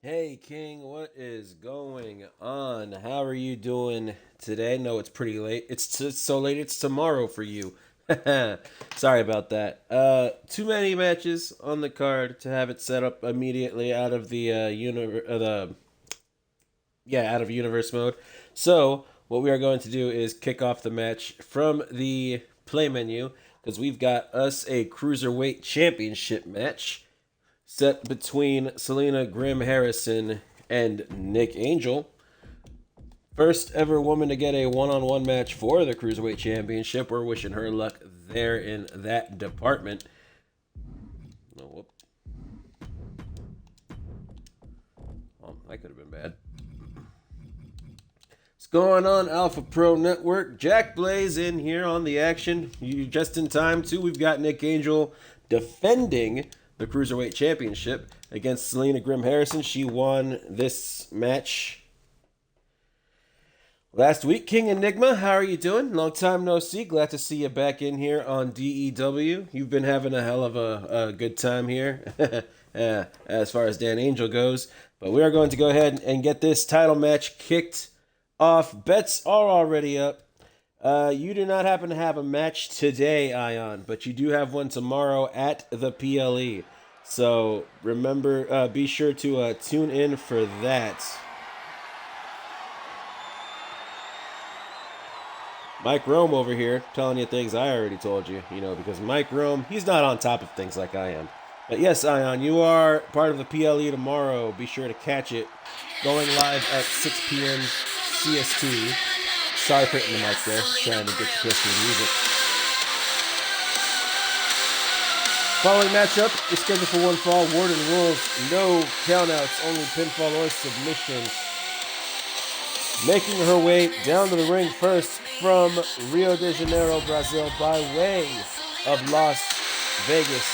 Hey King, what is going on? How are you doing today? No, it's pretty late. It's so late. It's tomorrow for you. Sorry about that. Too many matches on the card to have it set up immediately out of the out of universe mode. So what we are going to do is kick off the match from the play menu because we've got us a cruiserweight championship match set between Selena Grim Harrison and Nick Angel. First ever woman to get a one-on-one match for the Cruiserweight Championship. We're wishing her luck there in that department. Oh, whoop. That could have been bad. What's going on, Alpha Pro Network? Jack Blaze in here on the action. You just in time too. We've got Nick Angel defending the Cruiserweight Championship against Selena Grim Harrison. She won this match last week. King Enigma, how are you doing? Long time no see. Glad to see you back in here on DEW. You've been having a hell of a good time here as far as Dan Angel goes. But we are going to go ahead and get this title match kicked off. Bets are already up. You do not happen to have a match today, Ion, but you do have one tomorrow at the PLE. So remember, be sure to tune in for that. Mike Rome over here telling you things I already told you, because Mike Rome, he's not on top of things like I am. But yes, Ion, you are part of the PLE tomorrow. Be sure to catch it. Going live at 6 p.m. CST. Sorry for hitting the mic there. Trying to get you close to the music. Following matchup is scheduled for one fall. Warden rules, no countouts, only pinfall or submission. Making her way down to the ring first from Rio de Janeiro, Brazil, by way of Las Vegas,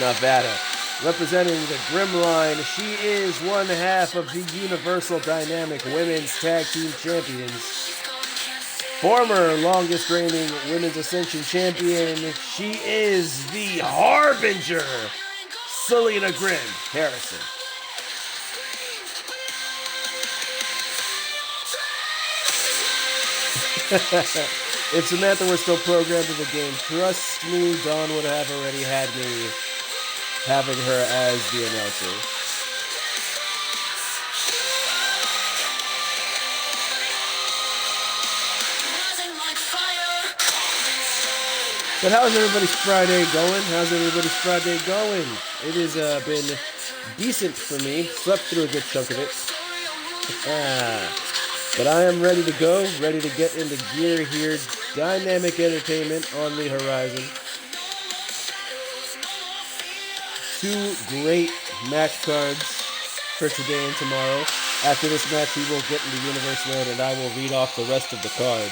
Nevada. Representing the Grim Line, she is one half of the Universal Dynamic Women's Tag Team Champions. Former longest reigning Women's Ascension Champion, she is the Harbinger, Selena Grim Harrison. If Samantha were still programmed in the game, trust me, Dawn would have already had me having her as the announcer. But how's everybody's Friday going? How's everybody's Friday going? It has been decent for me. Slept through a good chunk of it. But I am ready to go, ready to get into gear here. Dynamic entertainment on the horizon. Two great match cards for today and tomorrow. After this match, we will get into Universe Mode and I will read off the rest of the card.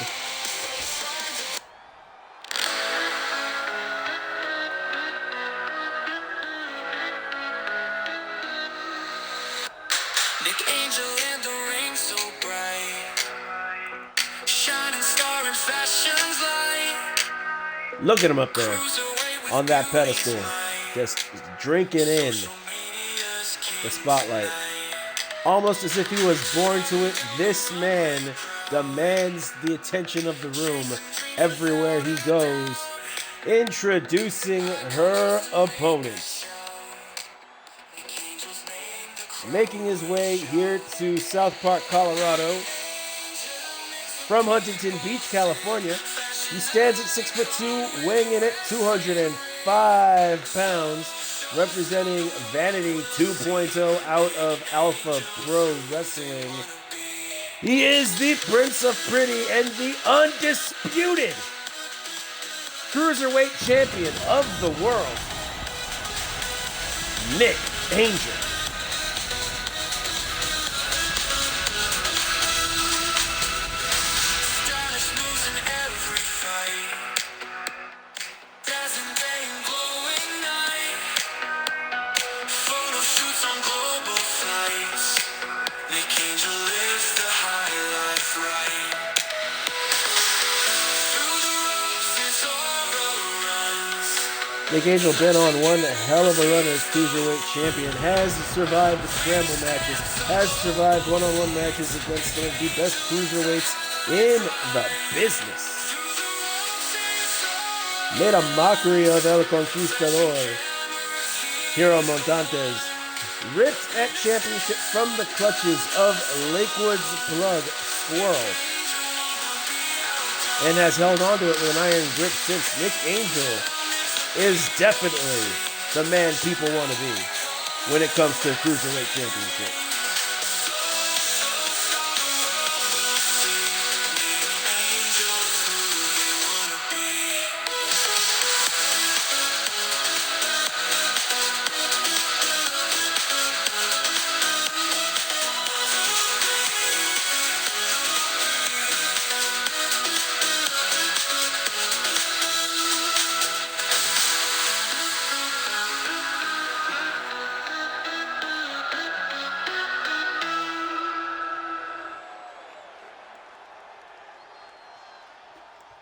Nick Angel in the ring so bright, shining star in fashion's light. Look at him up there on that pedestal, just drinking in the spotlight. Almost as if he was born to it, this man demands the attention of the room everywhere he goes. Introducing her opponent. Making his way here to South Park, Colorado. From Huntington Beach, California. He stands at 6'2", weighing in at 205 pounds. Representing Vanity 2.0 out of Alpha Pro Wrestling. He is the Prince of Pretty and the undisputed Cruiserweight Champion of the world, Nick Angel. Nick Angel been on one hell of a run as Cruiserweight Champion, has survived the scramble matches, has survived one-on-one matches against some of the best Cruiserweights in the business. Made a mockery of El Conquistador. Hero Montantes ripped at championship from the clutches of Lakewood's plug, Squirrel, and has held onto it with an iron grip since. Nick Angel is definitely the man people want to be when it comes to Cruiserweight Championship.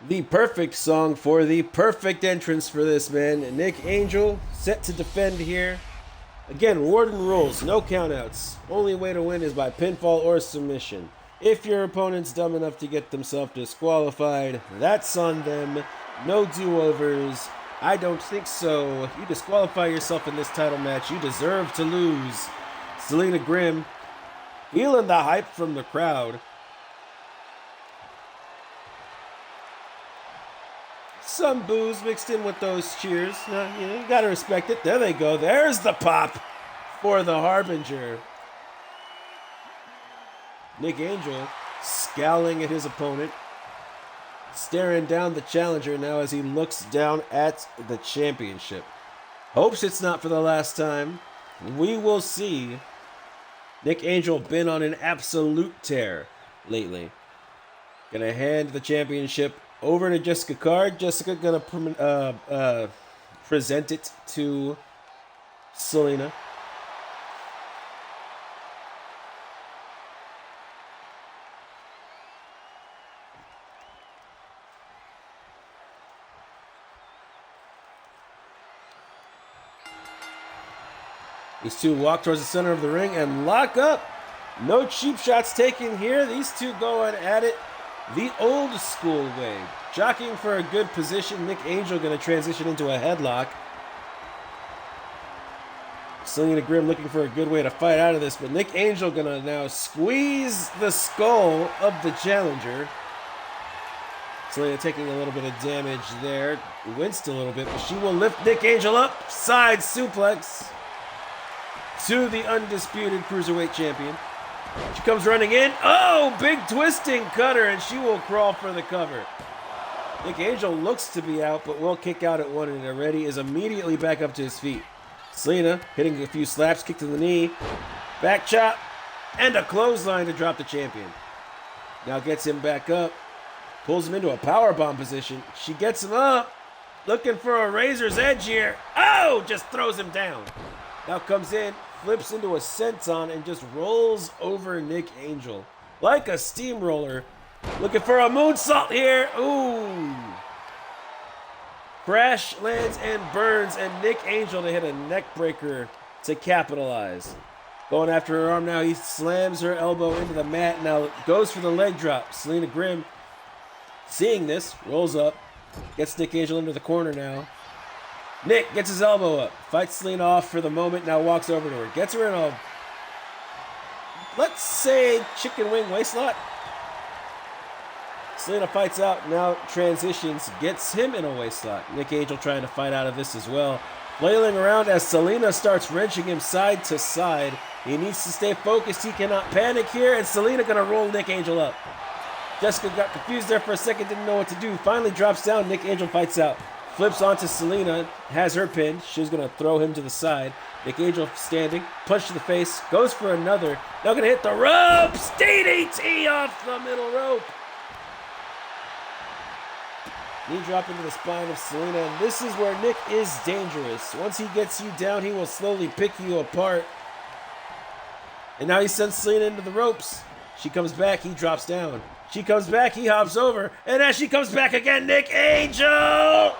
The perfect song for the perfect entrance for this man. Nick Angel set to defend here. Again, Warden rules, no countouts. Only way to win is by pinfall or submission. If your opponent's dumb enough to get themselves disqualified, that's on them. No do-overs. I don't think so. You disqualify yourself in this title match, you deserve to lose. Selena Grimm, feeling the hype from the crowd. Some boos mixed in with those cheers. You gotta respect it. There they go. There's the pop for the Harbinger. Nick Angel scowling at his opponent, staring down the challenger now as he looks down at the championship. Hopes it's not for the last time. We will see. Nick Angel been on an absolute tear lately. Gonna hand the championship over to Jessica Card. Jessica gonna present it to Selena. These two walk towards the center of the ring and lock up. No cheap shots taken here. These two going at it the old school way. Jockeying for a good position. Nick Angel going to transition into a headlock. Selena Grimm looking for a good way to fight out of this, but Nick Angel going to now squeeze the skull of the challenger. Selena taking a little bit of damage there. Winced a little bit, but she will lift Nick Angel up. Side suplex to the undisputed Cruiserweight Champion. She comes running in. Oh, big twisting cutter, and she will crawl for the cover. Nick Angel looks to be out, but will kick out at one, and already is immediately back up to his feet. Selena hitting a few slaps, kick to the knee, back chop, and a clothesline to drop the champion. Now gets him back up, pulls him into a powerbomb position. She gets him up, looking for a razor's edge here. Oh, just throws him down. Now comes in, flips into a senton, and just rolls over Nick Angel like a steamroller. Looking for a moonsault here. Ooh. Crash, lands, and burns, and Nick Angel to hit a neck breaker to capitalize. Going after her arm now, he slams her elbow into the mat. Now goes for the leg drop. Selena Grimm, seeing this, rolls up, gets Nick Angel into the corner now. Nick gets his elbow up, fights Selena off for the moment, now walks over to her. Gets her in a, let's say, chicken wing waistlock. Selena fights out, now transitions, gets him in a waistlock. Nick Angel trying to fight out of this as well. Flailing around as Selena starts wrenching him side to side. He needs to stay focused, he cannot panic here, and Selena gonna roll Nick Angel up. Jessica got confused there for a second, didn't know what to do. Finally drops down, Nick Angel fights out. Flips onto Selena, has her pinned. She's going to throw him to the side. Nick Angel standing, punch to the face, goes for another. Now going to hit the ropes. DDT off the middle rope. Knee drop into the spine of Selena, and this is where Nick is dangerous. Once he gets you down, he will slowly pick you apart. And now he sends Selena into the ropes. She comes back, he drops down. She comes back, he hops over. And as she comes back again, Nick Angel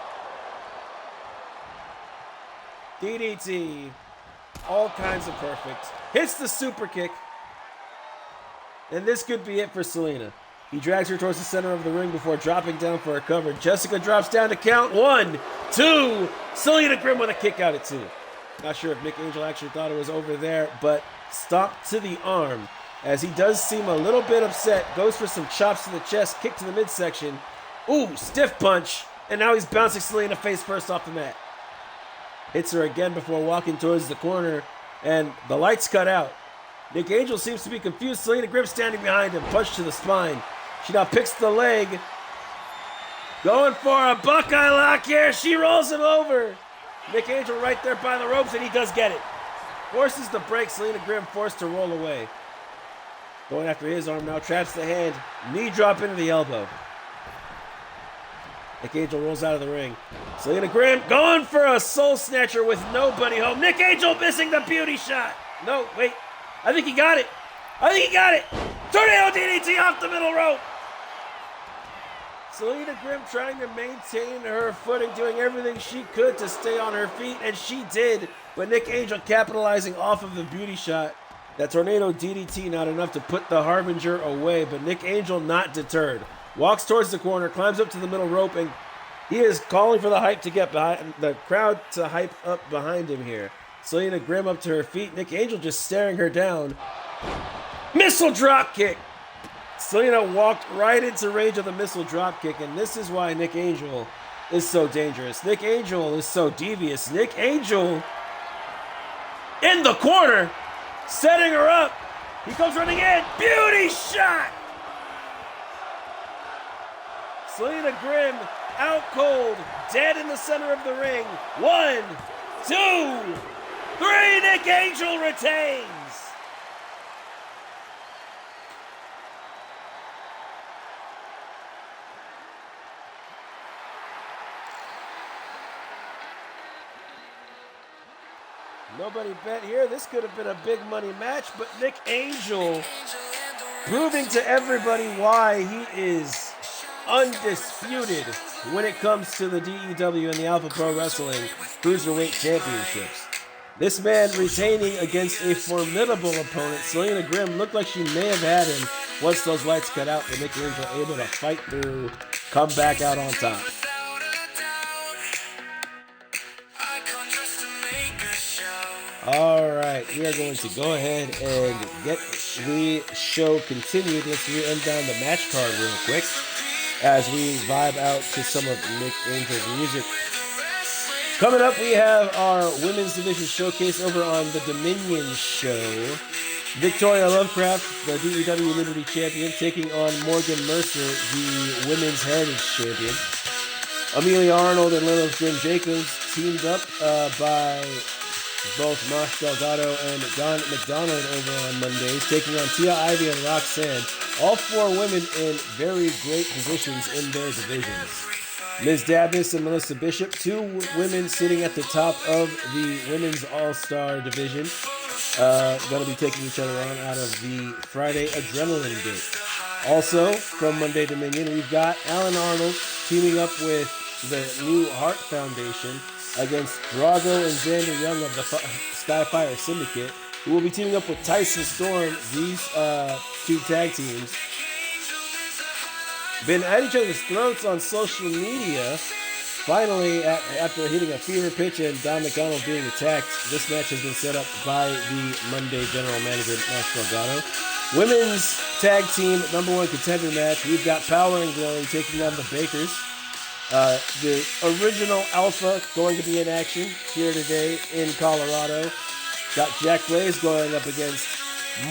DDT. All kinds of perfect. Hits the super kick. And this could be it for Selena. He drags her towards the center of the ring before dropping down for a cover. Jessica drops down to count 1, 2. Selena Grimm with a kick out at 2. Not sure if Nick Angel actually thought it was over there, but stomped to the arm. As he does seem a little bit upset, goes for some chops to the chest, kick to the midsection. Ooh, stiff punch. And now he's bouncing Selena face first off the mat. Hits her again before walking towards the corner, and the lights cut out. Nick Angel seems to be confused. Selena Grimm standing behind him, punch to the spine. She now picks the leg. Going for a Buckeye lock here. She rolls him over. Nick Angel right there by the ropes, and he does get it. Forces the break. Selena Grimm forced to roll away. Going after his arm now, traps the hand. Knee drop into the elbow. Nick Angel rolls out of the ring. Selena Grimm going for a soul snatcher with nobody home. Nick Angel missing the beauty shot. No, wait. I think he got it. Tornado DDT off the middle rope. Selena Grimm trying to maintain her footing, doing everything she could to stay on her feet, and she did. But Nick Angel capitalizing off of the beauty shot. That tornado DDT not enough to put the Harbinger away, but Nick Angel not deterred. Walks towards the corner, climbs up to the middle rope, and he is calling for the hype to get behind the crowd to hype up behind him here. Selena Grimm up to her feet. Nick Angel just staring her down. Missile drop kick. Selena walked right into range of the missile drop kick, and this is why Nick Angel is so dangerous. Nick Angel is so devious. Nick Angel in the corner, setting her up. He comes running in. Beauty shot. Selena Grimm out cold, dead in the center of the ring. 1, 2, 3. Nick Angel retains. Nobody bet here. This could have been a big money match, but Nick Angel proving to everybody why he is undisputed when it comes to the DEW and the Alpha Pro Wrestling Cruiserweight Championships. This man retaining against a formidable opponent. Selena Grimm looked like she may have had him once those lights cut out, but Nick Angel able to fight through, come back out on top. All right, we are going to go ahead and get the show continued. Let's end down the match card real quick as we vibe out to some of Nick Angel's music. Coming up, we have our women's division showcase over on the Dominion show. Victoria Lovecraft, the DEW Liberty Champion, taking on Morgan Mercer, the Women's Heritage Champion. Amelia Arnold and Lilith Jim Jacobs teamed up by both Mosh Delgado and Don McDonald over on Mondays, taking on Tia Ivy and Roxanne. All 4 women in very great positions in their divisions. Ms. Dabness and Melissa Bishop, 2 women sitting at the top of the Women's All-Star division, going to be taking each other on out of the Friday Adrenaline Gate. Also, from Monday Dominion, we've got Alan Arnold teaming up with the New Heart Foundation against Drago and Xander Young of the Skyfire Syndicate, who will be teaming up with Tyson Storm. These 2 tag teams been at each other's throats on social media. Finally, after hitting a fever pitch and Don McDonald being attacked, this match has been set up by the Monday General Manager, Nash Delgado. Women's Tag Team #1 contender match. We've got Power and Glory taking on the Bakers. The original Alpha going to be in action here today in Colorado. Got Jack Blaze going up against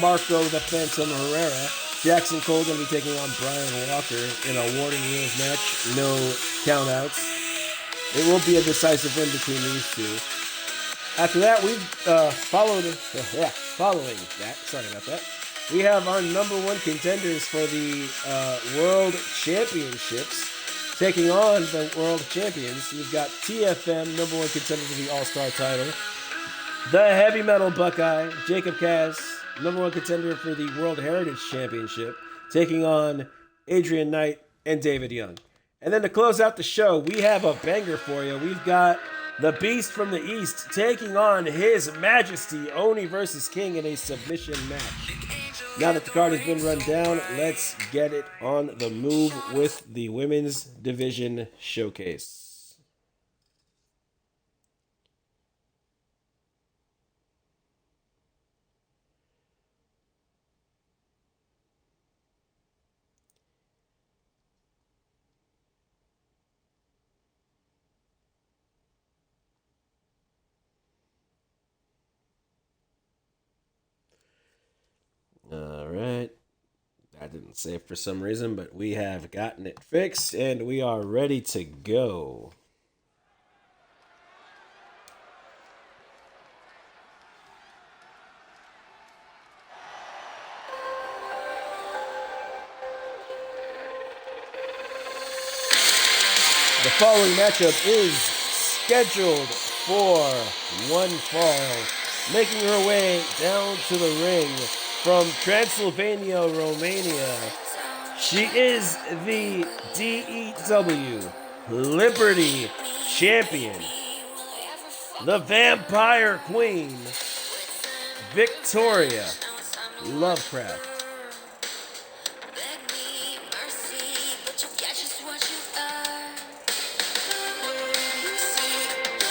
Marco the Phantom Herrera. Jackson Cole going to be taking on Brian Walker in a Warding Rules match. No countouts. It will be a decisive win between these 2. After that, we've following that, sorry about that, we have our #1 contenders for the World Championships. Taking on the World Champions, we've got TFM, #1 contender for the All-Star title. The Heavy Metal Buckeye, Jacob Cass, #1 contender for the World Heritage Championship, taking on Adrian Knight and David Young. And then to close out the show, we have a banger for you. We've got The Beast from the East taking on His Majesty Oni versus King in a submission match. Now that the card has been run down, let's get it on the move with the Women's Division Showcase. All right. That didn't save for some reason, but we have gotten it fixed and we are ready to go. The following matchup is scheduled for one fall, making her way down to the ring from Transylvania, Romania. She is the DEW Liberty Champion, the Vampire Queen, Victoria Lovecraft.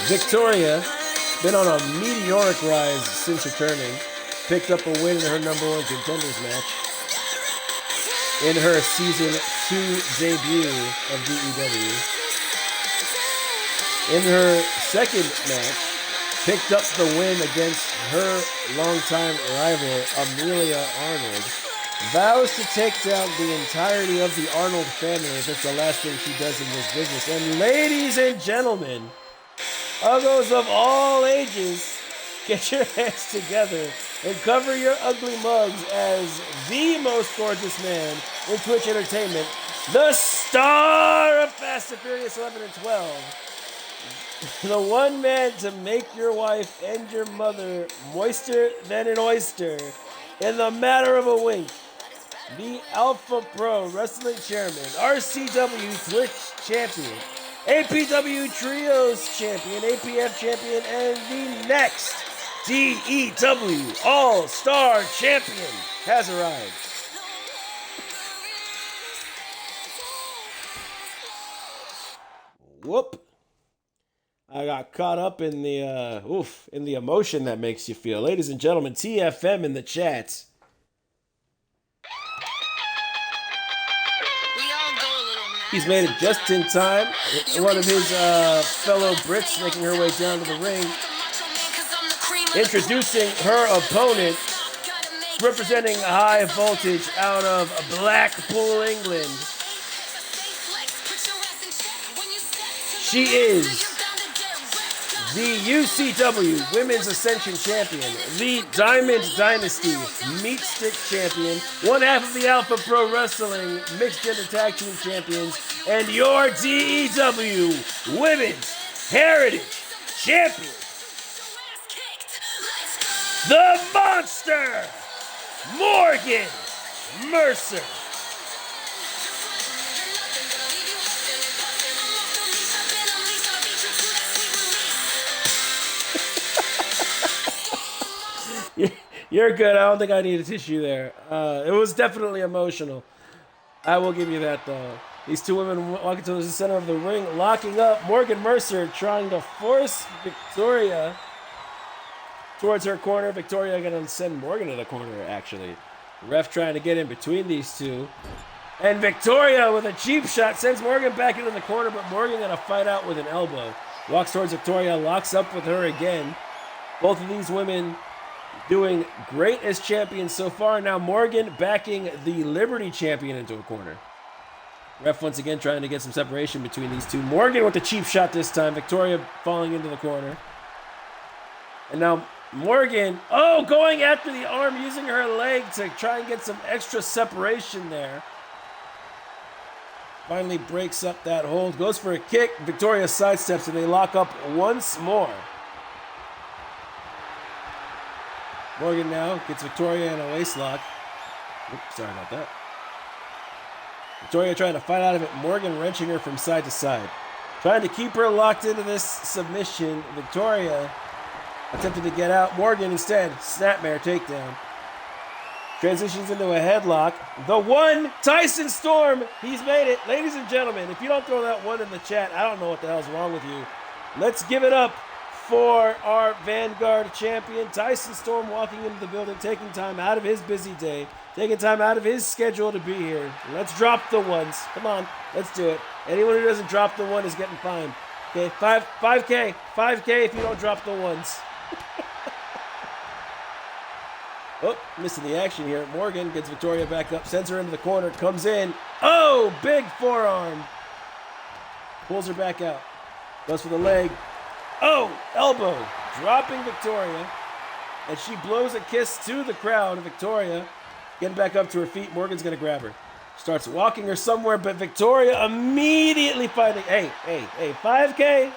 Victoria, been on a meteoric rise since returning. Picked up a win in her number one contenders match in her season 2 debut of DEW. In her second match, picked up the win against her longtime rival, Amelia Arnold. Vows to take down the entirety of the Arnold family if it's the last thing she does in this business. And ladies and gentlemen, uggos of all ages, get your hands together and cover your ugly mugs as the most gorgeous man in Twitch Entertainment, the star of Fast and Furious 11 and 12, the one man to make your wife and your mother moister than an oyster in the matter of a wink, the Alpha Pro Wrestling Chairman, RCW Twitch Champion, APW Trios Champion, APF Champion, and the next DEW All-Star Champion has arrived. Whoop. I got caught up in the emotion that makes you feel. Ladies and gentlemen, TFM in the chat. He's made it just in time. One of his fellow Brits making her way down to the ring. Introducing her opponent, representing high voltage out of Blackpool, England. She is the UCW Women's Ascension Champion, the Diamond Dynasty Meat Stick Champion, one half of the Alpha Pro Wrestling Mixed Gender Tag Team Champions, and your DEW Women's Heritage Champion, the Monster, Morgan Mercer. You're good. I don't think I need a tissue there. It was definitely emotional. I will give you that, though. These two women walking to the center of the ring, locking up. Morgan Mercer trying to force Victoria towards her corner. Victoria going to send Morgan to the corner, actually. Ref trying to get in between these two. And Victoria with a cheap shot sends Morgan back into the corner, but Morgan going to fight out with an elbow. Walks towards Victoria, locks up with her again. Both of these women doing great as champions so far. Now Morgan backing the Liberty Champion into a corner. Ref once again trying to get some separation between these two. Morgan with the cheap shot this time. Victoria falling into the corner. And now Morgan, going after the arm, using her leg to try and get some extra separation there. Finally breaks up that hold. Goes for a kick. Victoria sidesteps and they lock up once more. Morgan now gets Victoria in a waist lock. Oops, sorry about that. Victoria trying to fight out of it. Morgan wrenching her from side to side. Trying to keep her locked into this submission. Victoria attempted to get out. Morgan instead, snapmare takedown. Transitions into a headlock. The one, Tyson Storm. He's made it. Ladies and gentlemen, if you don't throw that one in the chat, I don't know what the hell's wrong with you. Let's give it up for our Vanguard champion, Tyson Storm, walking into the building, taking time out of his busy day, taking time out of his schedule to be here. Let's drop the ones. Come on, let's do it. Anyone who doesn't drop the one is getting fined. Okay, 5K if you don't drop the ones. Oh, missing the action here. Morgan gets Victoria back up, sends her into the corner, comes in. Oh, big forearm. Pulls her back out. Goes for the leg. Oh, elbow. Dropping Victoria. And she blows a kiss to the crowd. Victoria getting back up to her feet. Morgan's going to grab her. Starts walking her somewhere, but Victoria immediately fighting. Hey, 5K.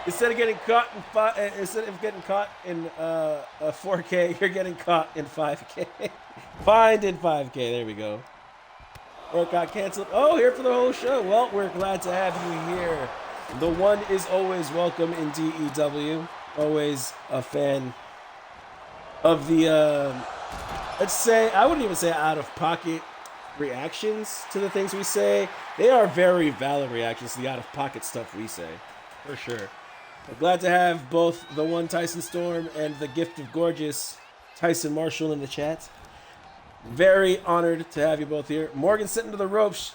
Instead of getting caught in a 4K, you're getting caught in 5K. Fined in 5K. There we go. Or got canceled. Oh, here for the whole show. Well, we're glad to have you here. The one is always welcome in DEW. Always a fan of the, let's say, I wouldn't even say out-of-pocket reactions to the things we say. They are very valid reactions to the out-of-pocket stuff we say. For sure. I'm glad to have both the one Tyson Storm and the gift of gorgeous Tyson Marshall in the chat. Very honored to have you both here. Morgan sitting to the ropes.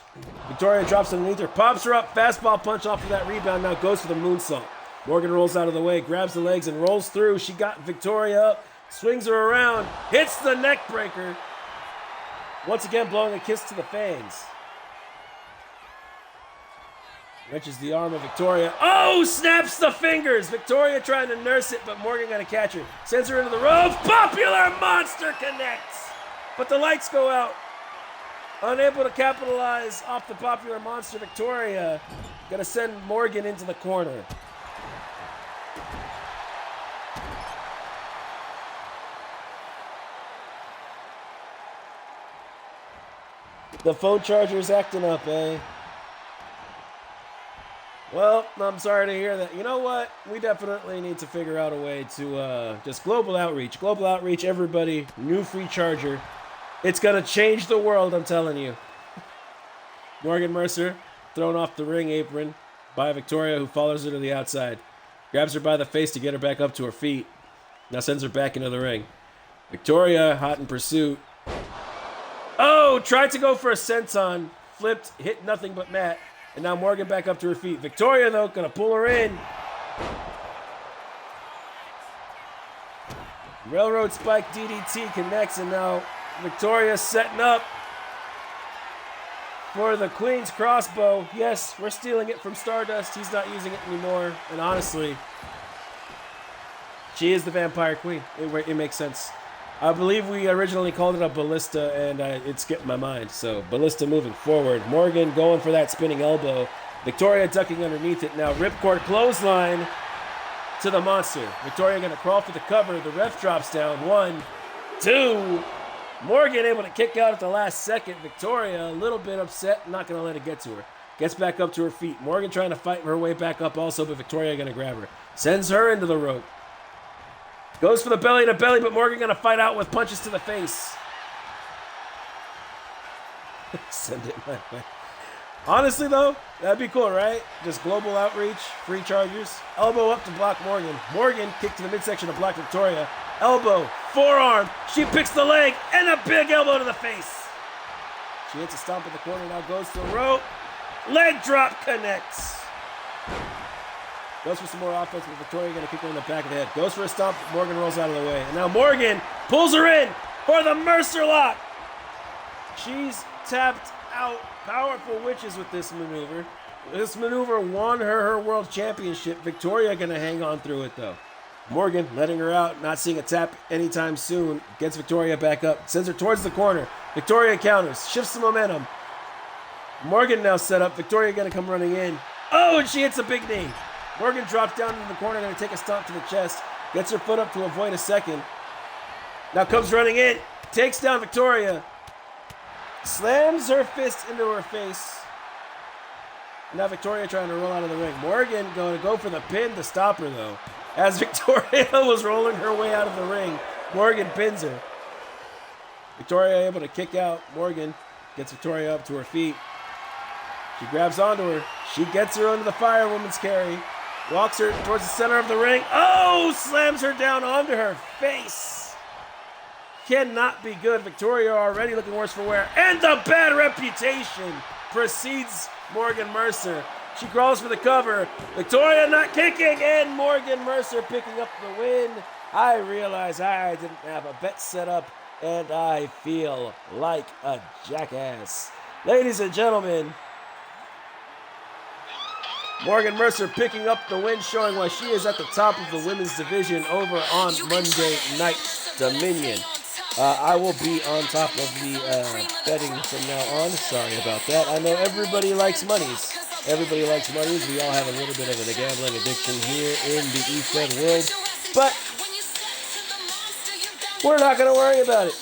Victoria drops underneath her, pops her up, fastball punch off of that rebound, now goes for the moonsault. Morgan rolls out of the way, grabs the legs and rolls through. She got Victoria up, swings her around, hits the neck breaker. Once again, blowing a kiss to the fans. Wrenches the arm of Victoria. Oh, snaps the fingers. Victoria trying to nurse it, but Morgan gonna catch her. Sends her into the ropes. Popular Monster connects. But the lights go out. Unable to capitalize off the Popular Monster, Victoria gonna send Morgan into the corner. The phone charger's acting up, eh? Well, I'm sorry to hear that. You know what? We definitely need to figure out a way to just global outreach. Global outreach, everybody. New free charger. It's going to change the world, I'm telling you. Morgan Mercer thrown off the ring apron by Victoria, who follows her to the outside. Grabs her by the face to get her back up to her feet. Now sends her back into the ring. Victoria, hot in pursuit. Oh, tried to go for a senton. Flipped, hit nothing but mat. And now Morgan back up to her feet. Victoria, though, gonna pull her in. Railroad Spike DDT connects, and now Victoria setting up for the Queen's Crossbow. Yes, we're stealing it from Stardust. He's not using it anymore. And honestly, she is the Vampire Queen. It makes sense. I believe we originally called it a ballista, and it skipped my mind. So, ballista moving forward. Morgan going for that spinning elbow. Victoria ducking underneath it. Now, ripcord clothesline to the monster. Victoria going to crawl for the cover. The ref drops down. 1, 2. Morgan able to kick out at the last second. Victoria a little bit upset. Not going to let it get to her. Gets back up to her feet. Morgan trying to fight her way back up also, but Victoria going to grab her. Sends her into the rope. Goes for the belly to belly, but Morgan gonna fight out with punches to the face. Send it my way. Honestly though, that'd be cool, right? Just global outreach, free chargers. Elbow up to block Morgan. Morgan kick to the midsection to block Victoria. Elbow, forearm. She picks the leg and a big elbow to the face. She hits a stomp in the corner, now goes to the rope. Leg drop connects. Goes for some more offense, but Victoria going to kick her in the back of the head. Goes for a stomp, Morgan rolls out of the way. And now Morgan pulls her in for the Mercer lock. She's tapped out. Powerful witches with this maneuver. This maneuver won her world championship. Victoria going to hang on through it, though. Morgan letting her out, not seeing a tap anytime soon. Gets Victoria back up, sends her towards the corner. Victoria counters, shifts the momentum. Morgan now set up. Victoria going to come running in. Oh, and she hits a big knee. Morgan drops down into the corner, going to take a stomp to the chest. Gets her foot up to avoid a second. Now comes running in. Takes down Victoria. slams her fist into her face. Now Victoria trying to roll out of the ring. Morgan going to go for the pin to stop her, though. As Victoria was rolling her way out of the ring, Morgan pins her. Victoria able to kick out. Morgan gets Victoria up to her feet. She grabs onto her. She gets her under the firewoman's carry. Walks her towards the center of the ring. Oh! Slams her down onto her face. Cannot be good. Victoria already looking worse for wear. And the bad reputation precedes Morgan Mercer. She crawls for the cover. Victoria not kicking, and Morgan Mercer picking up the win. I realize I didn't have a bet set up, and I feel like a jackass. Ladies and gentlemen, Morgan Mercer picking up the win, showing why she is at the top of the women's division over on Monday Night Dominion. I will be on top of the betting from now on. Sorry about that. I know everybody likes monies. Everybody likes monies. We all have a little bit of a gambling addiction here in the E-Fed world. But we're not going to worry about it.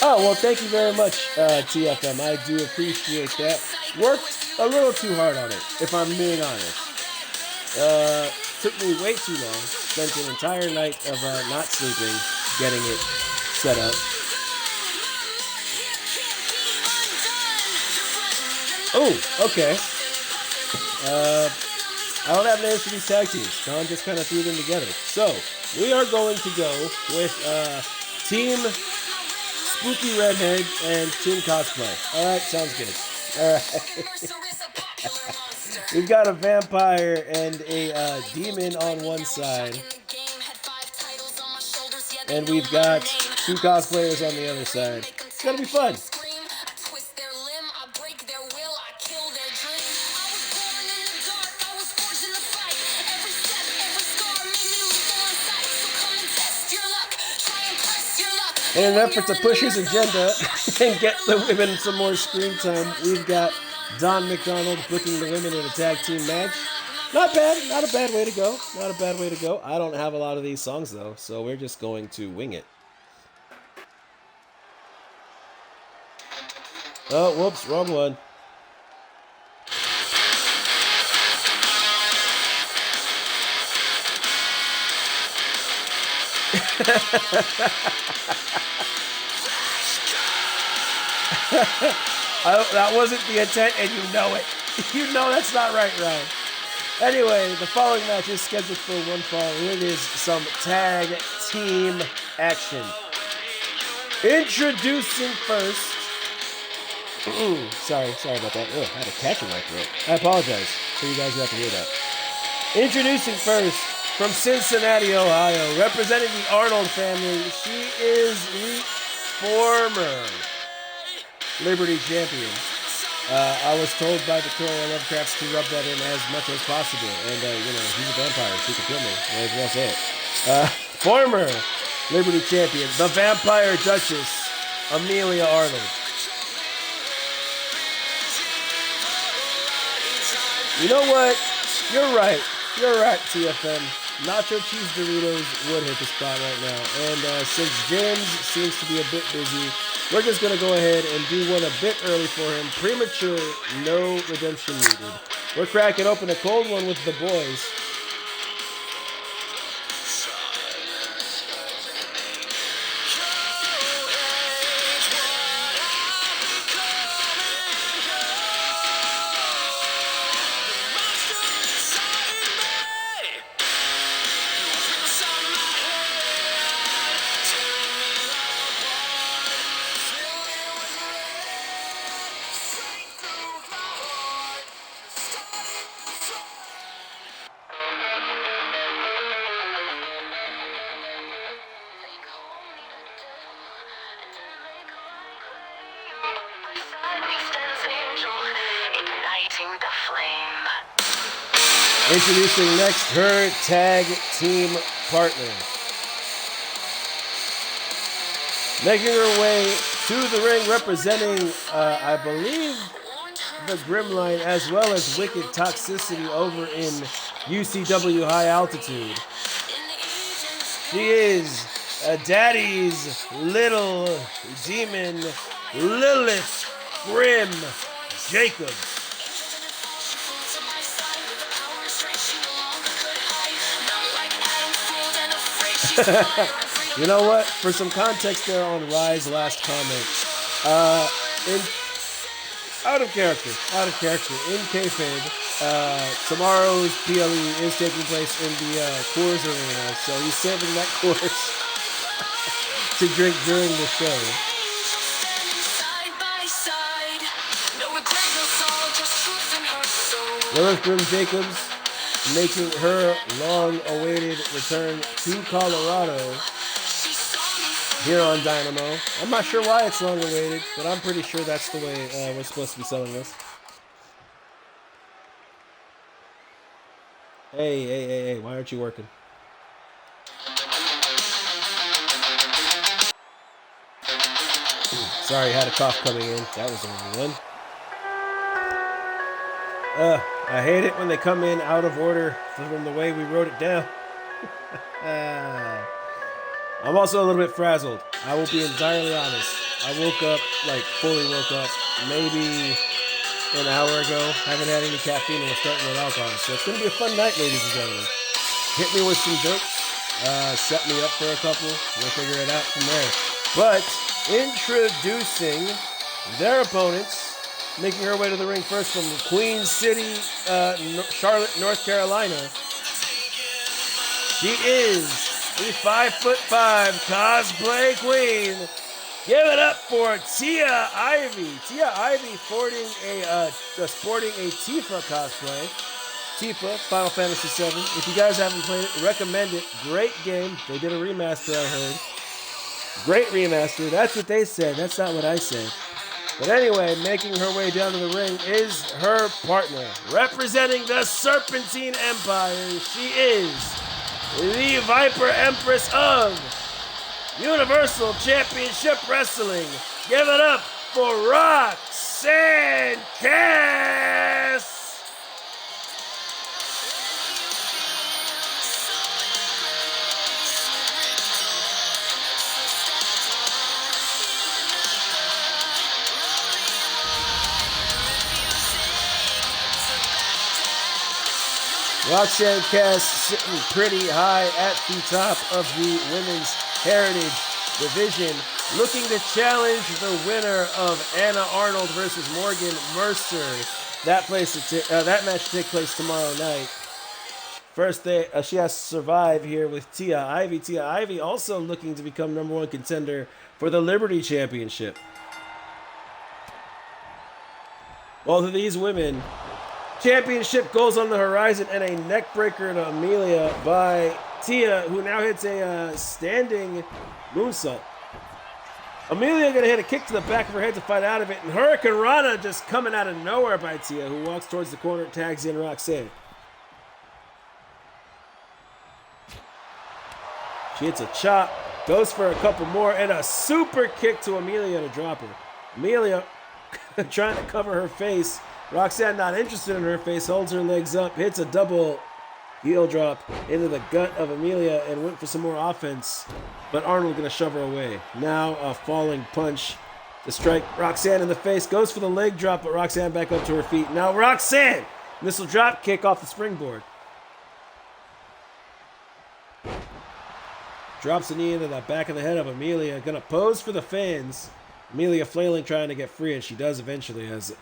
Oh, well, thank you very much, TFM. I do appreciate that. Worked a little too hard on it, if I'm being honest. Took me way too long. Spent an entire night of not sleeping, getting it set up. Oh, okay. I don't have names for these tag teams. Sean just kind of threw them together. So, we are going to go with Team Spooky Redhead and Team Cosplay. Alright, sounds good. Alright. We've got a vampire and a demon on one side. And we've got two cosplayers on the other side. It's gonna be fun. In an effort to push his agenda and get the women some more screen time, we've got Don McDonald booking the women in a tag team match. Not bad. Not a bad way to go. Not a bad way to go. I don't have a lot of these songs, though, so we're just going to wing it. Oh, whoops. Wrong one. That wasn't the intent, and you know it. You know that's not right, Ryan. Anyway, the following match is scheduled for one fall. Here it is, some tag team action. Introducing first. Sorry about that. I had a catch in my throat. I apologize for you guys who have to hear that. Introducing first, from Cincinnati, Ohio, representing the Arnold family, she is the former Liberty champion. I was told by Victoria Lovecrafts to rub that in as much as possible. And, he's a vampire. She can kill me. May as well say it. Former Liberty champion, the Vampire Duchess, Amelia Arnold. You know what? You're right. You're right, TFM. Nacho Cheese Doritos would hit the spot right now. And since James seems to be a bit busy, we're just going to go ahead and do one a bit early for him. Premature, no redemption needed. We're cracking open a cold one with the boys. Introducing next her tag team partner. Making her way to the ring representing, I believe, the Grimline as well as Wicked Toxicity over in UCW High Altitude. She is Daddy's little demon, Lilith Grim Jacobs. You know what? For some context there on Rye's last comment, in out of character, in kayfabe, tomorrow's PLE is taking place in the Coors Arena, so he's saving that course to drink during the show. Lilith Grim Jacobs making her long-awaited return to Colorado here on Dynamo. I'm not sure why it's long-awaited, but I'm pretty sure that's the way we're supposed to be selling this. Hey, why aren't you working? Sorry, I had a cough coming in. That was the wrong one. I hate it when they come in out of order from the way we wrote it down. I'm also a little bit frazzled. I will be entirely honest. I woke up, fully woke up, maybe an hour ago. Haven't had any caffeine and we're starting with alcohol. So it's going to be a fun night, ladies and gentlemen. Hit me with some jokes. Set me up for a couple. We'll figure it out from there. But introducing their opponents, making her way to the ring first from Queen City, Charlotte, North Carolina. She is the 5'5" cosplay queen. Give it up for Tia Ivy. Tia Ivy sporting a Tifa cosplay. Tifa, Final Fantasy VII. If you guys haven't played it, recommend it. Great game. They did a remaster, I heard. Great remaster. That's what they said. That's not what I said. But anyway, making her way down to the ring is her partner. Representing the Serpentine Empire, she is the Viper Empress of Universal Championship Wrestling. Give it up for Roxanne Cass. Roxanne Cass sitting pretty high at the top of the Women's Heritage Division, looking to challenge the winner of Anna Arnold versus Morgan Mercer. That match will take place tomorrow night. First, she has to survive here with Tia Ivy. Tia Ivy also looking to become #1 contender for the Liberty Championship. Both of these women, championship goals on the horizon, and a neck breaker to Amelia by Tia, who now hits a standing moonsault. Amelia gonna hit a kick to the back of her head to fight out of it, and Hurricane Rana just coming out of nowhere by Tia, who walks towards the corner, tags in Roxanne. She hits a chop, goes for a couple more, and a super kick to Amelia to drop her. Amelia trying to cover her face. Roxanne, not interested in her face, holds her legs up, hits a double heel drop into the gut of Amelia and went for some more offense, but Arnold going to shove her away. Now a falling punch to strike Roxanne in the face, goes for the leg drop, but Roxanne back up to her feet. Now Roxanne, missile drop kick off the springboard. Drops a knee into the back of the head of Amelia, going to pose for the fans. Amelia flailing, trying to get free, and she does eventually as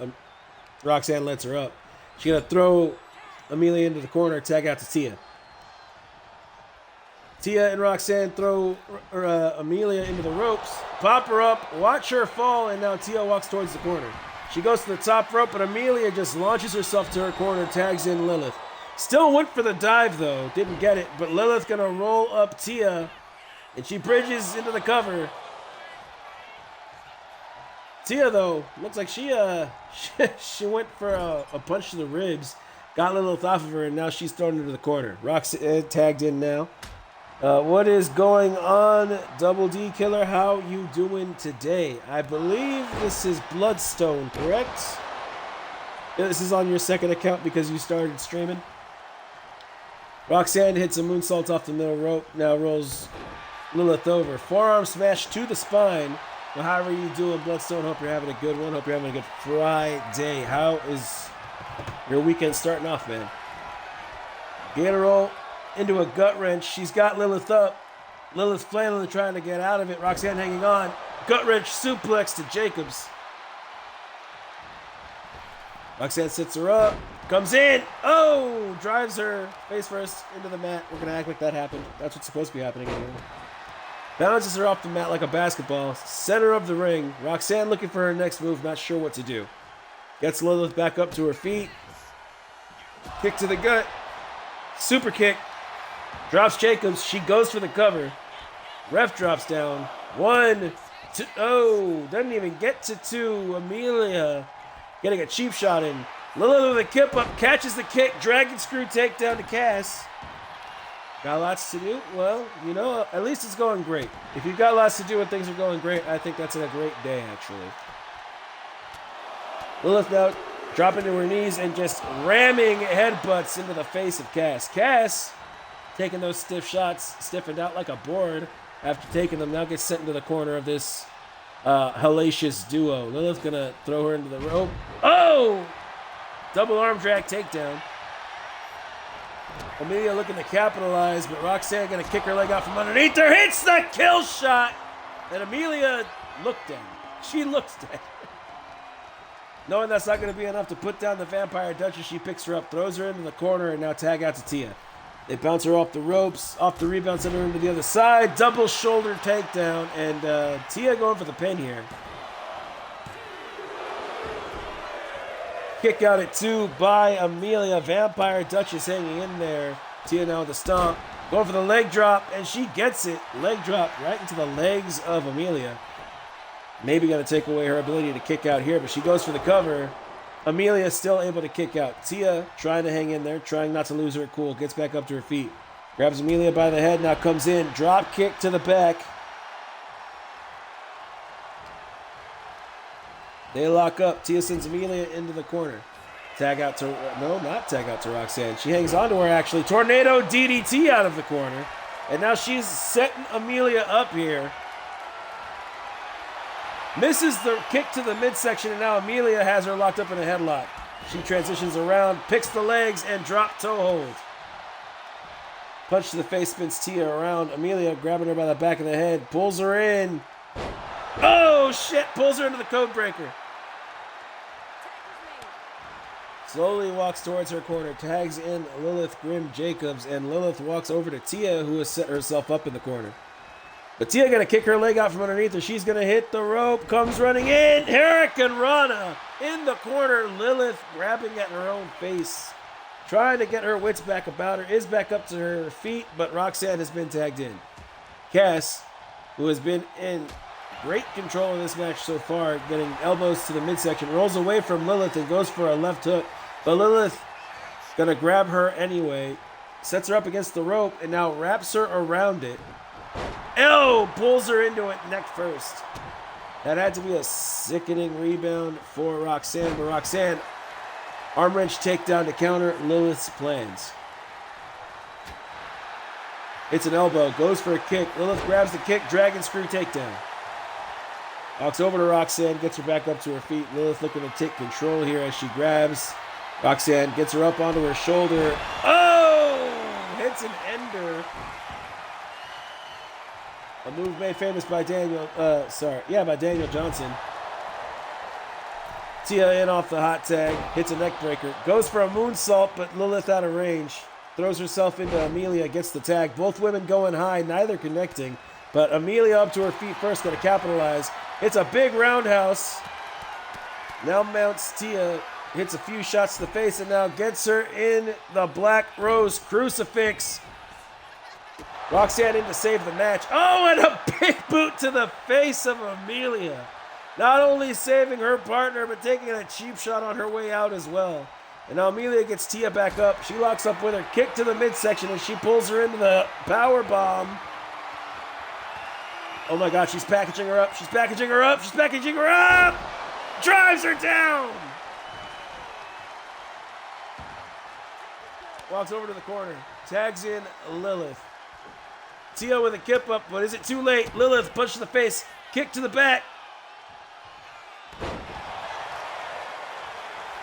Roxanne lets her up. She's going to throw Amelia into the corner, tag out to Tia. Tia and Roxanne throw Amelia into the ropes, pop her up, watch her fall, and now Tia walks towards the corner. She goes to the top rope, but Amelia just launches herself to her corner, tags in Lilith. Still went for the dive, though. Didn't get it, but Lilith going to roll up Tia, and she bridges into the cover. Tia, though, looks like she went for a punch to the ribs, got Lilith off of her, and now she's thrown into the corner. Roxanne tagged in now. What is going on, Double D Killer? How you doing today? I believe this is Bloodstone, correct? This is on your second account because you started streaming? Roxanne hits a moonsault off the middle rope. Now rolls Lilith over. Forearm smash to the spine. Well, however you doing, Bloodstone, hope you're having a good one. Hope you're having a good Friday. How is your weekend starting off, man? Gator roll into a gut wrench. She's got Lilith up. Lilith flailing, trying to get out of it. Roxanne hanging on. Gut wrench suplex to Jacobs. Roxanne sits her up. Comes in. Oh! Drives her face first into the mat. We're going to act like that happened. That's what's supposed to be happening anyway. Bounces her off the mat like a basketball. Center of the ring. Roxanne looking for her next move. Not sure what to do. Gets Lilith back up to her feet. Kick to the gut. Super kick. Drops Jacobs. She goes for the cover. Ref drops down. 1, 2. Oh, doesn't even get to 2. Amelia getting a cheap shot in. Lilith with a kip up. Catches the kick. Dragon screw takedown to Cass. Got lots to do? Well, you know, at least it's going great. If you've got lots to do and things are going great, I think that's a great day, actually. Lilith now dropping to her knees and just ramming headbutts into the face of Cass. Cass, taking those stiff shots, stiffened out like a board after taking them, now gets sent into the corner of this hellacious duo. Lilith gonna throw her into the rope. Oh! Double arm drag takedown. Amelia looking to capitalize, but Roxanne gonna kick her leg out from underneath her. Hits the kill shot! And Amelia looked down. She looks down. Knowing that's not gonna be enough to put down the Vampire Duchess, she picks her up, throws her into the corner, and now tag out to Tia. They bounce her off the ropes, off the rebound, send her into the other side. Double shoulder takedown, and Tia going for the pin here. Kick out at 2 by Amelia. Vampire Duchess hanging in there. Tia now with the stomp. Going for the leg drop, and she gets it. Leg drop right into the legs of Amelia. Maybe going to take away her ability to kick out here, but she goes for the cover. Amelia still able to kick out. Tia trying to hang in there, trying not to lose her cool. Gets back up to her feet. Grabs Amelia by the head, now comes in. Drop kick to the back. They lock up. Tia sends Amelia into the corner. Tag out to... No, not tag out to Roxanne. She hangs on to her, actually. Tornado DDT out of the corner. And now she's setting Amelia up here. Misses the kick to the midsection, and now Amelia has her locked up in a headlock. She transitions around, picks the legs, and drop toe hold. Punch to the face, spins Tia around. Amelia grabbing her by the back of the head, pulls her in. Oh, shit! Pulls her into the code breaker. Slowly walks towards her corner, tags in Lilith Grim Jacobs, and Lilith walks over to Tia, who has set herself up in the corner. But Tia gonna kick her leg out from underneath her. She's gonna hit the rope, comes running in. Hurricane Rana in the corner. Lilith grabbing at her own face, trying to get her wits back about her, is back up to her feet, but Roxanne has been tagged in. Cass, who has been in great control of this match so far, getting elbows to the midsection, rolls away from Lilith and goes for a left hook. But Lilith gonna grab her anyway, sets her up against the rope, and now wraps her around it. Oh, pulls her into it neck first. That had to be a sickening rebound for Roxanne, but Roxanne, arm wrench takedown to counter Lilith's plans. It's an elbow, goes for a kick. Lilith grabs the kick, dragon screw takedown. Walks over to Roxanne, gets her back up to her feet. Lilith looking to take control here as she grabs. Roxanne gets her up onto her shoulder. Oh! Hits an ender. A move made famous by Daniel Johnson. Tia in off the hot tag, hits a neck breaker. Goes for a moonsault, but Lilith out of range. Throws herself into Amelia, gets the tag. Both women going high, neither connecting. But Amelia up to her feet first, going to capitalize. It's a big roundhouse. Now mounts Tia, hits a few shots to the face, and now gets her in the Black Rose Crucifix. Roxanne in to save the match. Oh, and a big boot to the face of Amelia. Not only saving her partner, but taking a cheap shot on her way out as well. And now Amelia gets Tia back up. She locks up with her. Kick to the midsection, and she pulls her into the power bomb. Oh my God, she's packaging her up. She's packaging her up. She's packaging her up. Drives her down. Walks over to the corner. Tags in Lilith. Tia with a kip up, but is it too late? Lilith, punch to the face, kick to the back.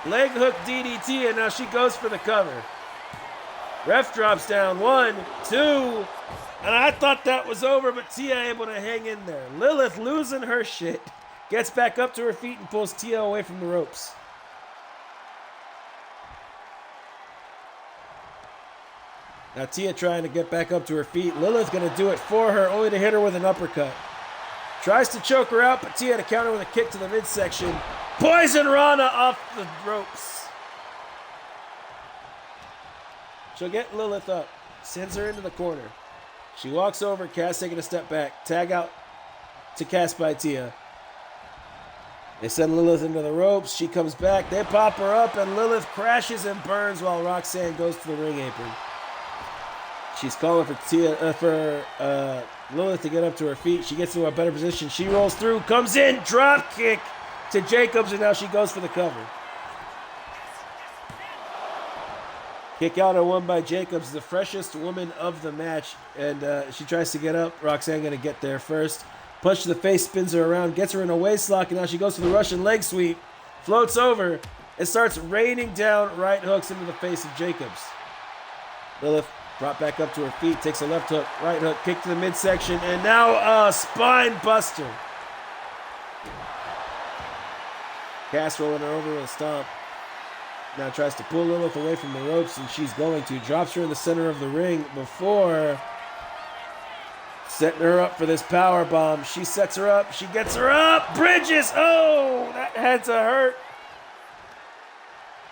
Leg hook DDT, and now she goes for the cover. Ref drops down. 1, 2. And I thought that was over, but Tia able to hang in there. Lilith losing her shit. Gets back up to her feet and pulls Tia away from the ropes. Now Tia trying to get back up to her feet. Lilith going to do it for her, only to hit her with an uppercut. Tries to choke her out, but Tia to counter with a kick to the midsection. Poison Rana off the ropes. She'll get Lilith up. Sends her into the corner. She walks over. Cass taking a step back. Tag out to Cass by Tia. They send Lilith into the ropes. She comes back. They pop her up, and Lilith crashes and burns while Roxanne goes to the ring apron. She's calling for Lilith to get up to her feet. She gets into a better position. She rolls through, comes in, drop kick to Jacobs, and now she goes for the cover. Kick out and won by Jacobs, the freshest woman of the match. And she tries to get up. Roxanne going to get there first. Punch to the face, spins her around, gets her in a waist lock, and now she goes for the Russian leg sweep. Floats over and starts raining down right hooks into the face of Jacobs. Lilith brought back up to her feet, takes a left hook, right hook, kick to the midsection, and now a spine buster. Cass rolling her over with a stomp. Now tries to pull Lilith away from the ropes, and she's going to. Drops her in the center of the ring before setting her up for this power bomb. She sets her up. She gets her up. Bridges. Oh, that had to hurt.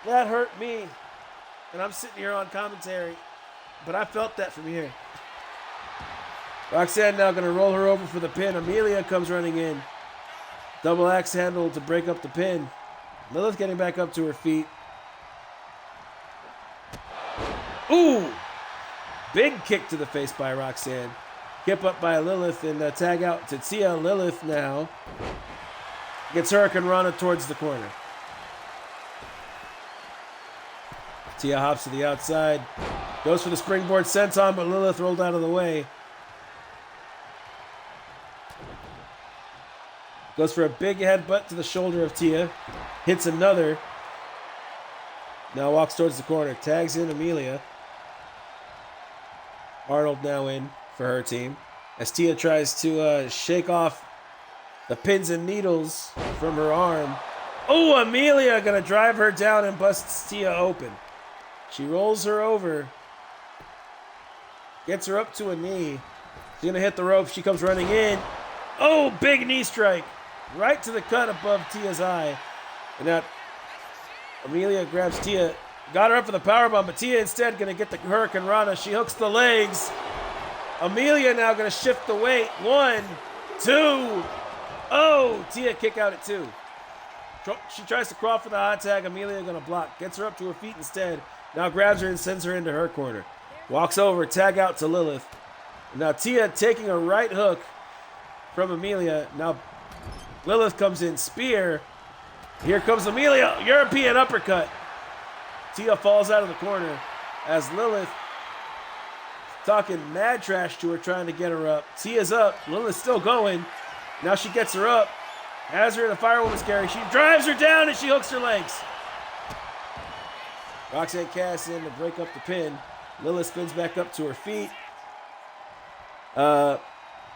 That hurt me. And I'm sitting here on commentary, but I felt that from here. Roxanne now going to roll her over for the pin. Amelia comes running in. Double axe handle to break up the pin. Lilith getting back up to her feet. Ooh! Big kick to the face by Roxanne. Kip up by Lilith and tag out to Tia. Lilith now gets Hurricane Rana towards the corner. Tia hops to the outside. Goes for the springboard senton, but Lilith rolled out of the way. Goes for a big headbutt to the shoulder of Tia. Hits another. Now walks towards the corner. Tags in Amelia. Arnold now in for her team. As Tia tries to shake off the pins and needles from her arm. Oh, Amelia going to drive her down and busts Tia open. She rolls her over. Gets her up to a knee. She's going to hit the rope. She comes running in. Oh, big knee strike. Right to the cut above Tia's eye. And now Amelia grabs Tia. Got her up for the powerbomb, but Tia instead going to get the Hurricane Rana. She hooks the legs. Amelia now going to shift the weight. 1, 2. Oh, Tia kick out at 2. She tries to crawl for the hot tag. Amelia going to block. Gets her up to her feet instead. Now grabs her and sends her into her corner. Walks over, tag out to Lilith. Now Tia taking a right hook from Amelia. Now Lilith comes in, spear. Here comes Amelia, European uppercut. Tia falls out of the corner as Lilith talking mad trash to her, trying to get her up. Tia's up, Lilith's still going. Now she gets her up, has her in a firewoman's carry. She drives her down and she hooks her legs. Roxanne Cass in to break up the pin. Lilith spins back up to her feet.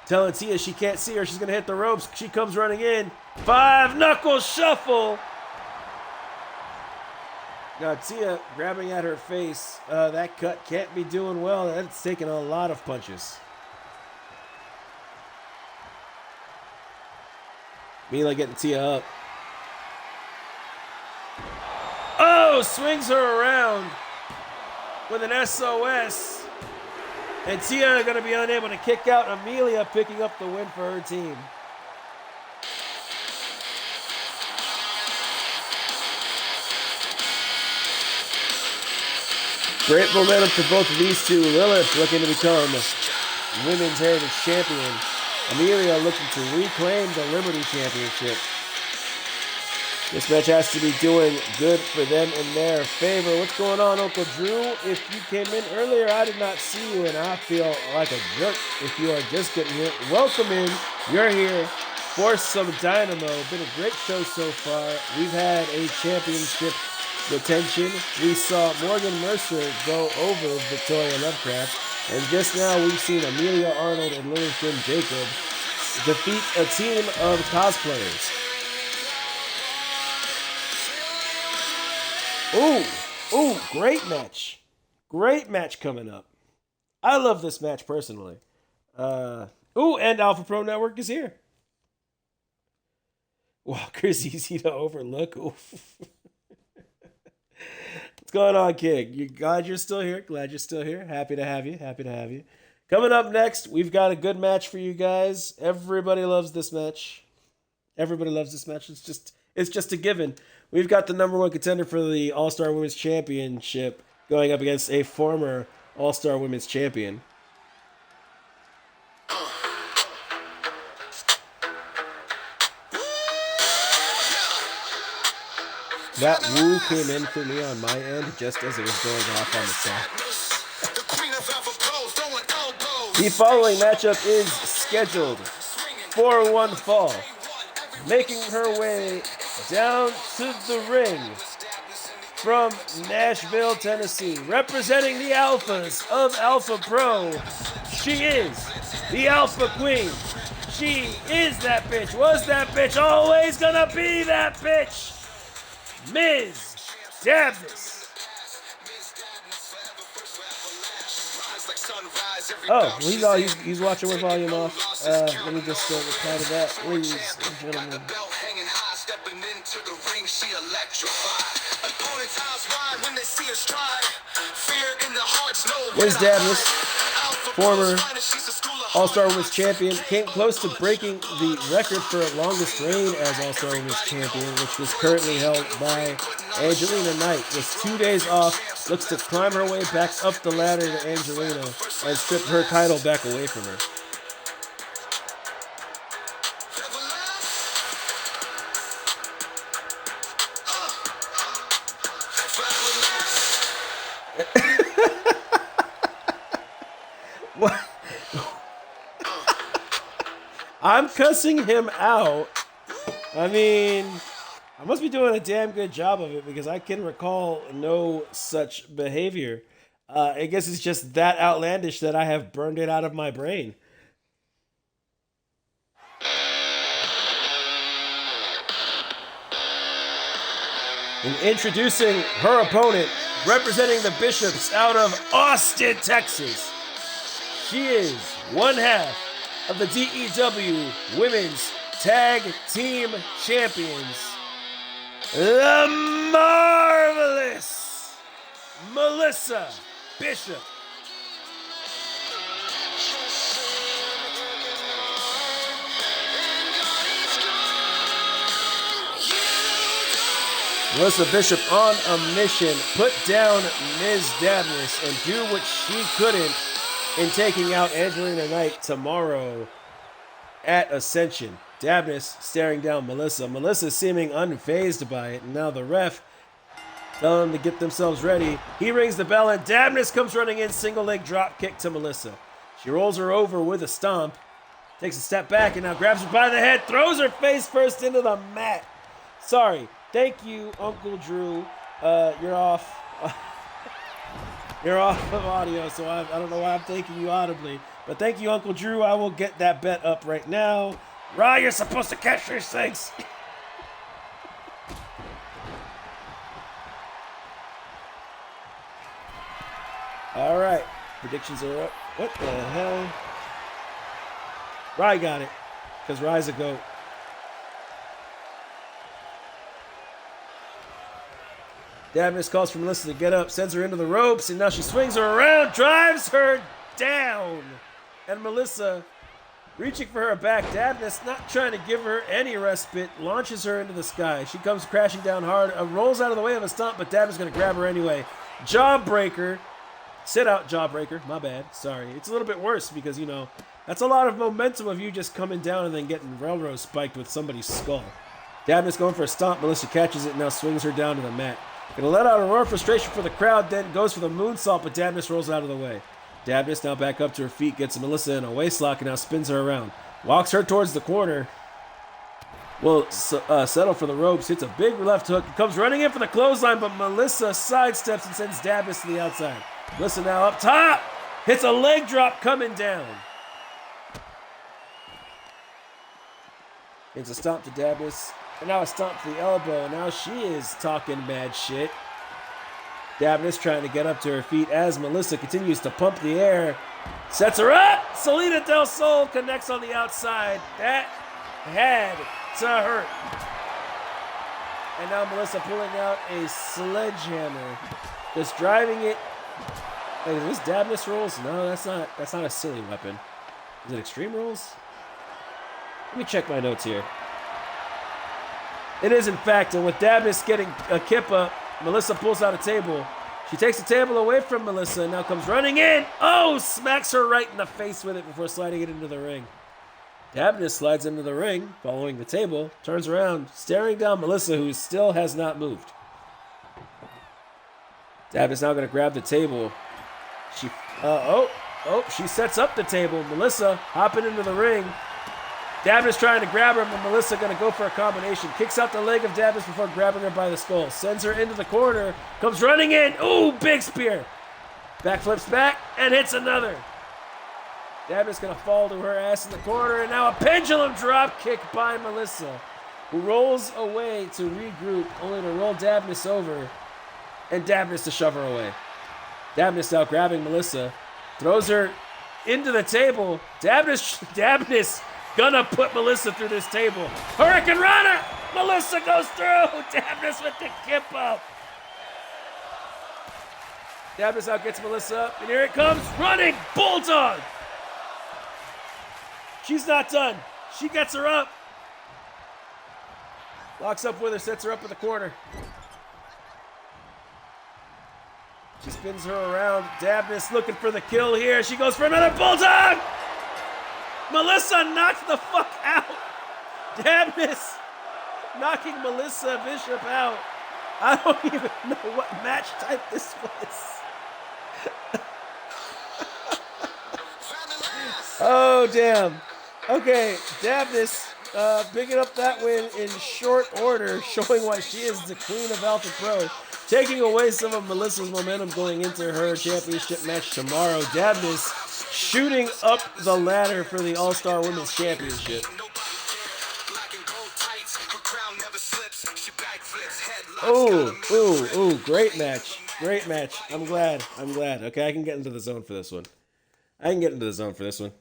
Telling Tia she can't see her. She's going to hit the ropes. She comes running in. 5-knuckle shuffle. Now Tia grabbing at her face. That cut can't be doing well. That's taking a lot of punches. Mila getting Tia up. Oh, swings her around with an SOS. And Tia going to be unable to kick out. Amelia picking up the win for her team. Great momentum for both of these two. Lilith looking to become Women's Heritage Champion. Amelia looking to reclaim the Liberty Championship. This match has to be doing good for them in their favor. What's going on, Uncle Drew? If you came in earlier, I did not see you, and I feel like a jerk if you are just getting here. Welcome in. You're here for some Dynamo. Been a great show so far. We've had a championship retention. We saw Morgan Mercer go over Victoria Lovecraft, and just now we've seen Amelia Arnold and Lily Finn Jacob defeat a team of cosplayers. Ooh, great match. Great match coming up. I love this match personally. And Alpha Pro Network is here. Walker's easy to overlook. Oof. What's going on, King? You glad you're still here? Glad you're still here. Happy to have you. Coming up next, we've got a good match for you guys. Everybody loves this match. It's just a given. We've got the number one contender for the All-Star Women's Championship going up against a former All-Star Women's Champion. That woo came in for me on my end just as it was going off on the side. The following matchup is scheduled for one fall. Making her way down to the ring from Nashville, Tennessee, representing the Alphas of Alpha Pro. She is the Alpha Queen. She is that bitch. Was that bitch. Always gonna be that bitch. Ms. Dabness. Oh, well, he's watching with volume off. Let me just reply to that, ladies and gentlemen. Ms. Dabness, former All-Star Women's Champion, came close to breaking the record for longest reign as All-Star Women's Champion, which was currently held by Angelina Knight. With 2 days off, looks to climb her way back up the ladder to Angelina and strip her title back away from her. What? I'm cussing him out. I mean, I must be doing a damn good job of it because I can recall no such behavior. I guess it's just that outlandish that I have burned it out of my brain. And introducing her opponent, representing the Bishops out of Austin, Texas. She is one half of the DEW Women's Tag Team Champions, the marvelous Melissa Bishop. Melissa Bishop on a mission, put down Ms. Dabness and do what she couldn't in taking out Angelina Knight tomorrow at Ascension. Dabness staring down Melissa. Melissa seeming unfazed by it. And now the ref telling them to get themselves ready. He rings the bell and Dabness comes running in. Single leg drop kick to Melissa. She rolls her over with a stomp. Takes a step back and now grabs her by the head. Throws her face first into the mat. Sorry. Thank you, Uncle Drew. You're off. You're off of audio, so I don't know why I'm thanking you audibly. But thank you, Uncle Drew. I will get that bet up right now. Rye, you're supposed to catch these things. All right. Predictions are up. What the hell? Rye got it. Because Rye's a GOAT. Dabness calls for Melissa to get up, sends her into the ropes, and now she swings her around, drives her down. And Melissa, reaching for her back, Dabness not trying to give her any respite, launches her into the sky. She comes crashing down hard, rolls out of the way of a stomp, but Dabness is going to grab her anyway. Jawbreaker. Sit out, Jawbreaker. My bad. Sorry. It's a little bit worse because, you know, that's a lot of momentum of you just coming down and then getting railroad spiked with somebody's skull. Dabness going for a stomp. Melissa catches it and now swings her down to the mat. Gonna let out a roar of frustration for the crowd, then goes for the moonsault, but Dabness rolls out of the way. Dabness now back up to her feet, gets Melissa in a waistlock and now spins her around. Walks her towards the corner. Will settle for the ropes, hits a big left hook, comes running in for the clothesline, but Melissa sidesteps and sends Dabness to the outside. Melissa now up top, hits a leg drop coming down. It's a stomp to Dabness, and now a stomp to the elbow, and now she is talking mad shit. Dabness trying to get up to her feet as Melissa continues to pump the air. Sets her up! Salida Del Sol connects on the outside. That had to hurt. And now Melissa pulling out a sledgehammer. Just driving it. Wait, is this Dabness rolls? No, that's not a silly weapon. Is it Extreme Rolls? Let me check my notes here. It is, in fact, and with Dabness getting a kip up, Melissa pulls out a table. She takes the table away from Melissa and now comes running in. Oh, smacks her right in the face with it before sliding it into the ring. Dabness slides into the ring, following the table, turns around, staring down Melissa, who still has not moved. Dabness now going to grab the table. She sets up the table. Melissa hopping into the ring. Dabness trying to grab her, but Melissa going to go for a combination. Kicks out the leg of Dabness before grabbing her by the skull. Sends her into the corner. Comes running in. Ooh, big spear. Backflips back and hits another. Dabness going to fall to her ass in the corner. And now a pendulum drop kick by Melissa, who rolls away to regroup, only to roll Dabness over and Dabness to shove her away. Dabness now grabbing Melissa. Throws her into the table. Dabness gonna put Melissa through this table. Hurricane Runner! Melissa goes through! Dabness with the kip up. Dabness out gets Melissa up, and here it comes, running Bulldog! She's not done. She gets her up. Locks up with her, sets her up in the corner. She spins her around. Dabness looking for the kill here. She goes for another Bulldog! Melissa knocks the fuck out. Dabness knocking Melissa Bishop out. I don't even know what match type this was. Oh, damn. Okay, Dabness picking up that win in short order, showing why she is the queen of Alpha Pro. Taking away some of Melissa's momentum going into her championship match tomorrow. Dabness shooting up the ladder for the All-Star Women's Championship. Ooh, great match. Great match. I'm glad. Okay, I can get into the zone for this one.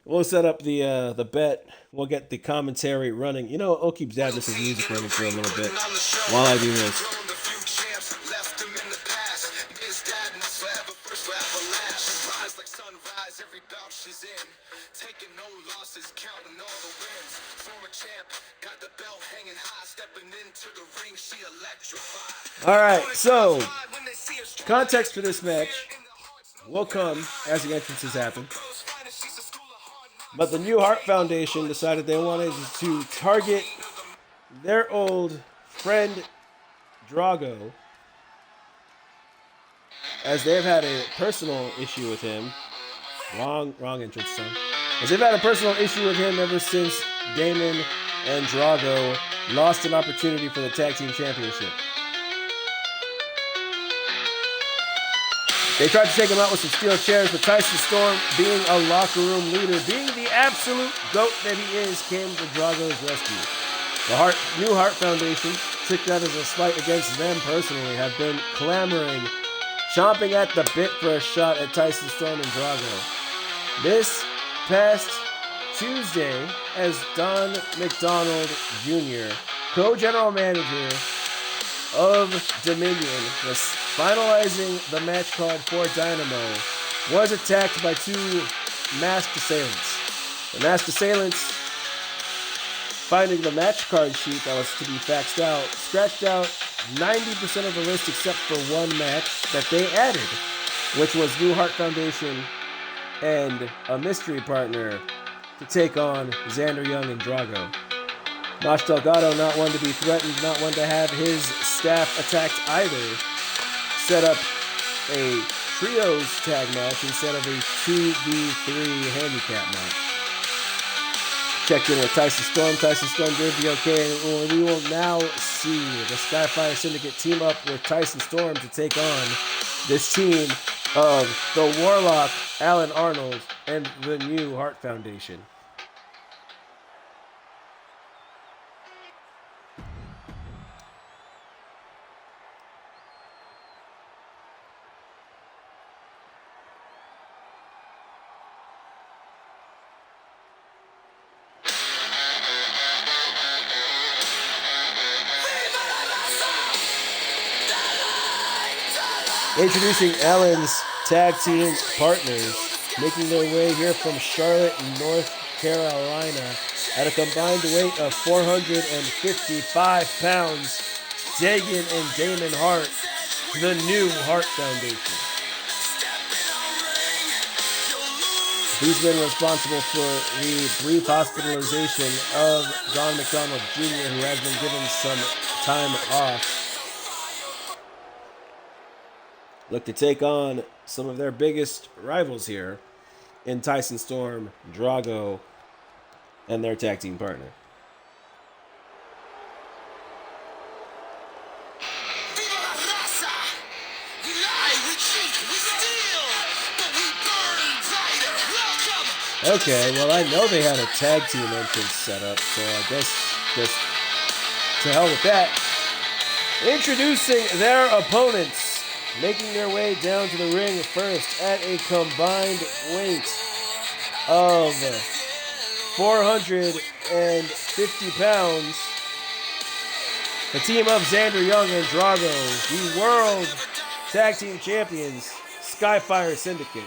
We'll set up the bet. We'll get the commentary running. You know, I'll keep Dabness' music running for a little bit while I do this. All right, so context for this match will come as the entrances happen. But the New Heart Foundation decided they wanted to target their old friend Drago, as they've had a personal issue with him. Wrong entrance time. As they've had a personal issue with him ever since Damon and Drago lost an opportunity for the Tag Team Championship. They tried to take him out with some steel chairs, but Tyson Storm, being a locker room leader, being the absolute GOAT that he is, came to Drago's rescue. The New Heart Foundation took that as a slight against them personally, have been clamoring, chomping at the bit for a shot at Tyson Storm and Drago. This past Tuesday, as Don McDonald Jr., co-general manager of Dominion, was finalizing the match card for Dynamo, was attacked by two masked assailants. The masked assailants, finding the match card sheet that was to be faxed out, scratched out 90% of the list except for one match that they added, which was New Heart Foundation and a mystery partner to take on Xander Young and Drago. Nosh Delgado, not one to be threatened, not one to have his staff attacked either. Set up a trios tag match instead of a 2v3 handicap match. Checked in with Tyson Storm. Tyson Storm did the okay. We will now see the Skyfire Syndicate team up with Tyson Storm to take on this team of the Warlock, Alan Arnold, and the New Heart Foundation. Introducing Alan's tag team partners, making their way here from Charlotte, North Carolina, at a combined weight of 455 pounds, Dagan and Damon Hart, the New Heart Foundation. He's been responsible for the brief hospitalization of John McDonald Jr., who has been given some time off. Look to take on some of their biggest rivals here in Tyson Storm, Drago, and their tag team partner. Okay, well, I know they had a tag team entrance set up, so I guess just to hell with that. Introducing their opponents, making their way down to the ring first at a combined weight of 450 pounds. The team of Xander Young and Drago, the World Tag Team Champions, Skyfire Syndicate.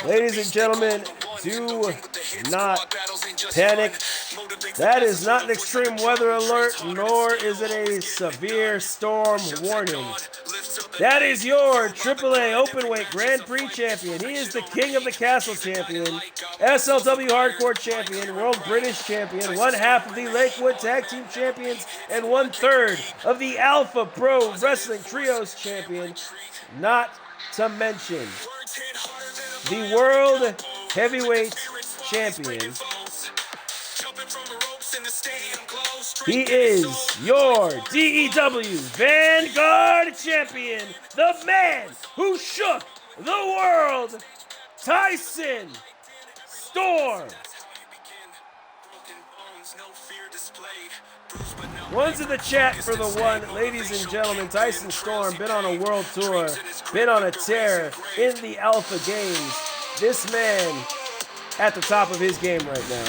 Ladies and gentlemen, do not panic. That is not an extreme weather alert, nor is it a severe storm warning. That is your AAA Openweight Grand Prix champion. He is the King of the Castle champion, SLW Hardcore champion, World British champion, one half of the Lakewood Tag Team champions, and 1/3 of the Alpha Pro Wrestling Trios champion. Not to mention the World Heavyweight Champion. He is your DEW Vanguard Champion, the man who shook the world, Tyson Storm. One's in the chat for the one. Ladies and gentlemen, Tyson Storm, been on a world tour, been on a tear in the Alpha Games. This man at the top of his game right now.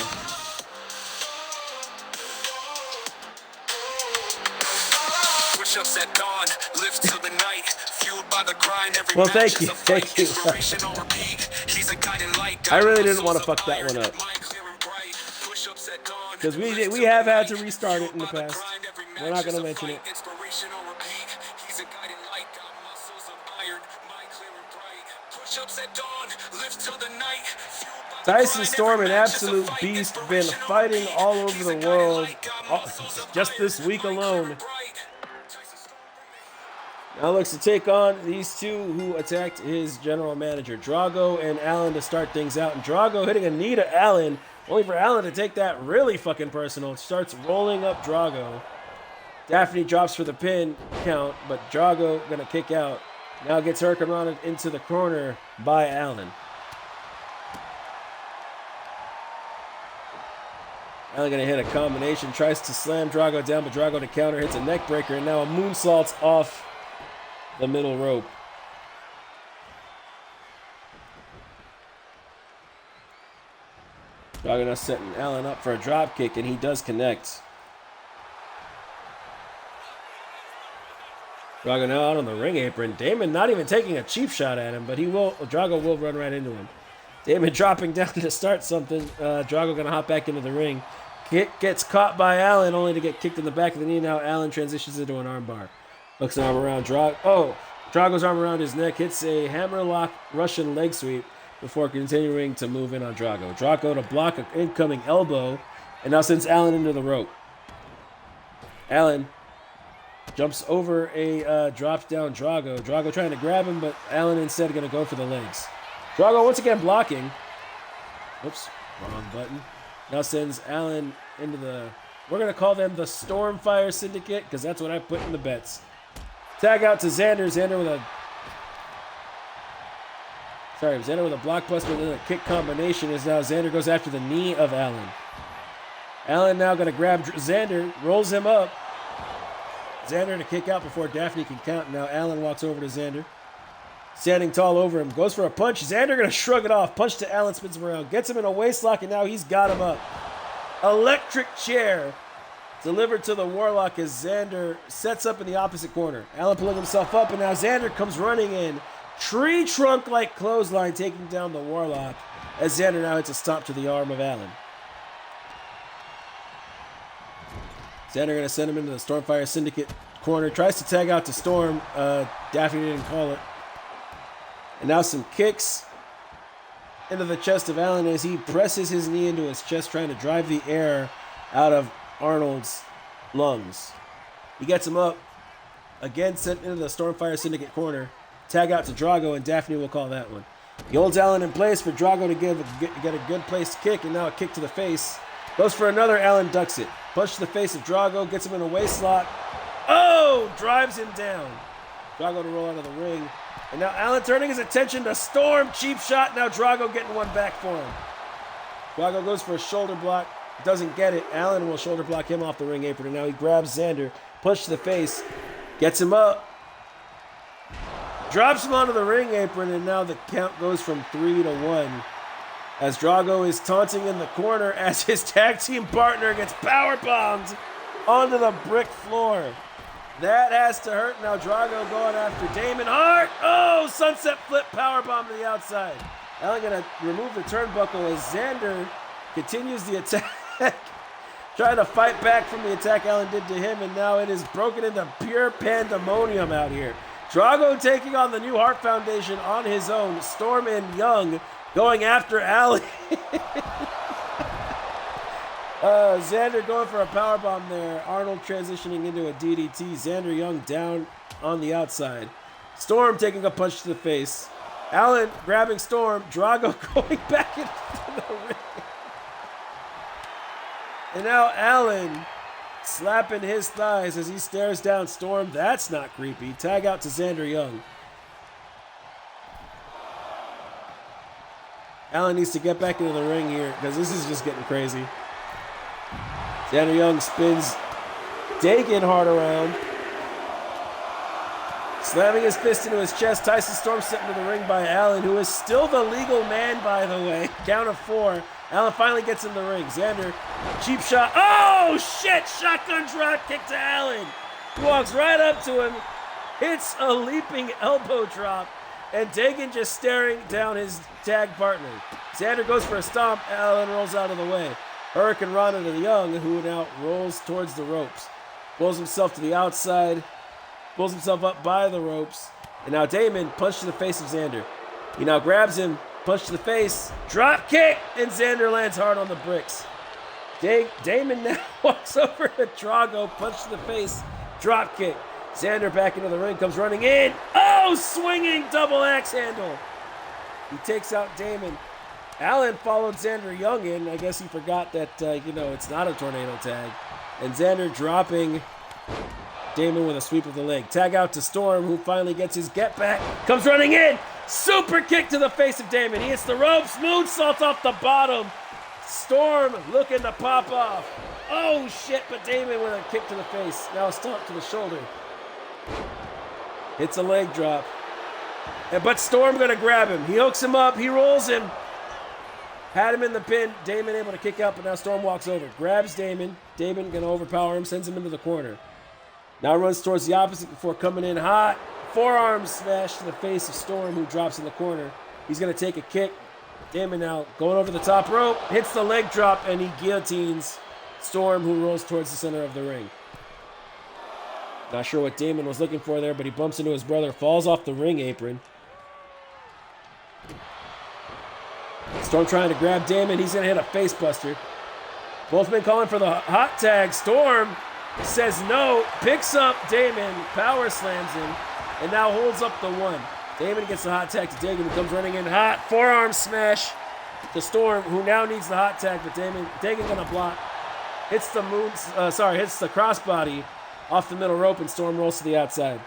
Well, thank you. I really didn't want to fuck that one up, because we have had to restart it in the past. We're not going to mention it. Tyson Storm, an absolute beast, been fighting all over the world just this week alone. Now looks to take on these two who attacked his general manager, Drago and Allen, to start things out. And Drago hitting a knee to Allen, only for Allen to take that really fucking personal. Starts rolling up Drago. Daphne drops for the pin count, but Drago gonna kick out. Now gets hurricanrana into the corner by Allen. Allen gonna hit a combination, tries to slam Drago down, but Drago to counter, hits a neck breaker, and now a moonsault's off the middle rope. Drago now setting Allen up for a drop kick, and he does connect. Drago now out on the ring apron. Damon not even taking a cheap shot at him, but Drago will run right into him. Damon dropping down to start something. Drago gonna hop back into the ring. Kick gets caught by Allen, only to get kicked in the back of the knee. Now Allen transitions into an armbar. Hooks an arm around Drago. Oh, Drago's arm around his neck, hits a hammerlock Russian leg sweep before continuing to move in on Drago. Drago to block an incoming elbow, and now sends Allen into the rope. Allen jumps over a drops down Drago. Drago trying to grab him, but Allen instead going to go for the legs. Drago once again blocking. Oops, wrong button. Now sends Allen into the... We're going to call them the Stormfire Syndicate because that's what I put in the bets. Tag out to Xander. Xander with a blockbuster and then a kick combination as now Xander goes after the knee of Allen. Allen now going to grab Xander, rolls him up. Xander to kick out before Daphne can count. Now Allen walks over to Xander. Standing tall over him, goes for a punch. Xander going to shrug it off. Punch to Allen, spins him around. Gets him in a waistlock, and now he's got him up. Electric chair delivered to the Warlock as Xander sets up in the opposite corner. Allen pulling himself up, and now Xander comes running in. Tree trunk-like clothesline taking down the Warlock as Xander now hits a stomp to the arm of Allen. Xander going to send him into the Stormfire Syndicate corner. Tries to tag out to Storm. Daphne didn't call it. And now some kicks into the chest of Allen as he presses his knee into his chest, trying to drive the air out of Arnold's lungs. He gets him up. Again sent into the Stormfire Syndicate corner. Tag out to Drago, and Daphne will call that one. He holds Allen in place for Drago to get a good placed kick, and now a kick to the face. Goes for another, Allen ducks it. Punch to the face of Drago, gets him in a waist lock. Oh! Drives him down. Drago to roll out of the ring. And now Allen turning his attention to Storm. Cheap shot. Now Drago getting one back for him. Drago goes for a shoulder block. Doesn't get it. Allen will shoulder block him off the ring apron. And now he grabs Xander. Punch to the face. Gets him up. Drops him onto the ring apron. And now the count goes from 3 to 1. As Drago is taunting in the corner as his tag team partner gets powerbombed onto the brick floor. That has to hurt. Now Drago going after Damon Hart. Oh, sunset flip powerbomb to the outside. Allen going to remove the turnbuckle as Xander continues the attack. Trying to fight back from the attack Allen did to him, and now it is broken into pure pandemonium out here. Drago taking on the new Hart Foundation on his own. Storm and Young going after Allen. Xander going for a powerbomb there. Arnold transitioning into a DDT. Xander Young down on the outside. Storm taking a punch to the face. Allen grabbing Storm. Drago going back into the ring. And now Allen slapping his thighs as he stares down Storm. That's not creepy. Tag out to Xander Young. Allen needs to get back into the ring here because this is just getting crazy. Xander Young spins Dagan Hart around. Slamming his fist into his chest. Tyson Storm sent into the ring by Allen, who is still the legal man, by the way. Count of 4. Allen finally gets in the ring. Xander, cheap shot. Oh, shit! Shotgun drop kick to Allen. He walks right up to him. Hits a leaping elbow drop. And Dagan just staring down his tag partner. Xander goes for a stomp. Allen rolls out of the way. Hurricane Rana to the Young, who now rolls towards the ropes. Pulls himself to the outside. Pulls himself up by the ropes. And now Damon, punch to the face of Xander. He now grabs him, punch to the face, drop kick, and Xander lands hard on the bricks. Damon now walks over to Drago, punch to the face, drop kick. Xander back into the ring, comes running in. Oh, swinging double axe handle. He takes out Damon. Allen followed Xander Young in. I guess he forgot that, it's not a tornado tag. And Xander dropping Damon with a sweep of the leg. Tag out to Storm, who finally gets his get back. Comes running in. Super kick to the face of Damon. He hits the ropes. Moonsault off the bottom. Storm looking to pop off. Oh, shit, but Damon with a kick to the face. Now a stomp to the shoulder. Hits a leg drop. But Storm going to grab him. He hooks him up. He rolls him. Had him in the pin. Damon able to kick out, but now Storm walks over. Grabs Damon. Damon going to overpower him. Sends him into the corner. Now runs towards the opposite before coming in hot. Forearm smash to the face of Storm, who drops in the corner. He's going to take a kick. Damon now going over the top rope. Hits the leg drop, and he guillotines Storm, who rolls towards the center of the ring. Not sure what Damon was looking for there, but he bumps into his brother, falls off the ring apron. Storm trying to grab Damon. He's going to hit a face buster. Both men calling for the hot tag. Storm says no, picks up Damon, power slams him, and now holds up the one. Damon gets the hot tag to Dagan, who comes running in hot. Forearm smash to Storm, who now needs the hot tag, but Dagan gonna block. Hits the hits the crossbody off the middle rope, and Storm rolls to the outside.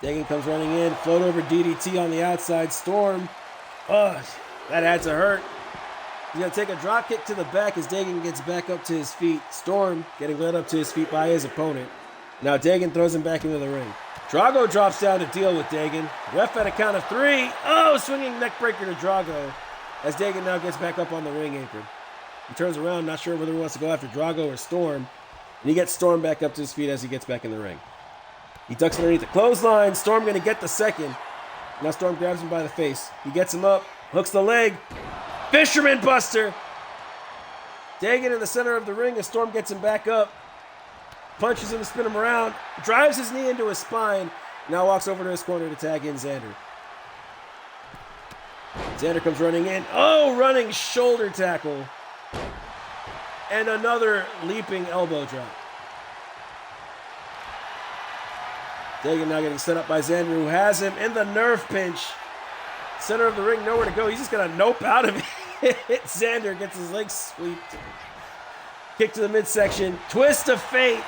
Dagan comes running in, float over DDT on the outside. Storm, that had to hurt. He's going to take a drop kick to the back as Dagan gets back up to his feet. Storm getting led up to his feet by his opponent. Now Dagan throws him back into the ring. Drago drops down to deal with Dagan. Ref at a count of 3. Oh, swinging neck breaker to Drago as Dagan now gets back up on the ring apron. He turns around, not sure whether he wants to go after Drago or Storm. And he gets Storm back up to his feet as he gets back in the ring. He ducks underneath the clothesline. Storm going to get the second. Now Storm grabs him by the face. He gets him up, hooks the leg. Fisherman Buster. Dagan in the center of the ring as Storm gets him back up. Punches him to spin him around. Drives his knee into his spine. Now walks over to his corner to tag in Xander. Xander comes running in. Oh, running shoulder tackle. And another leaping elbow drop. Dagan now getting set up by Xander, who has him in the nerve pinch. Center of the ring, nowhere to go. He's just going to nope out of it. Xander gets his legs sweeped. Kick to the midsection. Twist of fate.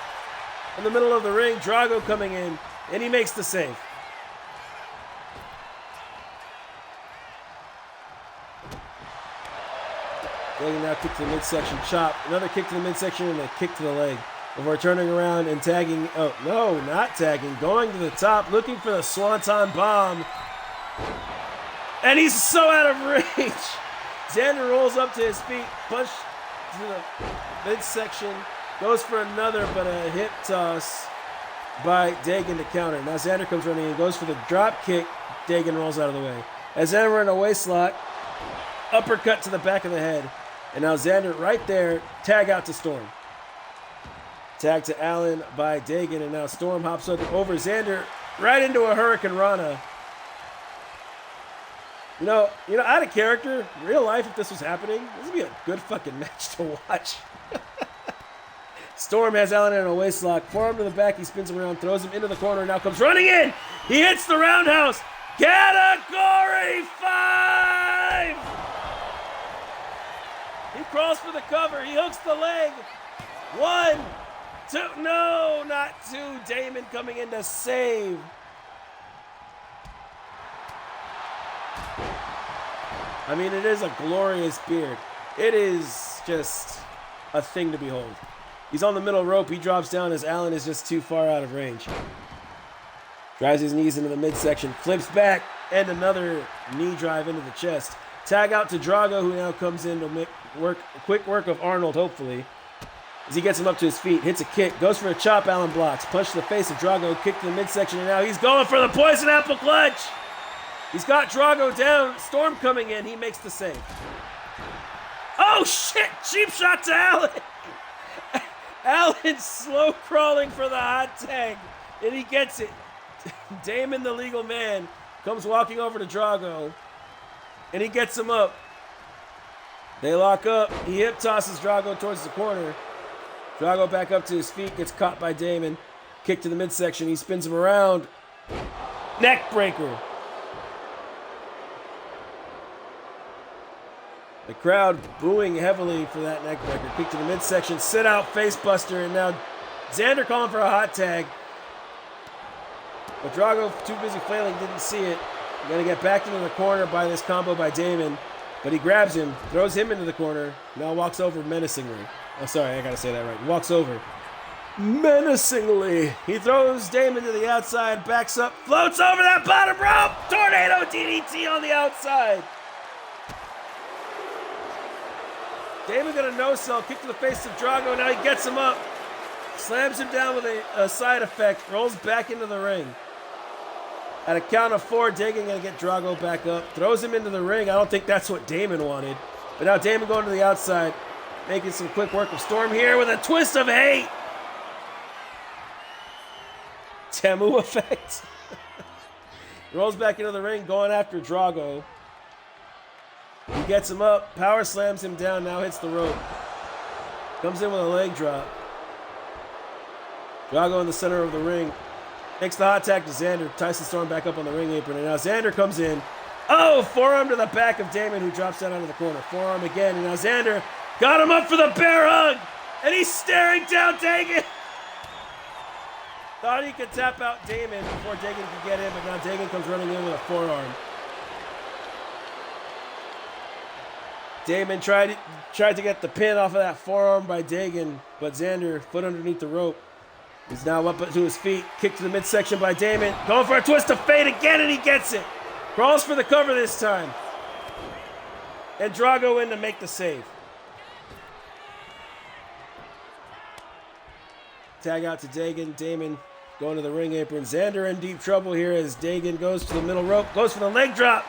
In the middle of the ring, Drago coming in, and he makes the save. Dagan now kick to the midsection, chop. Another kick to the midsection and a kick to the leg. Before turning around and tagging, oh, no, not tagging, going to the top, looking for the Swanton Bomb. And he's so out of range. Xander rolls up to his feet, punch to the midsection, goes for another, but a hip toss by Dagan to counter. Now Xander comes running in, goes for the drop kick. Dagan rolls out of the way. As Xander in a waist lock, uppercut to the back of the head. And now Xander right there, tag out to Storm. Tag to Allen by Dagan, and now Storm hops over Xander right into a Hurricane Rana. You know, out of character, real life, if this was happening, this would be a good fucking match to watch. Storm has Allen in a waist lock, forearm to the back, he spins him around, throws him into the corner, now comes running in. He hits the roundhouse. Category 5. He crawls for the cover. He hooks the leg. 1, 2, no, not 2. Damon coming in to save. I mean, it is a glorious beard. It is just a thing to behold. He's on the middle rope. He drops down as Allen is just too far out of range. Drives his knees into the midsection, flips back, and another knee drive into the chest. Tag out to Drago, who now comes in to make quick work of Arnold, hopefully. As he gets him up to his feet, hits a kick, goes for a chop, Allen blocks. Punch to the face of Drago, kick to the midsection, and now he's going for the poison apple clutch. He's got Drago down. Storm coming in. He makes the save. Oh, shit. Cheap shot to Allen. Allen slow crawling for the hot tag. And he gets it. Damon, the legal man, comes walking over to Drago. And he gets him up. They lock up. He hip tosses Drago towards the corner. Drago back up to his feet. Gets caught by Damon. Kick to the midsection. He spins him around. Neck breaker. The crowd booing heavily for that neckbreaker. Kick to the midsection, sit out, face buster, and now Xander calling for a hot tag. But Drago, too busy flailing, didn't see it. Going to get back into the corner by this combo by Damon. But he grabs him, throws him into the corner, now walks over menacingly. Oh, sorry, I got to say that right. He walks over menacingly. He throws Damon to the outside, backs up, floats over that bottom rope. Tornado DDT on the outside. Damon got a no-sell, kick to the face of Drago, now he gets him up. Slams him down with a side effect, rolls back into the ring. At a count of 4, Dagan gonna get Drago back up, throws him into the ring. I don't think that's what Damon wanted. But now Damon going to the outside. making some quick work of Storm here with a twist of hate. Temu effect. Rolls back into the ring, going after Drago. He gets him up, power slams him down, now hits the rope. Comes in with a leg drop. Drago in the center of the ring. Takes the hot tag to Xander. Tyson Storm back up on the ring apron, and now Xander comes in. Oh, forearm to the back of Damon, who drops down onto the corner. Forearm again, and now Xander got him up for the bear hug, and he's staring down Dagan. Thought he could tap out Damon before Dagan could get in, but now Dagan comes running in with a forearm. Damon tried to get the pin off of that forearm by Dagan, but Xander, foot underneath the rope. He's now up to his feet, kicked to the midsection by Damon, going for a twist of fate again, and he gets it. Crawls for the cover this time. And Drago in to make the save. Tag out to Dagan. Damon going to the ring apron. Xander in deep trouble here as Dagan goes to the middle rope, goes for the leg drop.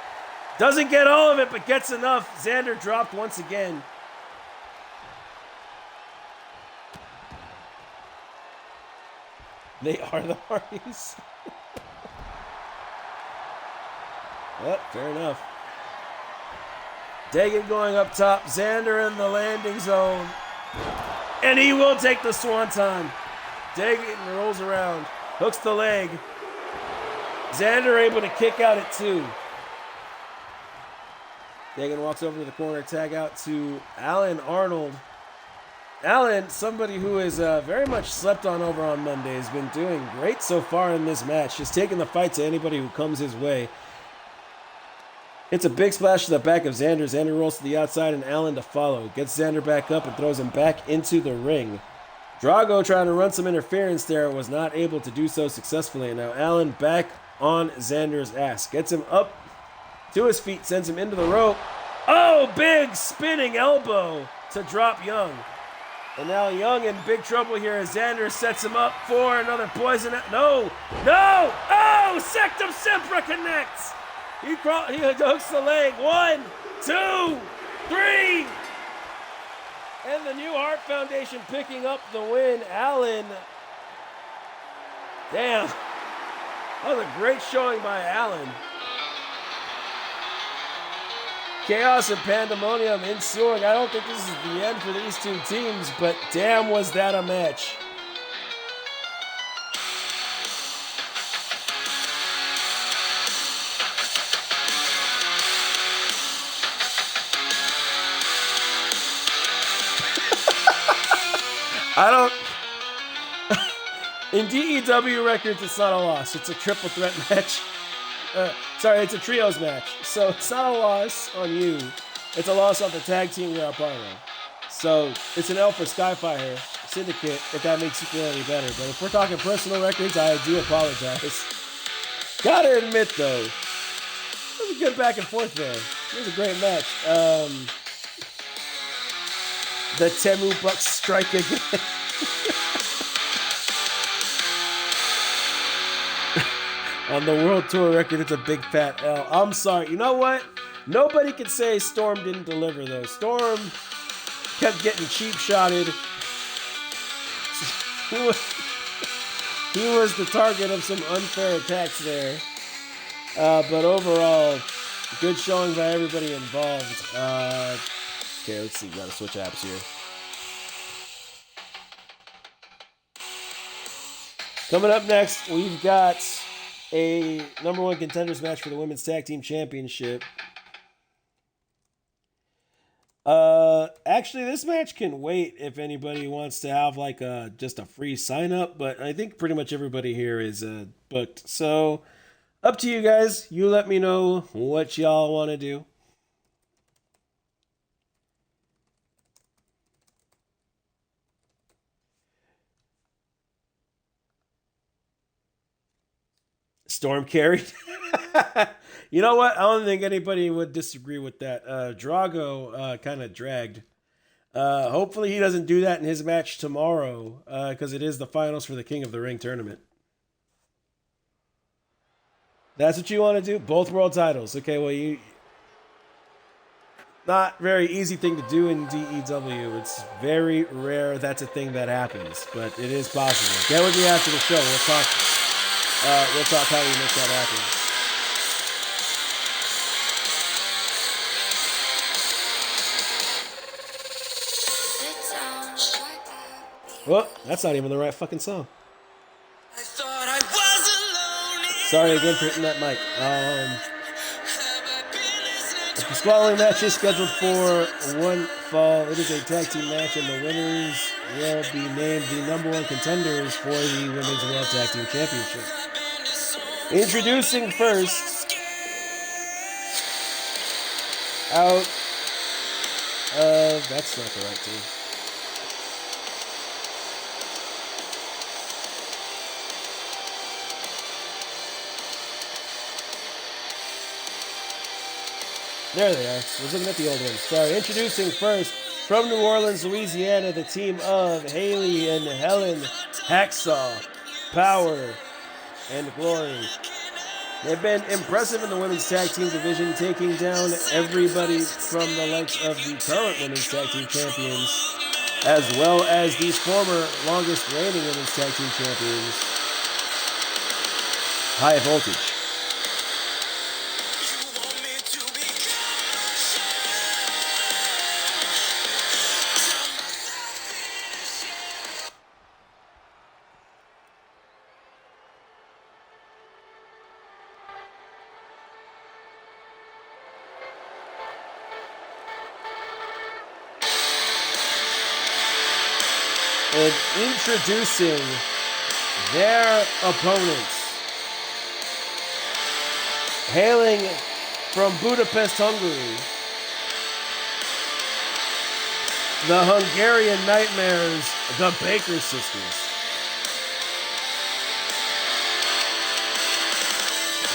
Doesn't get all of it, but gets enough. Xander dropped once again. They are the Hardys. Well, fair enough. Dagan going up top. Xander in the landing zone. And he will take the swanton. Dagan rolls around. Hooks the leg. Xander able to kick out at 2. Dagan walks over to the corner. Tag out to Alan Arnold. Alan, somebody who is very much slept on over on Monday, has been doing great so far in this match. Just taking the fight to anybody who comes his way. It's a big splash to the back of Xander. Xander rolls to the outside and Alan to follow. Gets Xander back up and throws him back into the ring. Drago trying to run some interference there, was not able to do so successfully. And now Alan back on Xander's ass. Gets him up to his feet, sends him into the rope. Oh, big spinning elbow to drop Young. And now Young in big trouble here as Xander sets him up for another poison. No! Oh, Sectum Sempra connects. He hooks the leg. 1, 2, 3. And the New Heart Foundation picking up the win. Allen. Damn. That was a great showing by Allen. Chaos and pandemonium ensuing. I don't think this is the end for these two teams, but damn was that a match. In DEW records, it's not a loss. It's a triple threat match. It's a trios match. So it's not a loss on you. It's a loss on the tag team we are part of. So it's an L for Skyfire Syndicate, if that makes you feel any better. But if we're talking personal records, I do apologize. Gotta admit, though, it was a good back and forth there. It was a great match. The Temu Bucks strike again. On the World Tour record, it's a big fat L. I'm sorry. You know what? Nobody can say Storm didn't deliver, though. Storm kept getting cheap shotted. He was the target of some unfair attacks there. But overall, good showing by everybody involved. Okay, let's see. Gotta switch apps here. Coming up next, we've got a number 1 contenders match for the Women's Tag Team Championship. Actually, this match can wait if anybody wants to have like just a free sign up, but I think pretty much everybody here is booked. So, up to you guys. You let me know what y'all want to do. Storm carried. You know what? I don't think anybody would disagree with that. Drago kind of dragged. Hopefully he doesn't do that in his match tomorrow, because it is the finals for the King of the Ring tournament. That's what you want to do? Both world titles. Okay, well, not very easy thing to do in DEW. It's very rare that's a thing that happens, but it is possible. Get with me after the show. We'll talk. We'll talk how we make that happen. Well, that's not even the right fucking song. Sorry again for hitting that mic. The following match is scheduled for one fall. It is a tag team match, and the winners will be named the #1 contenders for the Women's World Tag Team Championship. Introducing first, out of... That's not the right team. There they are. I was looking at the old ones. Sorry. Introducing first, from New Orleans, Louisiana, the team of Haley and Helen, Hacksaw, Power, and Glory. They've been impressive in the women's tag team division, taking down everybody from the likes of the current women's tag team champions, as well as these former longest reigning women's tag team champions. High Voltage. And introducing their opponents, hailing from Budapest, Hungary, the Hungarian Nightmares, the Baker Sisters.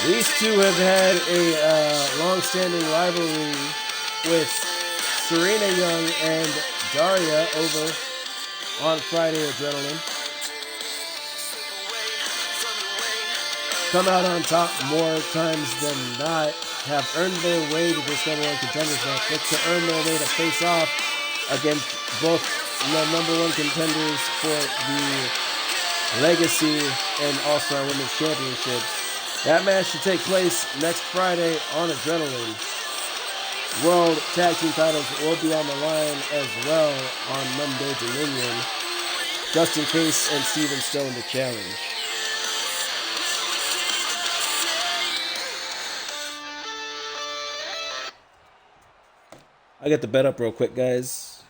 These two have had a long-standing rivalry with Serena Young and Daria over on Friday Adrenaline. Come out on top more times than not, have earned their way to this #1 contenders match. Look to earn their way to face off against both the #1 contenders for the Legacy and All-Star Women's Championships. That match should take place next Friday on Adrenaline. World Tag Team titles will be on the line as well on Monday Dominion. Justin Case and Steven Stone to challenge. I got the bet up real quick, guys.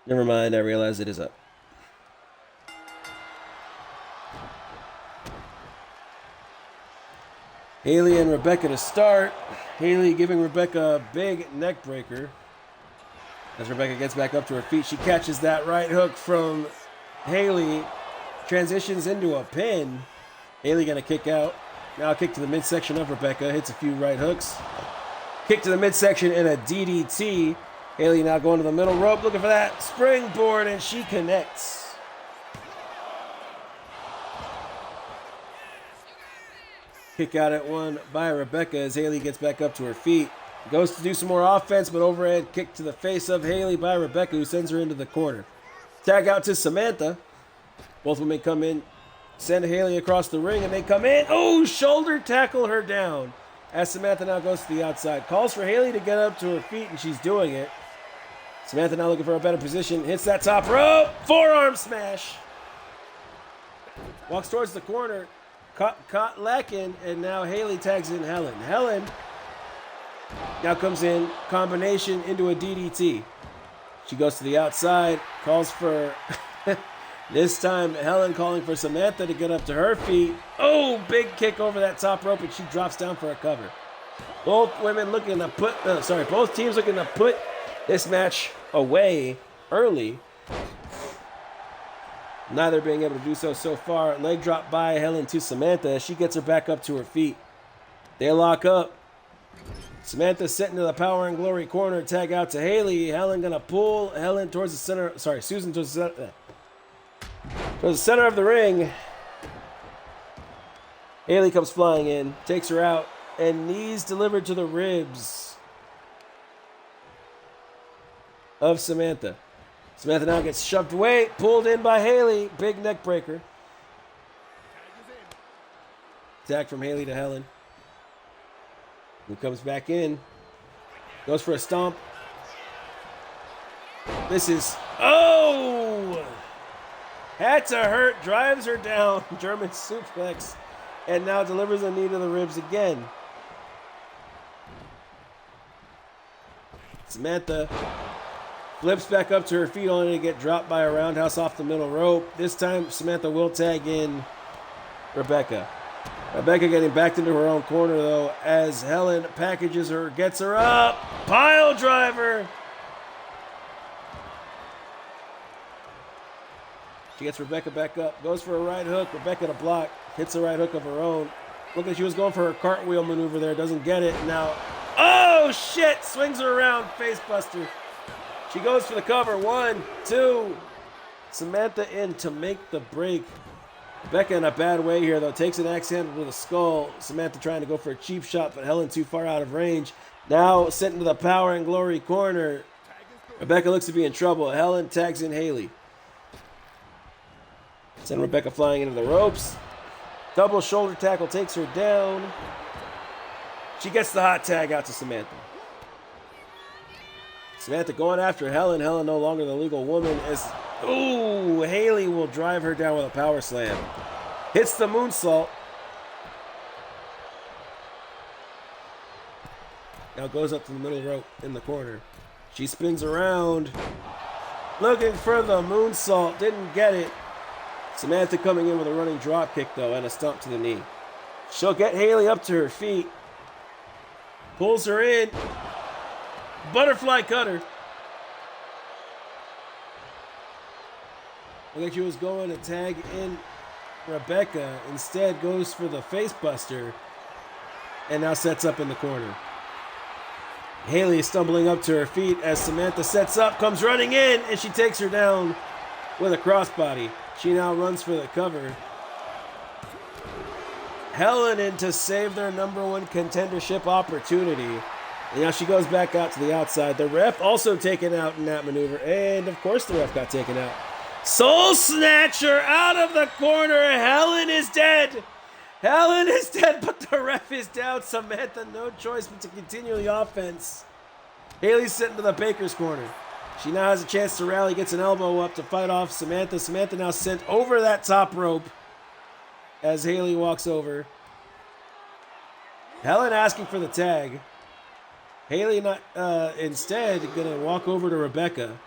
Never mind, I realize it is up. Haley and Rebecca to start. Haley giving Rebecca a big neck breaker. As Rebecca gets back up to her feet, she catches that right hook from Haley. Transitions into a pin. Haley gonna kick out. Now kick to the midsection of Rebecca. Hits a few right hooks. Kick to the midsection and a DDT. Haley now going to the middle rope, looking for that springboard, and she connects. Kick out at one by Rebecca as Haley gets back up to her feet. Goes to do some more offense, but overhead kick to the face of Haley by Rebecca, who sends her into the corner. Tag out to Samantha. Both women come in, send Haley across the ring, and they come in. Oh, shoulder tackle her down. As Samantha now goes to the outside. Calls for Haley to get up to her feet, and she's doing it. Samantha now looking for a better position. Hits that top rope. Forearm smash. Walks towards the corner. Caught lacking, and now Haley tags in Helen. Helen now comes in, combination into a DDT. She goes to the outside, calls for, this time Helen calling for Samantha to get up to her feet. Oh, big kick over that top rope, and she drops down for a cover. Both women looking to both teams looking to put this match away early. Neither being able to do so far. Leg drop by Helen to Samantha as she gets her back up to her feet. They lock up. Samantha sitting to the Power and Glory corner. Tag out to Haley. Helen gonna pull Helen towards the center. Sorry, Susan towards the center of the ring. Haley comes flying in, takes her out, And knees delivered to the ribs of Samantha. Samantha now gets shoved away, pulled in by Haley. Big neck breaker. Tag from Haley to Helen. Who comes back in. Goes for a stomp. This is... Oh! Had to hurt. Drives her down. German suplex. And now delivers a knee to the ribs again. Samantha flips back up to her feet only to get dropped by a roundhouse off the middle rope. This time, Samantha will tag in Rebecca. Rebecca getting backed into her own corner, though, as Helen packages her, gets her up. Pile driver. She gets Rebecca back up, goes for a right hook. Rebecca to block, hits a right hook of her own. Look like she was going for her cartwheel maneuver there, doesn't get it. Now, oh shit, swings her around, face buster. She goes for the cover, 1, 2. Samantha in to make the break. Rebecca in a bad way here, though, takes an axe handle to the skull. Samantha trying to go for a cheap shot, but Helen too far out of range. Now sent into the Power and Glory corner. Rebecca looks to be in trouble. Helen tags in Haley. Send Rebecca flying into the ropes. Double shoulder tackle takes her down. She gets the hot tag out to Samantha. Samantha going after Helen. Helen no longer the legal woman as... Ooh, Haley will drive her down with a power slam. Hits the moonsault. Now goes up to the middle rope in the corner. She spins around. Looking for the moonsault. Didn't get it. Samantha coming in with a running drop kick, though, and a stomp to the knee. She'll get Haley up to her feet. Pulls her in. Butterfly cutter. I think she was going to tag in Rebecca. Instead, goes for the face buster. And now sets up in the corner. Haley stumbling up to her feet as Samantha sets up, comes running in, and she takes her down with a crossbody. She now runs for the cover. Helen in to save their #1 contendership opportunity. And now she goes back out to the outside. The ref also taken out in that maneuver. And of course the ref got taken out. Soul Snatcher out of the corner. Helen is dead. Helen is dead, but the ref is down. Samantha no choice but to continue the offense. Haley's sent to the Baker's corner. She now has a chance to rally, gets an elbow up to fight off Samantha. Samantha now sent over that top rope as Haley walks over. Helen asking for the tag. Haley not instead going to walk over to Rebecca.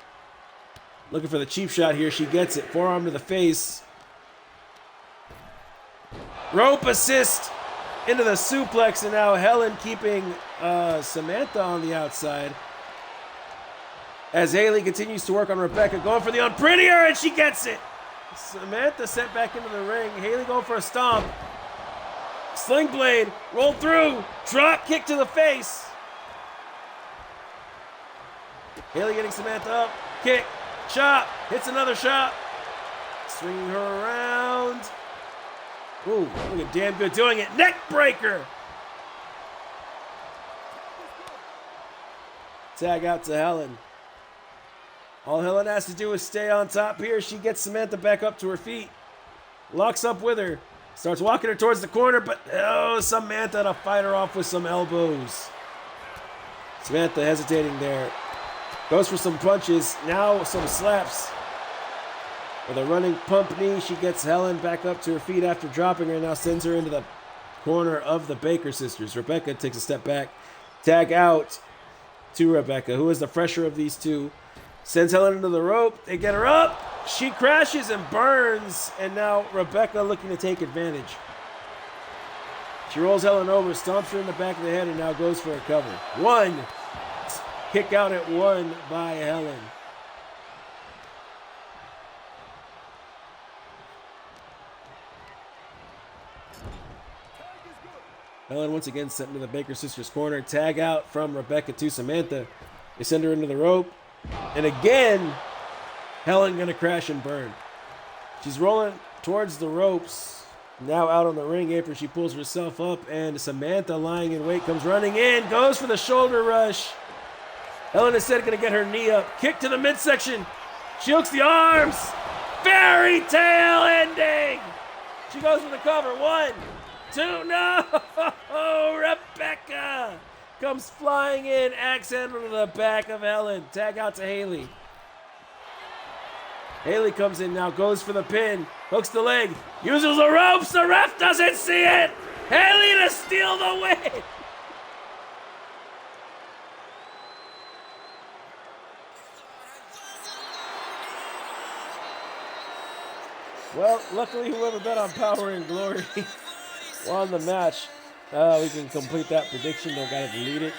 Looking for the cheap shot here. She gets it. Forearm to the face. Rope assist into the suplex, and now Helen keeping Samantha on the outside. As Haley continues to work on Rebecca, going for the unprettier, and she gets it. Samantha sent back into the ring. Haley going for a stomp. Sling blade, roll through, drop kick to the face. Haley getting Samantha up, kick, chop, hits another shot. Swinging her around. Ooh, looking damn good doing it. Neck breaker. Tag out to Helen. All Helen has to do is stay on top here. She gets Samantha back up to her feet. Locks up with her. Starts walking her towards the corner, but oh, Samantha to fight her off with some elbows. Samantha hesitating there. Goes for some punches. Now some slaps. With a running pump knee, she gets Helen back up to her feet after dropping her and now sends her into the corner of the Baker sisters. Rebecca takes a step back. Tag out to Rebecca, who is the fresher of these two. Sends Helen into the rope. They get her up. She crashes and burns. And now Rebecca looking to take advantage. She rolls Helen over, stomps her in the back of the head, and now goes for a cover. 1. Kick out at 1 by Helen. Helen once again sent into the Baker sisters' corner. Tag out from Rebecca to Samantha. They send her into the rope. And again, Helen gonna crash and burn. She's rolling towards the ropes. Now out on the ring apron, she pulls herself up, and Samantha, lying in wait, comes running in, goes for the shoulder rush. Helen instead going to get her knee up. Kick to the midsection. She hooks the arms. Fairy tale ending. She goes for the cover. 1, 2, no! Rebecca comes flying in, axe handle to the back of Helen. Tag out to Haley. Haley comes in now, goes for the pin, hooks the leg, uses the ropes, the ref doesn't see it! Haley to steal the win! Well, luckily whoever bet on Power and Glory won the match. We can complete that prediction, don't gotta delete it.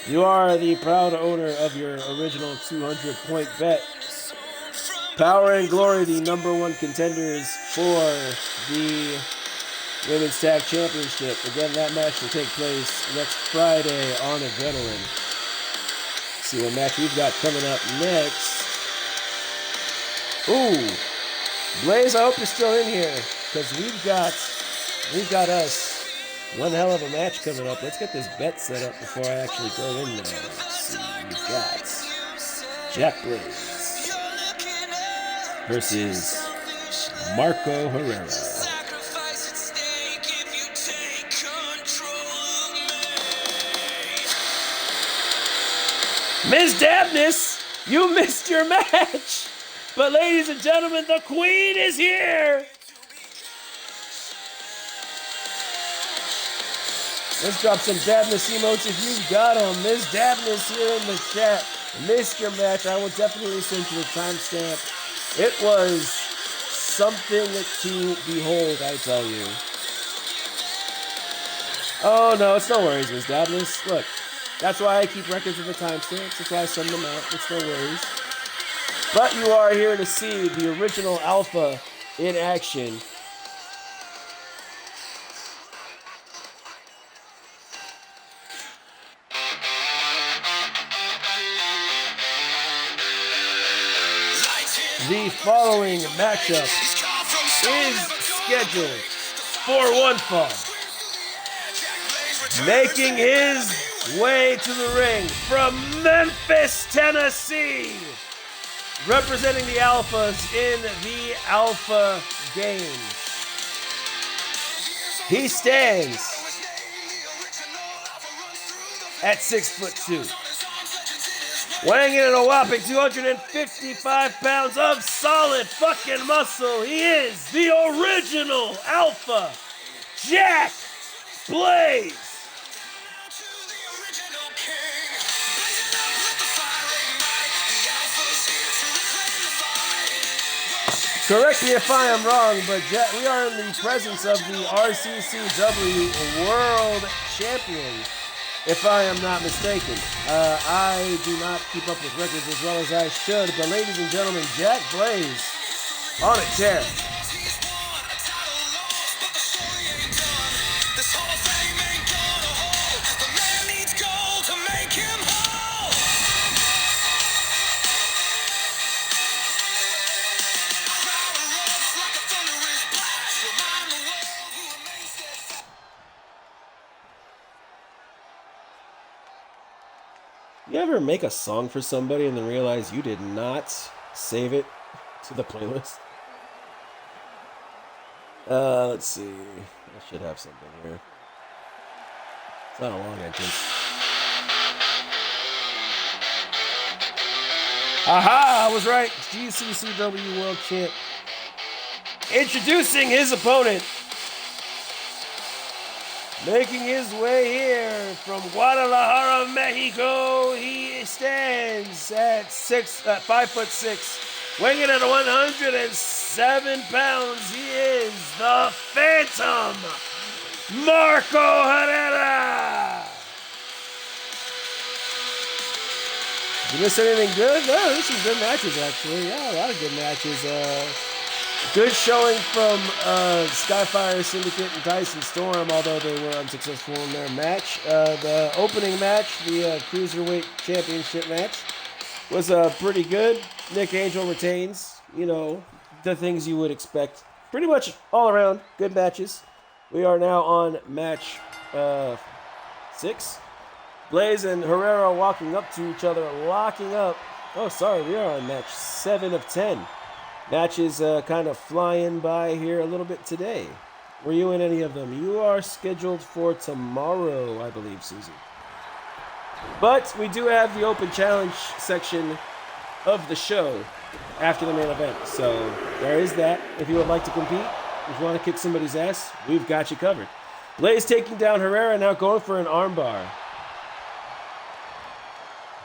You are the proud owner of your original 200-point bet. Power and Glory, the #1 contenders for the Women's Tag Championship. Again, that match will take place next Friday on Adrenaline. Let's see what match we've got coming up next. Ooh, Blaze, I hope you're still in here, because we've got us one hell of a match coming up. Let's get this bet set up before I actually go in there. Let's see, we've got Jack Blaze versus Marco Herrera. Ms. Dabness, you missed your match. But ladies and gentlemen, the Queen is here. Let's drop some Dabness emotes if you've got them. Ms. Dabness here in the chat. Missed your match. I will definitely send you a timestamp. It was something to behold, I tell you. Oh, no, it's no worries, Ms. Dabness. Look, that's why I keep records of the timestamps. That's why I send them out. It's no worries. But you are here to see the original Alpha in action. The following matchup is scheduled for one fall. Making his way to the ring from Memphis, Tennessee, representing the Alphas in the Alpha Games. He stands at 6'2", weighing in at a whopping 255 pounds of solid fucking muscle. He is the original Alpha, Jack Blaze. Correct me if I am wrong, but we are in the presence of the RCCW World Champion, if I am not mistaken. I do not keep up with records as well as I should, but ladies and gentlemen, Jack Blaze on a tear. You ever make a song for somebody and then realize you did not save it to the playlist? Let's see. I should have something here. It's not a long entrance. Aha! I was right. GCCW World Champ. Introducing his opponent. Making his way here from Guadalajara, Mexico, he stands at 5'6", weighing in at 107 pounds. He is the Phantom, Marco Herrera. Did you miss anything good? No, there's some good matches actually. Yeah, a lot of good matches. Good showing from Skyfire Syndicate and Tyson Storm, although they were unsuccessful in their match. The opening match, the Cruiserweight Championship match, was pretty good. Nick Angel retains, you know, the things you would expect pretty much all around good matches. We are now on match 6. Blaze and Herrera walking up to each other, locking up. Oh, sorry, we are on match 7 of 10. Match is kind of flying by here a little bit today. Were you in any of them? You are scheduled for tomorrow, I believe, Susan. But we do have the open challenge section of the show after the main event. So there is that. If you would like to compete, if you want to kick somebody's ass, we've got you covered. Blaze taking down Herrera, now going for an armbar.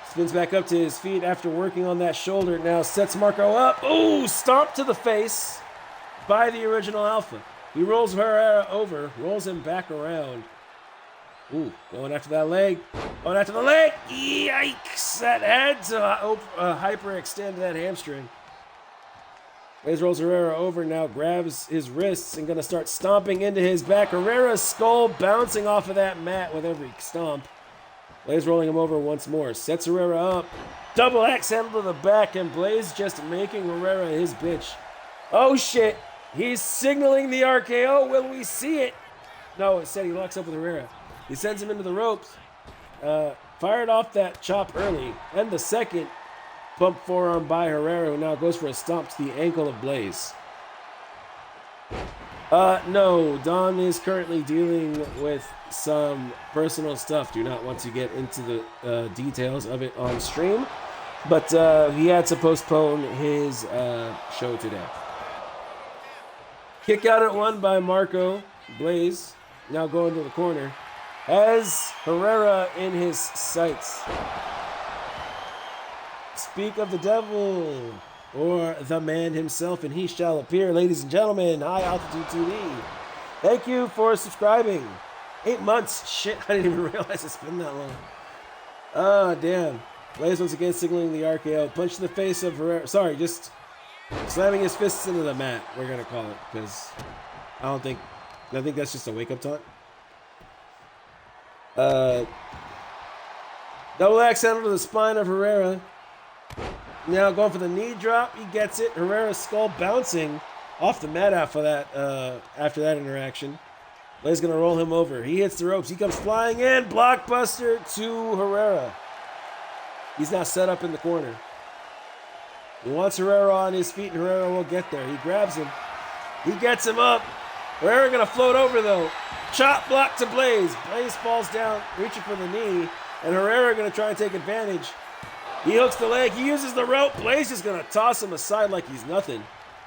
Spins back up to his feet after working on that shoulder. Now sets Marco up. Ooh, stomp to the face by the original Alpha. He rolls Herrera over, rolls him back around. Ooh, going after that leg. Going after the leg. Yikes! That had to hyperextend that hamstring. Blaze rolls Herrera over now, grabs his wrists and going to start stomping into his back. Herrera's skull bouncing off of that mat with every stomp. Blaze rolling him over once more. Sets Herrera up. Double axe handle to the back, and Blaze just making Herrera his bitch. Oh shit! He's signaling the RKO. Will we see it? No, instead he locks up with Herrera. He sends him into the ropes. Fired off that chop early. And the second pump forearm by Herrera, who now goes for a stomp to the ankle of Blaze. No, Don is currently dealing with some personal stuff. Do not want to get into the details of it on stream. But he had to postpone his show today. Kick out at 1 by Marco. Blaze now going to the corner. Has Herrera in his sights. Speak of the devil, or the man himself, and he shall appear. Ladies and gentlemen, High Altitude TV. Thank you for subscribing. 8 months. Shit, I didn't even realize it's been that long. Oh, damn. Blaze once again signaling the RKO. Punch to the face of Herrera. Sorry, just slamming his fists into the mat, we're going to call it, because I think that's just a wake-up taunt. Double axe handle to the spine of Herrera. Now going for the knee drop. He gets it. Herrera's skull bouncing off the mat after that interaction. Blaze going to roll him over. He hits the ropes. He comes flying in. Blockbuster to Herrera. He's now set up in the corner. He wants Herrera on his feet, and Herrera will get there. He grabs him. He gets him up. Herrera going to float over, though. Chop block to Blaze. Blaze falls down, reaching for the knee, and Herrera going to try and take advantage. He hooks the leg. He uses the rope. Blaze is going to toss him aside like he's nothing.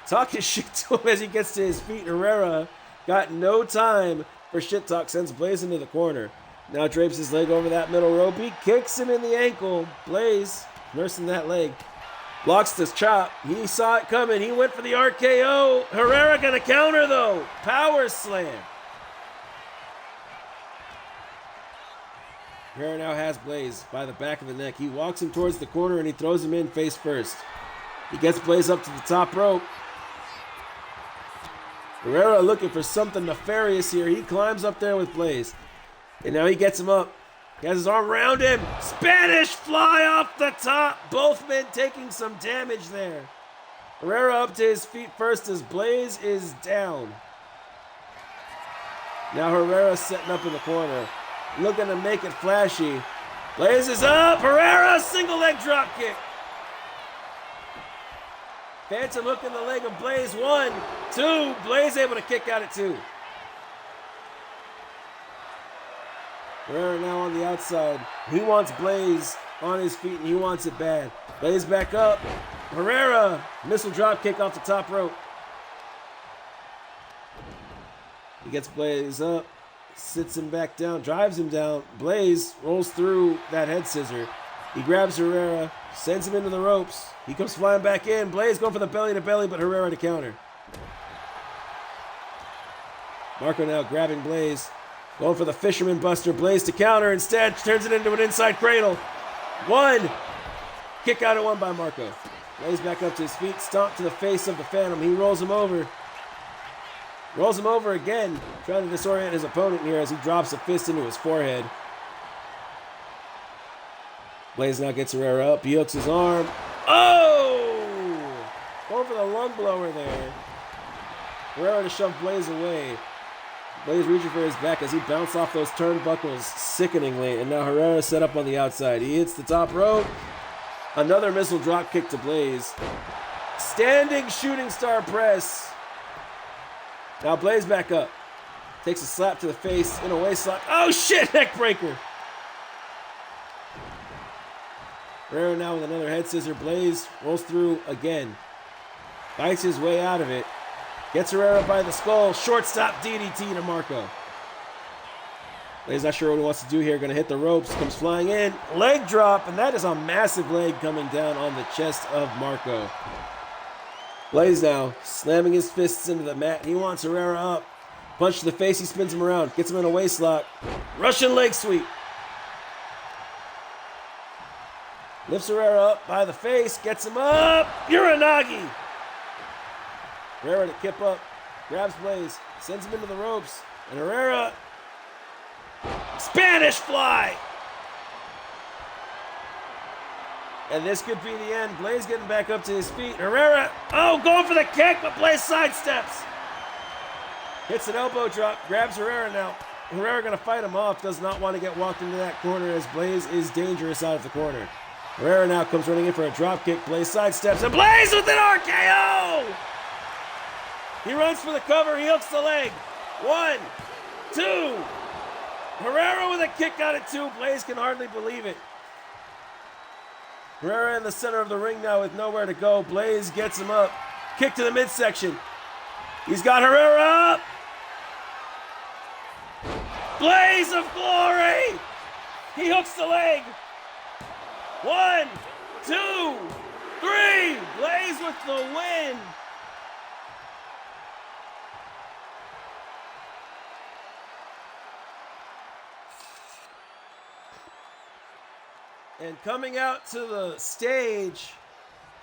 Talk his shit to him as he gets to his feet. Herrera got no time for shit talk. Sends Blaze into the corner. Now drapes his leg over that middle rope. He kicks him in the ankle. Blaze nursing that leg. Blocks this chop. He saw it coming. He went for the RKO. Herrera going to counter, though. Power slam. Herrera now has Blaze by the back of the neck. He walks him towards the corner, and he throws him in face first. He gets Blaze up to the top rope. Herrera looking for something nefarious here. He climbs up there with Blaze. And now he gets him up. He has his arm around him. Spanish fly off the top. Both men taking some damage there. Herrera up to his feet first as Blaze is down. Now Herrera setting up in the corner. Looking to make it flashy. Blaze is up. Herrera, single leg drop kick. Phantom hook in the leg of Blaze. 1, 2. Blaze able to kick out at 2. Herrera now on the outside. He wants Blaze on his feet, and he wants it bad. Blaze back up. Herrera, missile drop kick off the top rope. He gets Blaze up, sits him back down, drives him down. Blaze rolls through that head scissor. He grabs Herrera, sends him into the ropes. He comes flying back in. Blaze going for the belly to belly, but Herrera to counter. Marco now grabbing Blaze. Going for the Fisherman Buster. Blaze to counter. Instead, turns it into an inside cradle. 1. Kick out at 1 by Marco. Blaze back up to his feet. Stomp to the face of the Phantom. He rolls him over. Rolls him over again. Trying to disorient his opponent here as he drops a fist into his forehead. Blaze now gets Herrera up. He hooks his arm. Oh! Going for the lung blower there. Herrera to shove Blaze away. Blaze reaching for his back as he bounced off those turnbuckles sickeningly, and now Herrera set up on the outside. He hits the top rope. Another missile drop kick to Blaze. Standing shooting star press. Now Blaze back up. Takes a slap to the face in a waist lock. Oh shit, neck breaker. Herrera now with another head scissor. Blaze rolls through again. Bites his way out of it. Gets Herrera by the skull. Shortstop DDT to Marco. Blaze not sure what he wants to do here. Going to hit the ropes. Comes flying in. Leg drop. And that is a massive leg coming down on the chest of Marco. Blaze now slamming his fists into the mat. He wants Herrera up. Punch to the face. He spins him around. Gets him in a waist lock. Russian leg sweep. Lifts Herrera up by the face. Gets him up. Uranagi. Herrera to kip up, grabs Blaze, sends him into the ropes, and Herrera, Spanish fly! And this could be the end. Blaze getting back up to his feet. Herrera, going for the kick, but Blaze sidesteps. Hits an elbow drop, grabs Herrera now. Herrera gonna fight him off, does not want to get walked into that corner as Blaze is dangerous out of the corner. Herrera now comes running in for a drop kick. Blaze sidesteps, and Blaze with an RKO! He runs for the cover. He hooks the leg. 1, 2. Herrera with a kick out at 2. Blaze can hardly believe it. Herrera in the center of the ring now with nowhere to go. Blaze gets him up. Kick to the midsection. He's got Herrera up. Blaze of glory. He hooks the leg. 1, 2, 3. Blaze with the win. And coming out to the stage,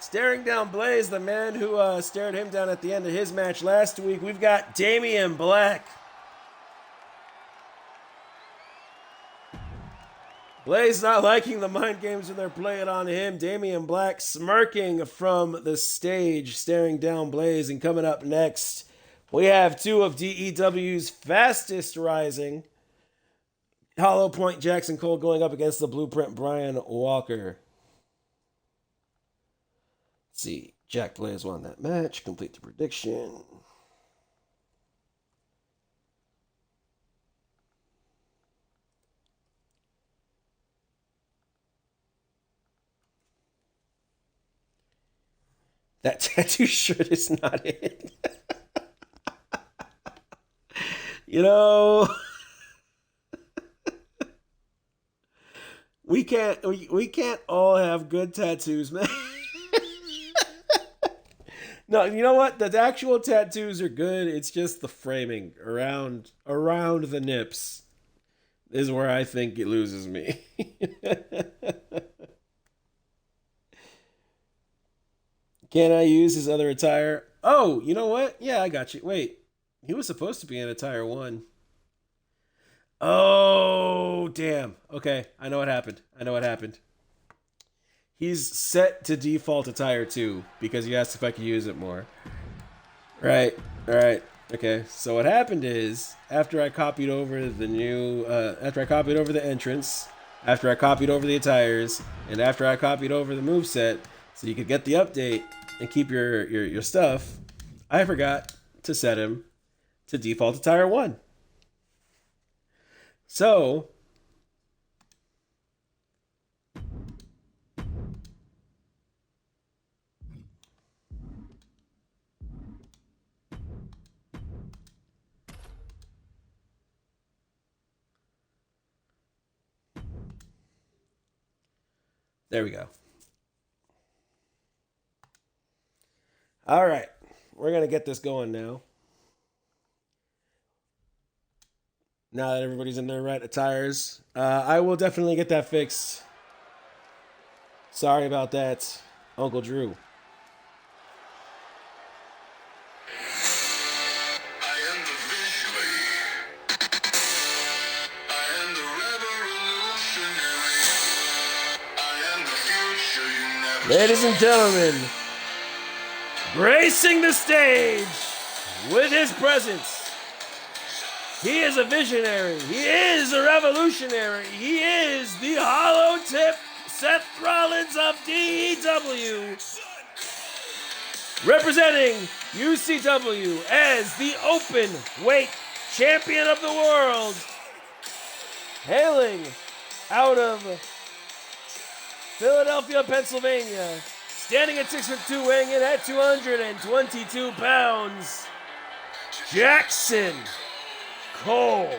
staring down Blaze, the man who stared him down at the end of his match last week, we've got Damian Black. Blaze not liking the mind games when they're playing on him. Damian Black smirking from the stage, staring down Blaze. And coming up next, we have two of DEW's fastest rising. Hollow Point Jackson Cole going up against the Blueprint Brian Walker. Let's see. Jack Blaze won that match. Complete the prediction. That tattoo shirt is not it. You know... We can't all have good tattoos, man. No, you know what? The actual tattoos are good. It's just the framing around the nips is where I think it loses me. Can I use his other attire? Oh, you know what? Yeah, I got you. Wait, he was supposed to be in attire 1. Oh, damn. Okay, I know what happened. He's set to default attire 2 because he asked if I could use it more. Right. Okay, so what happened is, after I copied over the entrance, after I copied over the attires, and after I copied over the moveset, so you could get the update and keep your stuff, I forgot to set him to default attire 1. So, there we go. All right, we're going to get this going now. Now that everybody's in their right attires, I will definitely get that fixed. Sorry about that, Uncle Drew. Ladies and gentlemen, gracing the stage, with his presence. He is a visionary. He is a revolutionary. He is the hollow tip Seth Rollins of DEW. Representing UCW as the open weight champion of the world. Hailing out of Philadelphia, Pennsylvania. Standing at 6'2", weighing in at 222 pounds. Jackson Cole.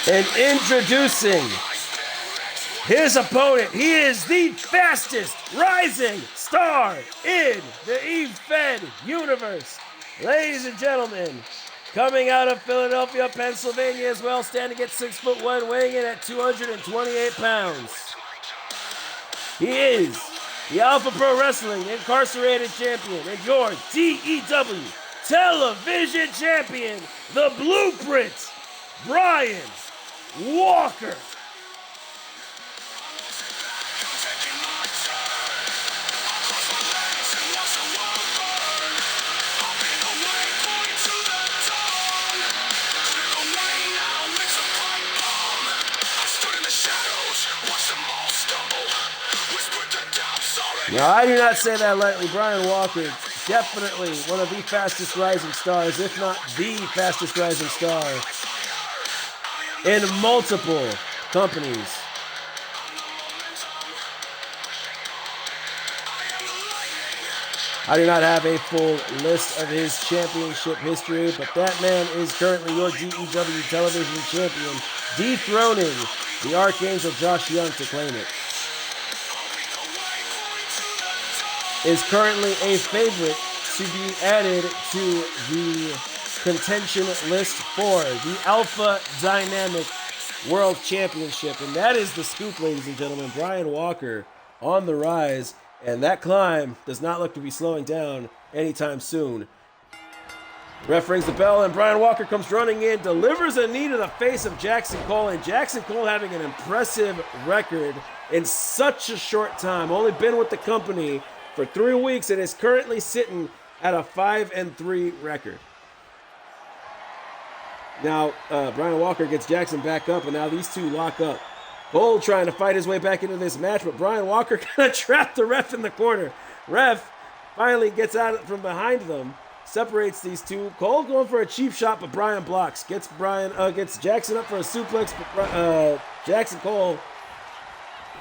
And introducing his opponent, he is the fastest rising star in the E-Fed universe. Ladies and gentlemen, coming out of Philadelphia, Pennsylvania as well, standing at 6'1", weighing in at 228 pounds. He is the Alpha Pro Wrestling Incarcerated Champion and your DEW Television Champion, the Blueprint, Brian Walker. Now, I do not say that lightly. Brian Walker, definitely one of the fastest rising stars, if not the fastest rising star in multiple companies. I do not have a full list of his championship history, but that man is currently your DEW television champion, dethroning the Archangel Josh Young to claim it. Is currently a favorite to be added to the contention list for the Alpha Dynamic World Championship. And that is the scoop, ladies and gentlemen. Brian Walker on the rise, and that climb does not look to be slowing down anytime soon. Ref rings the bell, and Brian Walker comes running in, delivers a knee to the face of Jackson Cole, and Jackson Cole having an impressive record in such a short time. Only been with the company for 3 weeks and is currently sitting at a 5-3 record. Now, Brian Walker gets Jackson back up, and now these two lock up. Cole trying to fight his way back into this match, but Brian Walker kind of trapped the ref in the corner. Ref finally gets out from behind them, separates these two. Cole going for a cheap shot, but Brian blocks. Gets Jackson up for a suplex, but Jackson Cole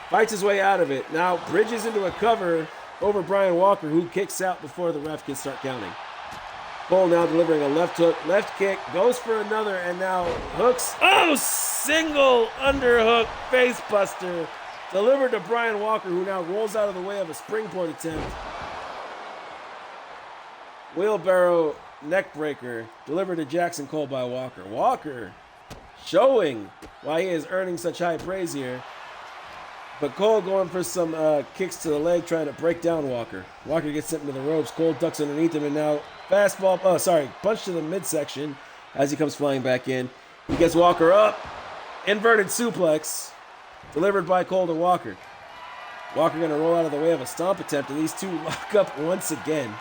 fights his way out of it. Now bridges into a cover over Brian Walker, who kicks out before the ref can start counting. Cole now delivering a left hook, left kick, goes for another, and now hooks. Oh, single underhook face buster delivered to Brian Walker, who now rolls out of the way of a springboard attempt. Wheelbarrow neck breaker delivered to Jackson Cole by Walker. Walker showing why he is earning such high praise here. But Cole going for some kicks to the leg, trying to break down Walker. Walker gets sent into the ropes. Cole ducks underneath him, and now punch to the midsection as he comes flying back in. He gets Walker up. Inverted suplex delivered by Cole to Walker. Walker going to roll out of the way of a stomp attempt, and these two lock up once again.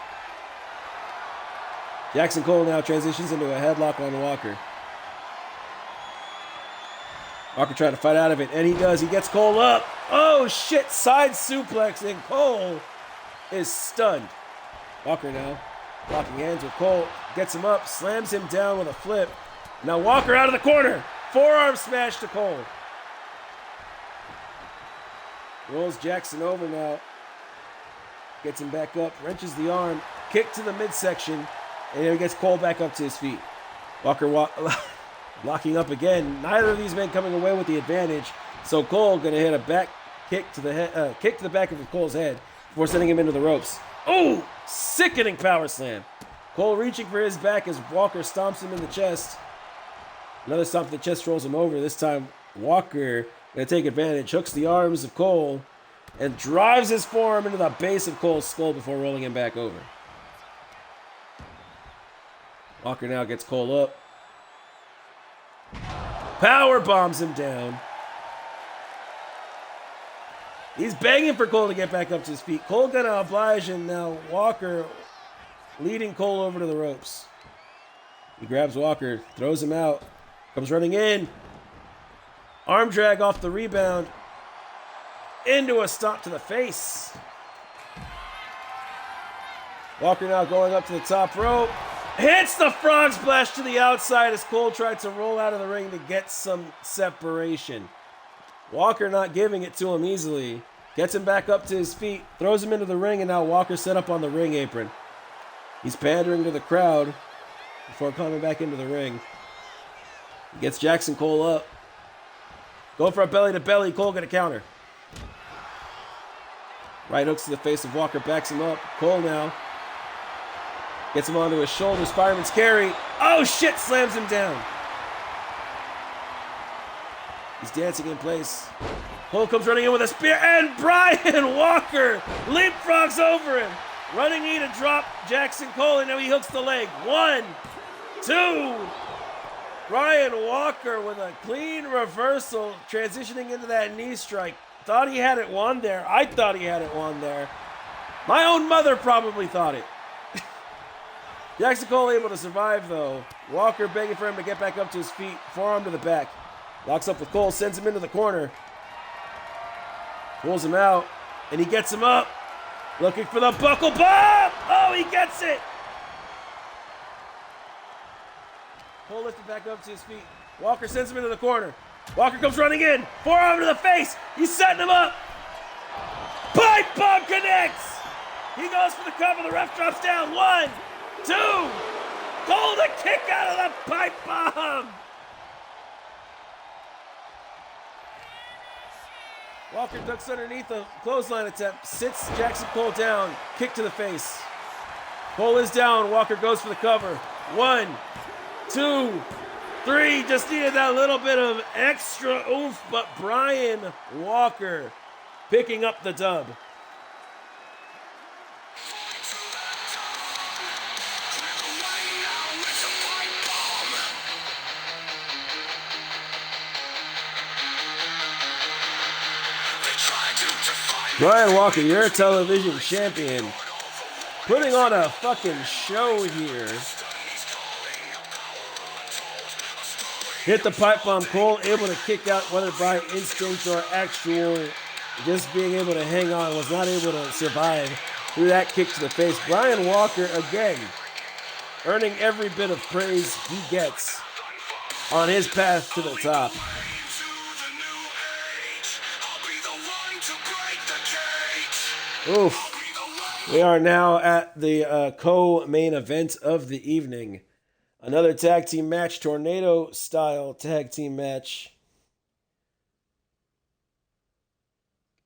Jackson Cole now transitions into a headlock on Walker. Walker trying to fight out of it, and he does. He gets Cole up. Oh, shit. Side suplex, and Cole is stunned. Walker now locking hands with Cole. Gets him up, slams him down with a flip. Now Walker out of the corner. Forearm smash to Cole. Rolls Jackson over now. Gets him back up, wrenches the arm. Kick to the midsection, and then he gets Cole back up to his feet. Walker locking up again. Neither of these men coming away with the advantage. So Cole gonna hit a back kick to the head, kick to the back of Cole's head before sending him into the ropes. Oh, sickening power slam. Cole reaching for his back as Walker stomps him in the chest. Another stomp to the chest rolls him over. This time, Walker going to take advantage, hooks the arms of Cole, and drives his forearm into the base of Cole's skull before rolling him back over. Walker now gets Cole up. Power bombs him down. He's begging for Cole to get back up to his feet. Cole gonna oblige, and now Walker leading Cole over to the ropes. He grabs Walker, throws him out, comes running in. Arm drag off the rebound. Into a stomp to the face. Walker now going up to the top rope. Hits the frog splash to the outside as Cole tried to roll out of the ring to get some separation. Walker not giving it to him easily. Gets him back up to his feet. Throws him into the ring, and now Walker set up on the ring apron. He's pandering to the crowd before coming back into the ring. He gets Jackson Cole up. Go for a belly to belly. Cole gonna counter. Right hooks to the face of Walker, backs him up. Cole now gets him onto his shoulders. Fireman's carry. Oh shit! Slams him down. He's dancing in place. Cole comes running in with a spear, and Brian Walker leapfrogs over him. Running knee to drop Jackson Cole, and now he hooks the leg. 1, 2. Brian Walker with a clean reversal, transitioning into that knee strike. Thought he had it won there. I thought he had it won there. My own mother probably thought it. Jackson Cole able to survive, though. Walker begging for him to get back up to his feet. Forearm to the back. Locks up with Cole, sends him into the corner. Pulls him out, and he gets him up. Looking for the buckle bomb! Oh, he gets it! Cole lifted back up to his feet. Walker sends him into the corner. Walker comes running in. Forearm to the face. He's setting him up. Pipe bomb connects. He goes for the cover. The ref drops down. 1, 2. Cole to kick out of the pipe bomb. Walker ducks underneath a clothesline attempt. Sits Jackson Cole down. Kick to the face. Cole is down. Walker goes for the cover. 1, 2, 3. Just needed that little bit of extra oomph, but Brian Walker picking up the dub. Brian Walker, you're a television champion. Putting on a fucking show here. Hit the pipe bomb. Cole able to kick out, whether by instinct or actual just being able to hang on. Was not able to survive through that kick to the face. Brian Walker again earning every bit of praise he gets on his path to the top. Oof. We are now at the co-main event of the evening. Another tag team match, tornado-style tag team match.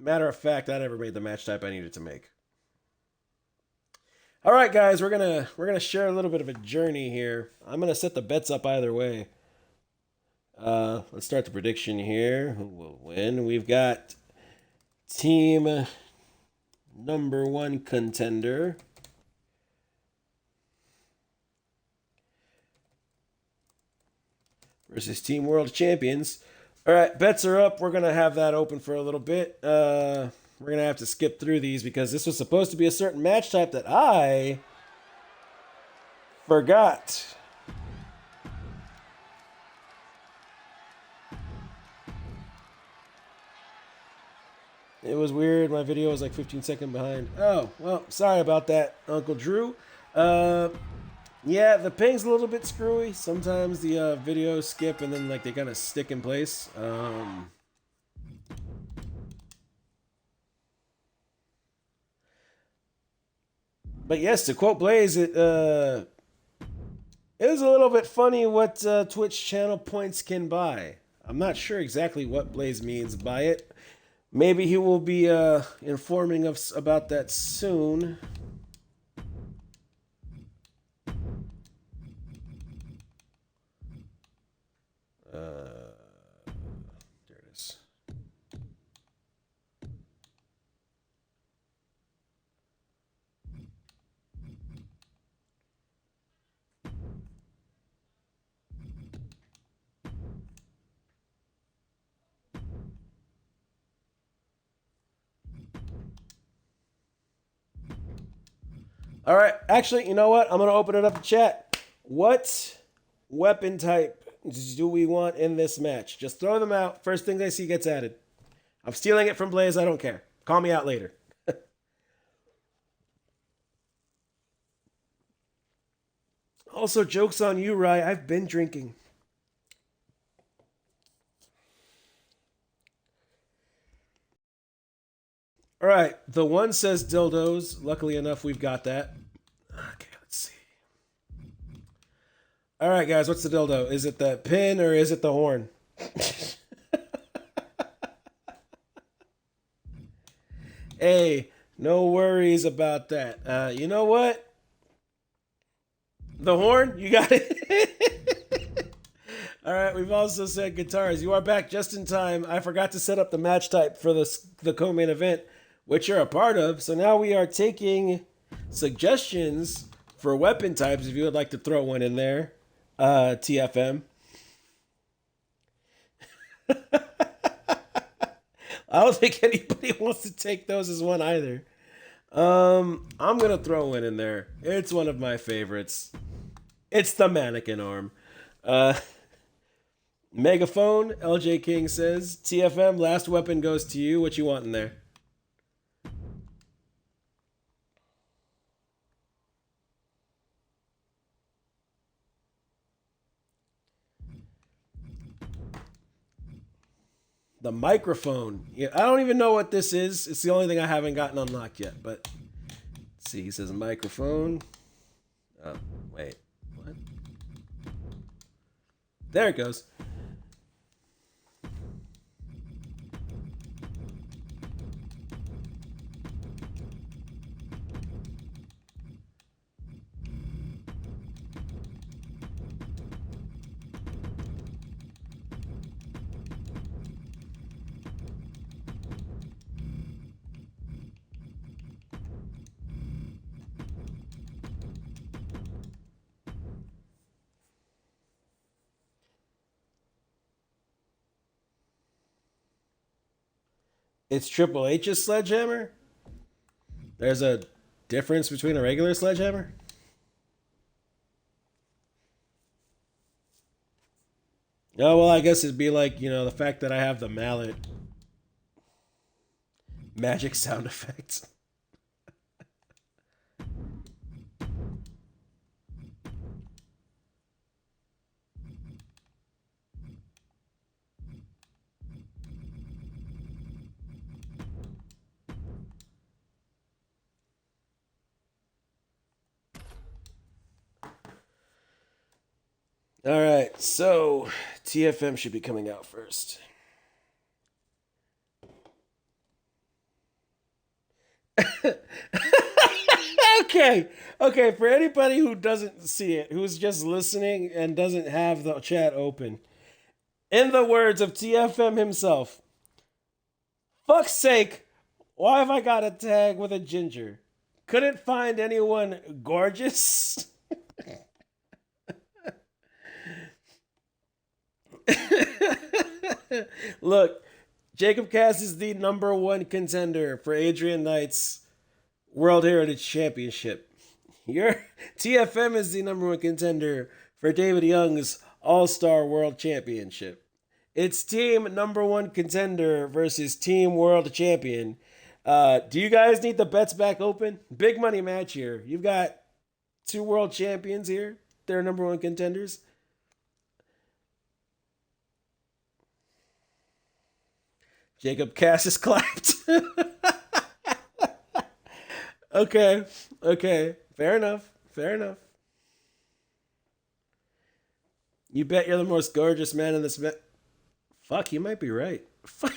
Matter of fact, I never made the match type I needed to make. All right, guys, we're gonna share a little bit of a journey here. I'm gonna set the bets up either way. Let's start the prediction here. Who will win? We've got team number 1 contender versus Team World Champions. All right, bets are up. We're going to have that open for a little bit. We're going to have to skip through these because this was supposed to be a certain match type that I forgot. It was weird. My video was like 15 seconds behind. Oh, well, sorry about that, Uncle Drew. Yeah, the ping's a little bit screwy. Sometimes the videos skip and then like they kind of stick in place. But yes, to quote Blaze, it is a little bit funny what Twitch channel points can buy. I'm not sure exactly what Blaze means by it. Maybe he will be informing us about that soon. All right. Actually, you know what? I'm gonna open it up to chat. What weapon type do we want in this match? Just throw them out. First thing I see gets added. I'm stealing it from Blaze. I don't care. Call me out later. Also, joke's on you, Rye. I've been drinking. All right. The one says dildos. Luckily enough, we've got that. Okay, let's see. All right, guys. What's the dildo? Is it the pin or is it the horn? Hey, no worries about that. You know what? The horn? You got it. All right, we've also said guitars. You are back just in time. I forgot to set up the match type for the co-main event, which you're a part of. So now we are taking suggestions for weapon types if you would like to throw one in there. TFM. I don't think anybody wants to take those as one either. I'm gonna throw one in there. It's one of my favorites. It's the mannequin arm. Uh, Megaphone, LJ King says, TFM, last weapon goes to you. What you want in there? The microphone. Yeah, I don't even know what this is. It's the only thing I haven't gotten unlocked yet. But let's see, he says microphone. Oh, wait. What? There it goes. It's Triple H's sledgehammer? There's a difference between a regular sledgehammer? Oh, well, I guess it'd be like, the fact that I have the mallet. Magic sound effects. All right, so TFM should be coming out first. Okay, okay. For anybody who doesn't see it, who's just listening and doesn't have the chat open, in the words of TFM himself, fuck's sake, why have I got a tag with a ginger? Couldn't find anyone gorgeous? Look, Jacob Cass is the number one contender for Adrian Knight's World Heritage Championship. Your TFM is the number one contender for David Young's All Star World Championship. It's team number one contender versus team world champion. Do you guys need the bets back open? Big money match here. You've got two world champions here. They're number one contenders. Jacob Cass is clapped. Okay, okay. Fair enough. Fair enough. You bet you're the most gorgeous man in this. Fuck, you might be right. Fuck.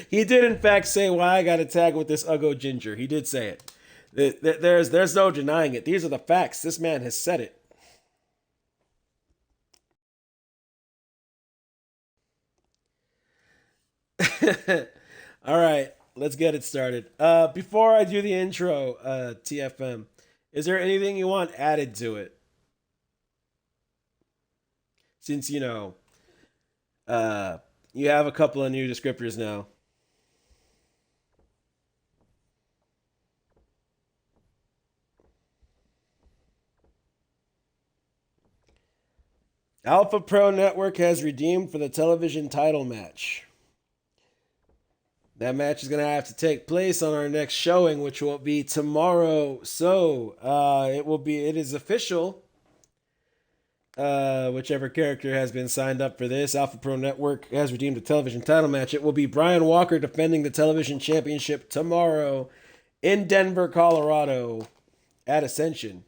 He did, in fact, say why I got a tag with this Uggo Ginger. He did say it. There's no denying it. These are the facts. This man has said it. All right, let's get it started. Before I do the intro, TFM, is there anything you want added to it? Since uh, you have a couple of new descriptors now. Alpha Pro Network has redeemed for the television title match. That match is going to have to take place on our next showing, which will be tomorrow. So it is official. Whichever character has been signed up for this, Alpha Pro Network has redeemed a television title match. It will be Brian Walker defending the television championship tomorrow in Denver, Colorado at Ascension.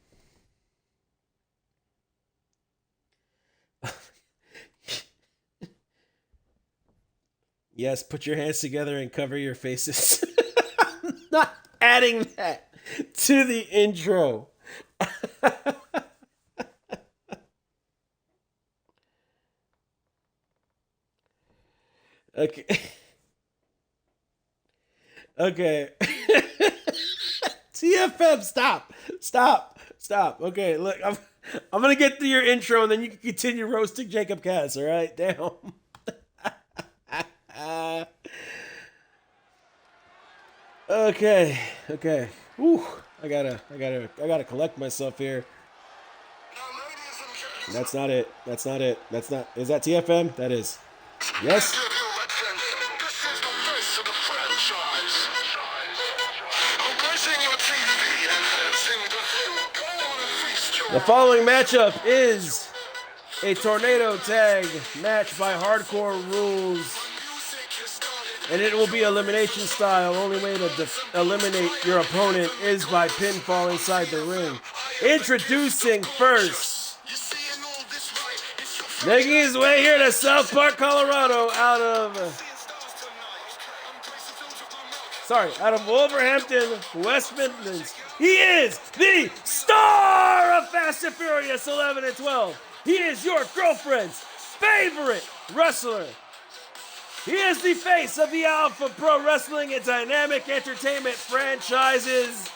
Yes, put your hands together and cover your faces. I'm not adding that to the intro. Okay. Okay. TFM, stop. Okay, look, I'm gonna get through your intro and then you can continue roasting Jacob Cass. All right, damn. Okay. Whew. I gotta collect myself here. That's not it. That's not. Is that TFM? That is. Yes. The following matchup is a tornado tag match by Hardcore Rules, and it will be elimination style. Only way to eliminate your opponent is by pinfall inside the ring. Introducing first, making his way here to South Park, Colorado, out of Wolverhampton, West Midlands. He is the star of Fast and Furious 11 and 12. He is your girlfriend's favorite wrestler. He is the face of the Alpha Pro Wrestling and Dynamic Entertainment franchises.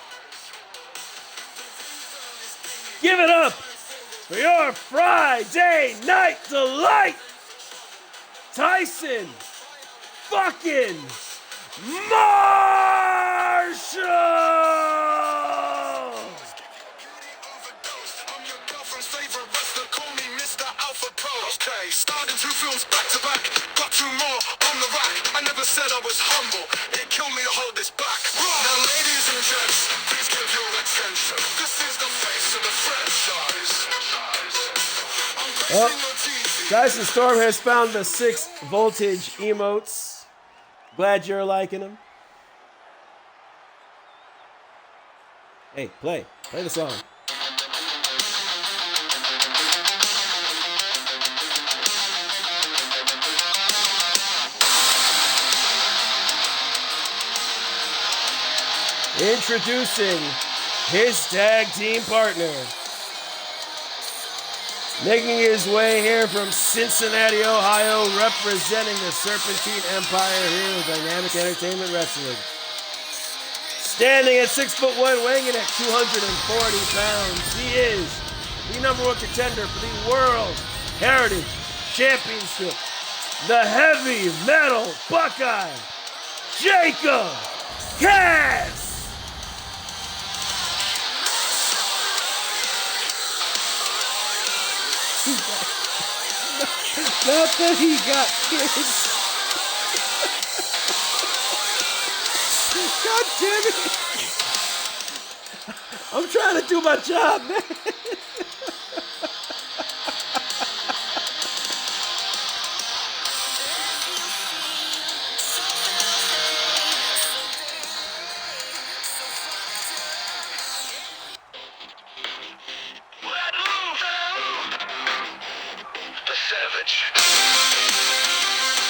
Give it up for your Friday Night Delight, Tyson fucking Marshall! Started 2 films back to back, got 2 more on the rack. I never said I was humble, it killed me to hold this back. Now ladies and gents, please give your attention. This is the face of the franchise. Tyson Storm has found the 6 voltage emotes. Glad you're liking them. Hey, play the song. Introducing his tag team partner. Making his way here from Cincinnati, Ohio, representing the Serpentine Empire here with Dynamic Entertainment Wrestling. Standing at 6'1", weighing in at 240 pounds, he is the #1 contender for the World Heritage Championship. The heavy metal Buckeye, Jacob Cass. Not that he got kids. God damn it. I'm trying to do my job, man.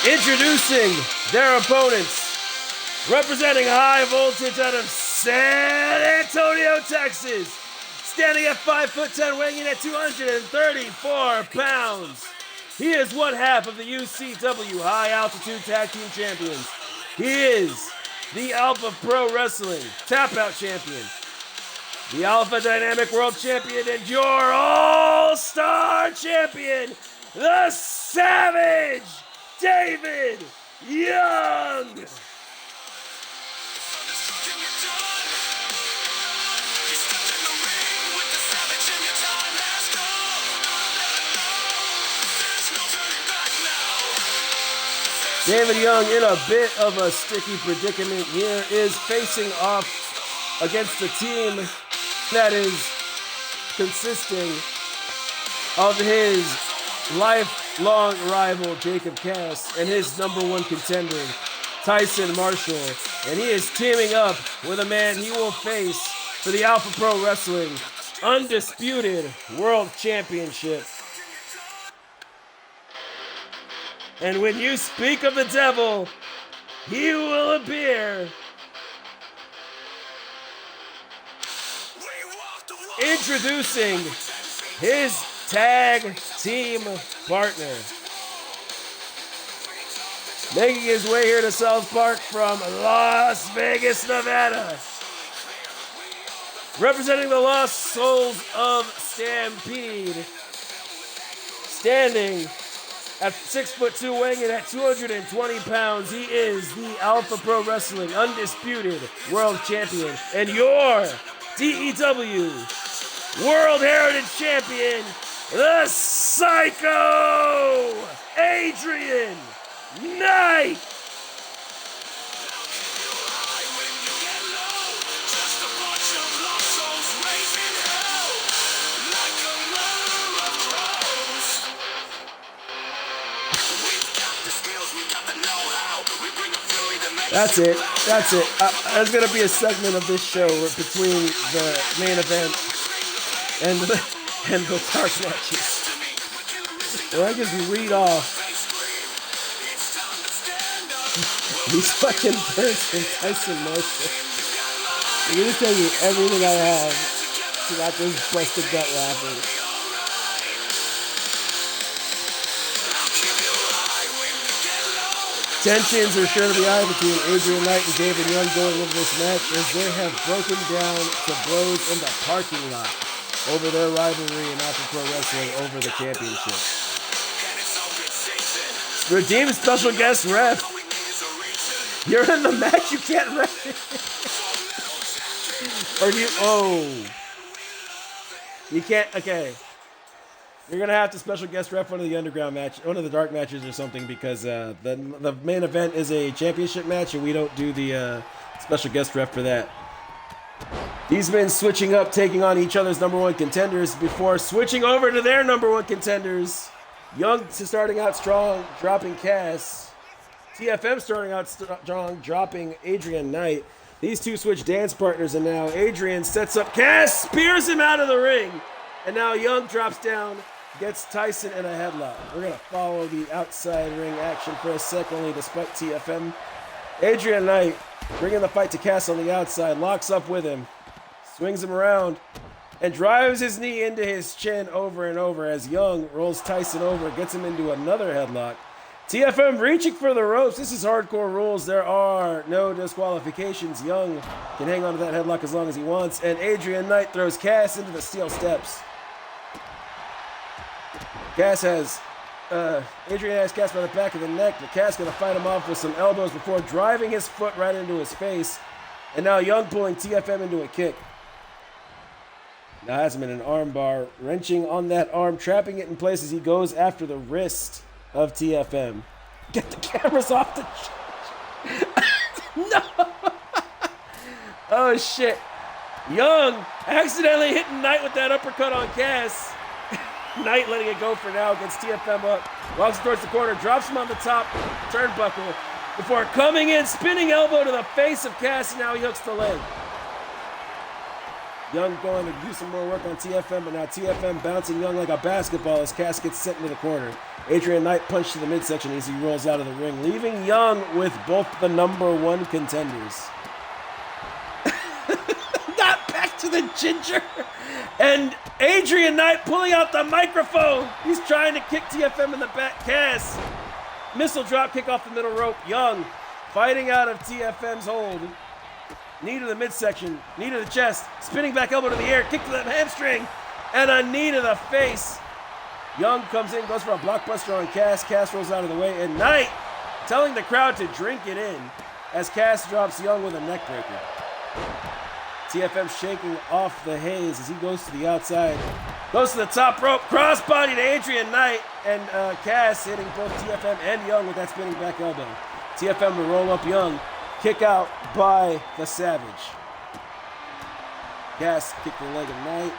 Introducing their opponents, representing High Voltage out of San Antonio, Texas, standing at 5'10", weighing in at 234 pounds. He is one half of the UCW High Altitude Tag Team Champions. He is the Alpha Pro Wrestling Tap Out Champion, the Alpha Dynamic World Champion, and your All-Star Champion, the Savage David Young. David Young in a bit of a sticky predicament here is facing off against a team that is consisting of his lifelong rival Jacob Cass and his number one contender Tyson Marshall, and he is teaming up with a man he will face for the Alpha Pro Wrestling Undisputed World Championship. And when you speak of the devil, he will appear. Introducing his tag team partner. Making his way here to South Park from Las Vegas, Nevada. Representing the Lost Souls of Stampede. Standing at 6'2", weighing in at 220 pounds, he is the Alpha Pro Wrestling Undisputed World Champion and your DEW World Heritage Champion, the Psycho Adrian Knight. That's it. There's going to be a segment of this show between the main event and the dark matches, where I just read off these fucking burns from Tyson Marshall. I'm going to tell you everything I have to not just busted gut laughing. Tensions are sure to be high between Adrian Knight and David Young going into this match, as they have broken down to blows in the parking lot over their rivalry in Alpha Pro Wrestling over the championship. Redeem special guest ref. You're in the match, you can't ref it. Or do you? Oh. You can't, okay. You're going to have to special guest ref one of the underground match, one of the dark matches or something, because the main event is a championship match and we don't do the special guest ref for that. These men switching up, taking on each other's number one contenders before switching over to their number one contenders. Young starting out strong, dropping Cass. TFM starting out strong, dropping Adrian Knight. These two switch dance partners, and now Adrian sets up Cass, spears him out of the ring. And now Young drops down, gets Tyson in a headlock. We're going to follow the outside ring action for a sec, only despite TFM. Adrian Knight bringing the fight to Cass on the outside, locks up with him, swings him around, and drives his knee into his chin over and over as Young rolls Tyson over, gets him into another headlock. TFM reaching for the ropes. This is hardcore rules. There are no disqualifications. Young can hang on to that headlock as long as he wants. And Adrian Knight throws Cass into the steel steps. Adrian has Cass by the back of the neck, but Cass gonna fight him off with some elbows before driving his foot right into his face. And now Young pulling TFM into a kick. Now has him in an arm bar, wrenching on that arm, trapping it in place as he goes after the wrist of TFM. Get the cameras off the no! Oh shit. Young accidentally hitting Knight with that uppercut on Cass. Knight letting it go for now, gets TFM up, walks towards the corner, drops him on the top turnbuckle before coming in, spinning elbow to the face of Cass, and now he hooks the leg. Young going to do some more work on TFM, but now TFM bouncing Young like a basketball as Cass gets sent into the corner. Adrian Knight punched to the midsection as he rolls out of the ring, leaving Young with both the number one contenders. Not back to the ginger. And Adrian Knight pulling out the microphone. He's trying to kick TFM in the back. Cass. Missile drop kick off the middle rope. Young fighting out of TFM's hold. Knee to the midsection. Knee to the chest. Spinning back elbow to the air. Kick to the hamstring. And a knee to the face. Young comes in, goes for a blockbuster on Cass. Cass rolls out of the way. And Knight telling the crowd to drink it in as Cass drops Young with a neck breaker. TFM shaking off the haze as he goes to the outside. Goes to the top rope, crossbody to Adrian Knight, and Cass hitting both TFM and Young with that spinning back elbow. TFM to roll up Young. Kick out by the Savage. Cass kicked the leg of Knight.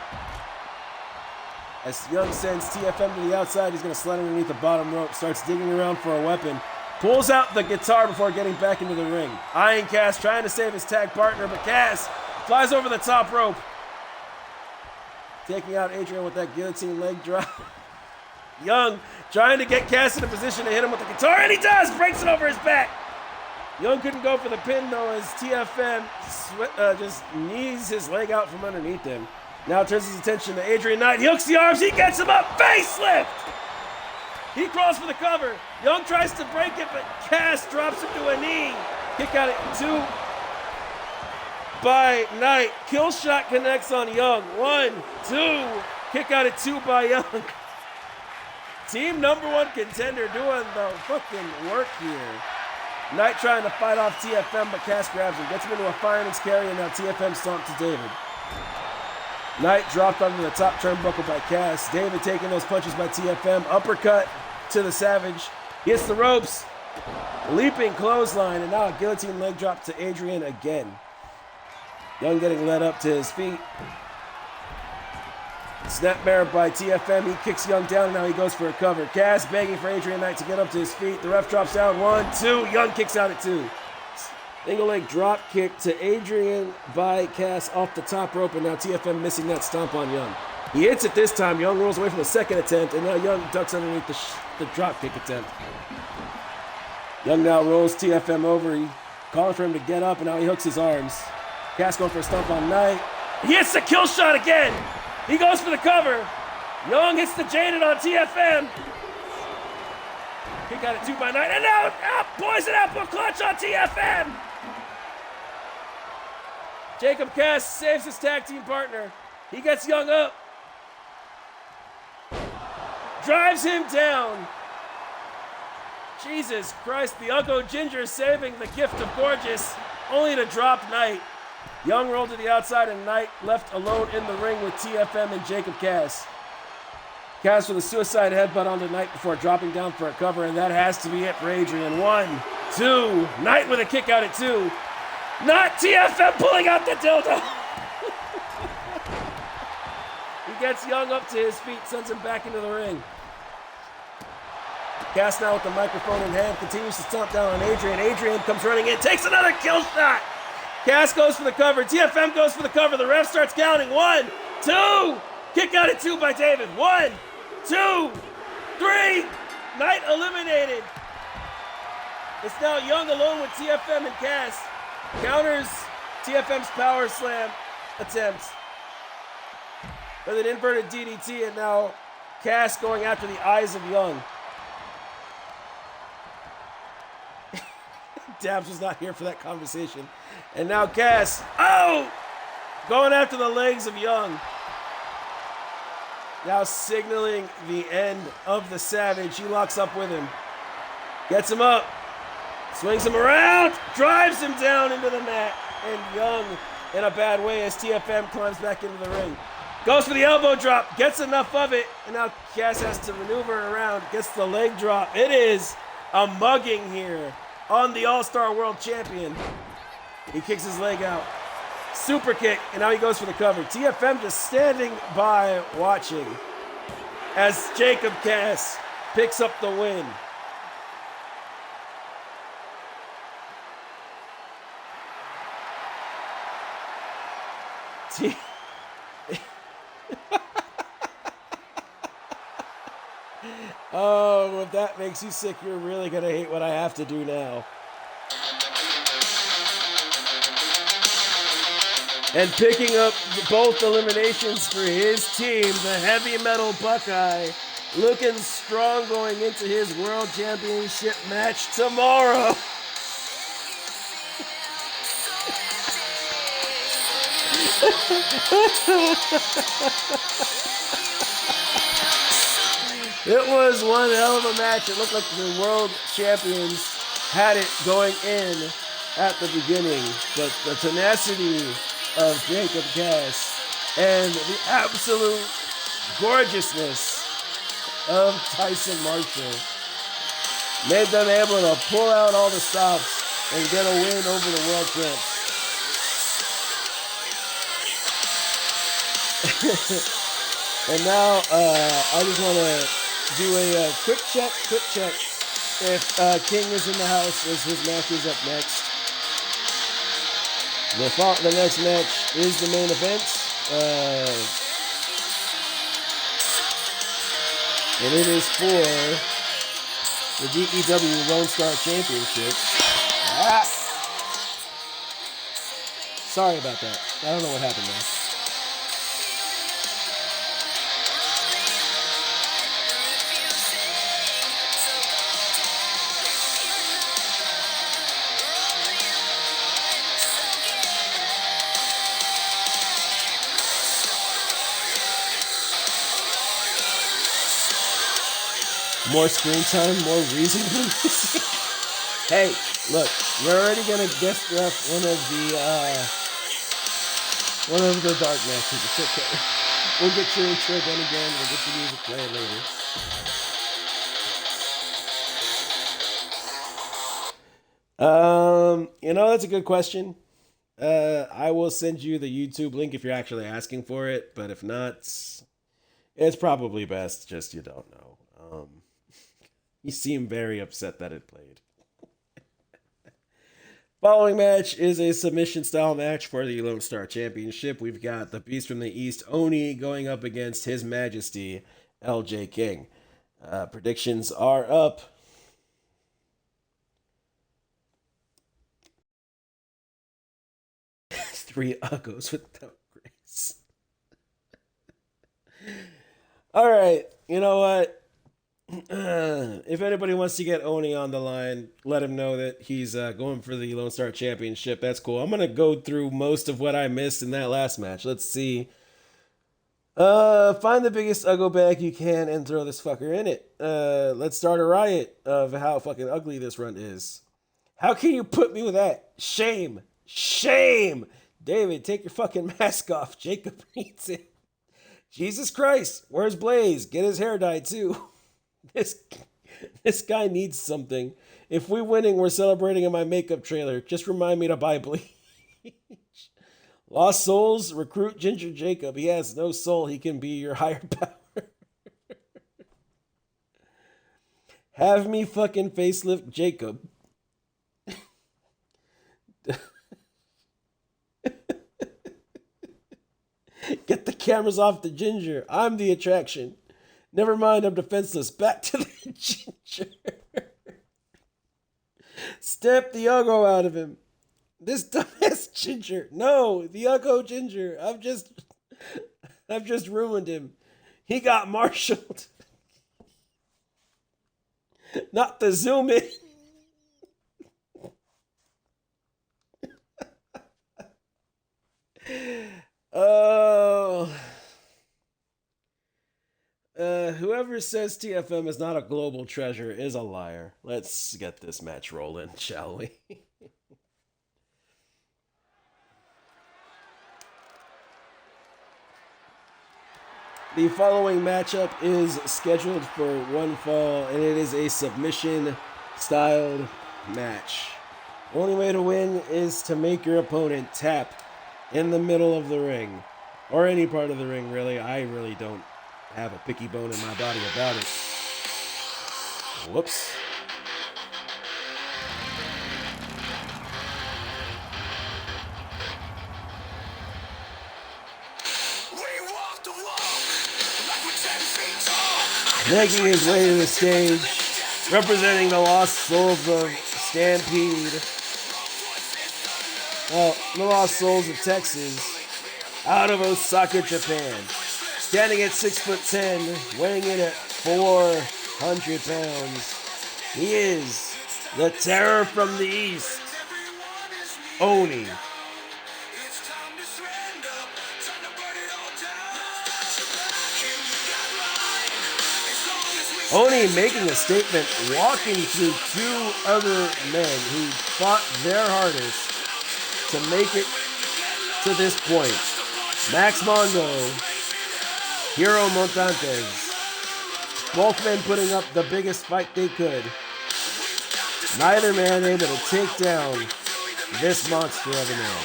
As Young sends TFM to the outside, he's going to slide underneath the bottom rope, starts digging around for a weapon, pulls out the guitar before getting back into the ring. Eyeing Cass, trying to save his tag partner, but Cass flies over the top rope. Taking out Adrian with that guillotine leg drop. Young trying to get Cass in a position to hit him with the guitar, and he does! Breaks it over his back. Young couldn't go for the pin, though, as TFM just knees his leg out from underneath him. Now turns his attention to Adrian Knight. He hooks the arms. He gets him up. Facelift! He crawls for the cover. Young tries to break it, but Cass drops him to a knee. Kick out at 2 by Knight. Kill shot connects on Young. 1, 2. Kick out at 2 by Young. Team number 1 contender doing the fucking work here. Knight trying to fight off TFM, but Cass grabs him. Gets him into a fireman's carry, and now TFM stomped to David. Knight dropped onto the top turnbuckle by Cass. David taking those punches by TFM. Uppercut to the Savage. He hits the ropes. Leaping clothesline, and now a guillotine leg drop to Adrian again. Young getting led up to his feet. Snapmare by TFM. He kicks Young down, and now he goes for a cover. Cass begging for Adrian Knight to get up to his feet. The ref drops down. 1, 2. Young kicks out at 2. Single leg drop kick to Adrian by Cass off the top rope, and now TFM missing that stomp on Young. He hits it this time. Young rolls away from the second attempt, and now Young ducks underneath the drop kick attempt. Young now rolls TFM over. He calling for him to get up, and now he hooks his arms. Cass going for a stomp on Knight. He hits the kill shot again. He goes for the cover. Young hits the jaded on TFM. Kick out at 2 by Knight, and now poison apple clutch on TFM. Jacob Cass saves his tag team partner. He gets Young up. Drives him down. Jesus Christ, the Uncle Ginger saving the gift of gorgeous, only to drop Knight. Young rolled to the outside, and Knight left alone in the ring with TFM and Jacob Cass. Cass with a suicide headbutt onto Knight before dropping down for a cover, and that has to be it for Adrian. 1, 2. Knight with a kick out at 2. Not TFM pulling out the dildo. He gets Young up to his feet, sends him back into the ring. Cass now with the microphone in hand continues to stomp down on Adrian. Adrian comes running in, takes another kill shot. Cass goes for the cover. TFM goes for the cover. The ref starts counting. 1, 2. Kick out at 2 by David. 1, 2, 3. Knight eliminated. It's now Young alone with TFM and Cass. Counters TFM's power slam attempt with an inverted DDT, and now Cass going after the eyes of Young. Dabs was not here for that conversation. And now Cass, going after the legs of Young. Now signaling the end of the Savage. He locks up with him. Gets him up. Swings him around. Drives him down into the mat. And Young in a bad way as TFM climbs back into the ring. Goes for the elbow drop. Gets enough of it. And now Cass has to maneuver around. Gets the leg drop. It is a mugging here on the All-Star World Champion. He kicks his leg out. Super kick, and now he goes for the cover. TFM just standing by watching as Jacob Cass picks up the win. Oh, if that makes you sick, you're really going to hate what I have to do now. And picking up both eliminations for his team, the Heavy Metal Buckeye, looking strong going into his World Championship match tomorrow. It was one hell of a match. It looked like the world champions had it going in at the beginning. But the tenacity of Jacob Cass and the absolute gorgeousness of Tyson Marshall made them able to pull out all the stops and get a win over the world champs. And now I just want to do a quick check. If King is in the house, as his match is up next. The next match is the main event. And it is for the DEW Lone Star Championship. Sorry about that. I don't know what happened there. More screen time, more reason for music. Hey, look, you're already gonna guest ref one of the dark matches. It's okay. We'll get your intro done again. We'll get the music playing later. That's a good question. I will send you the YouTube link if you're actually asking for it, but if not, it's probably best just you don't know. You seem very upset that it played. Following match is a submission style match for the Lone Star Championship. We've got the Beast from the East, Oni, going up against His Majesty, LJ King. Predictions are up. Three uggos without grace. All right, you know what? If anybody wants to get Oni on the line, let him know that he's going for the Lone Star Championship. That's cool. I'm going to go through most of what I missed in that last match. Let's see. Find the biggest Uggo bag you can and throw this fucker in it. Let's start a riot of how fucking ugly this run is. How can you put me with that? Shame. Shame. David, take your fucking mask off. Jacob needs it. Jesus Christ. Where's Blaze? Get his hair dyed too. This guy needs something. If we winning, we're celebrating in my makeup trailer. Just remind me to buy bleach. Lost Souls, recruit Ginger Jacob. He has no soul. He can be your higher power. Have me fucking facelift Jacob. Get the cameras off the Ginger. I'm the attraction. Never mind, I'm defenseless. Back to the Ginger. Step the Uggo out of him. This dumbass Ginger. No, the Uggo Ginger. I've just ruined him. He got marshaled. Not the zoom in. Oh. Whoever says TFM is not a global treasure is a liar. Let's get this match rolling, shall we? The following matchup is scheduled for one fall, and it is a submission-styled match. Only way to win is to make your opponent tap in the middle of the ring, or any part of the ring, really. I really don't have a picky bone in my body about it. Whoops. Making his way to the stage, representing the Lost Souls of Stampede. Well, the Lost Souls of Texas, out of Osaka, Japan. Standing at 6'10", weighing in at 400 pounds. He is the Terror from the East, Oni. Oni making a statement, walking through two other men who fought their hardest to to this point. Max Mondo, Hero Montantes. Both men putting up the biggest fight they could. Neither man able to take down this monster of a man.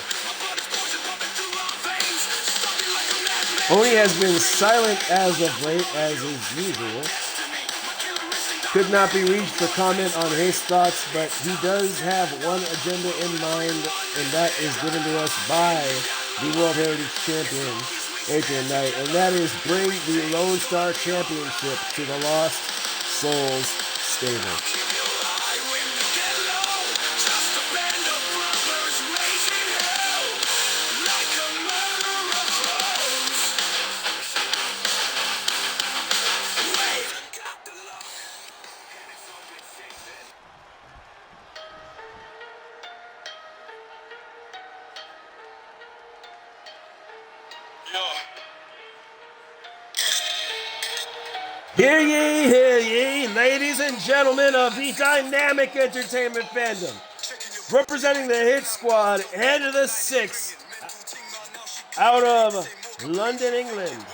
Oni has been silent as of late, as is usual. Could not be reached for comment on his thoughts, but he does have one agenda in mind, and that is given to us by the World Heritage Champion, Adrian Knight, and that is bring the Lone Star Championship to the Lost Souls stable. Hear ye, ladies and gentlemen of the Dynamic Entertainment fandom. Representing the Hit Squad, head of the 6, out of London, England.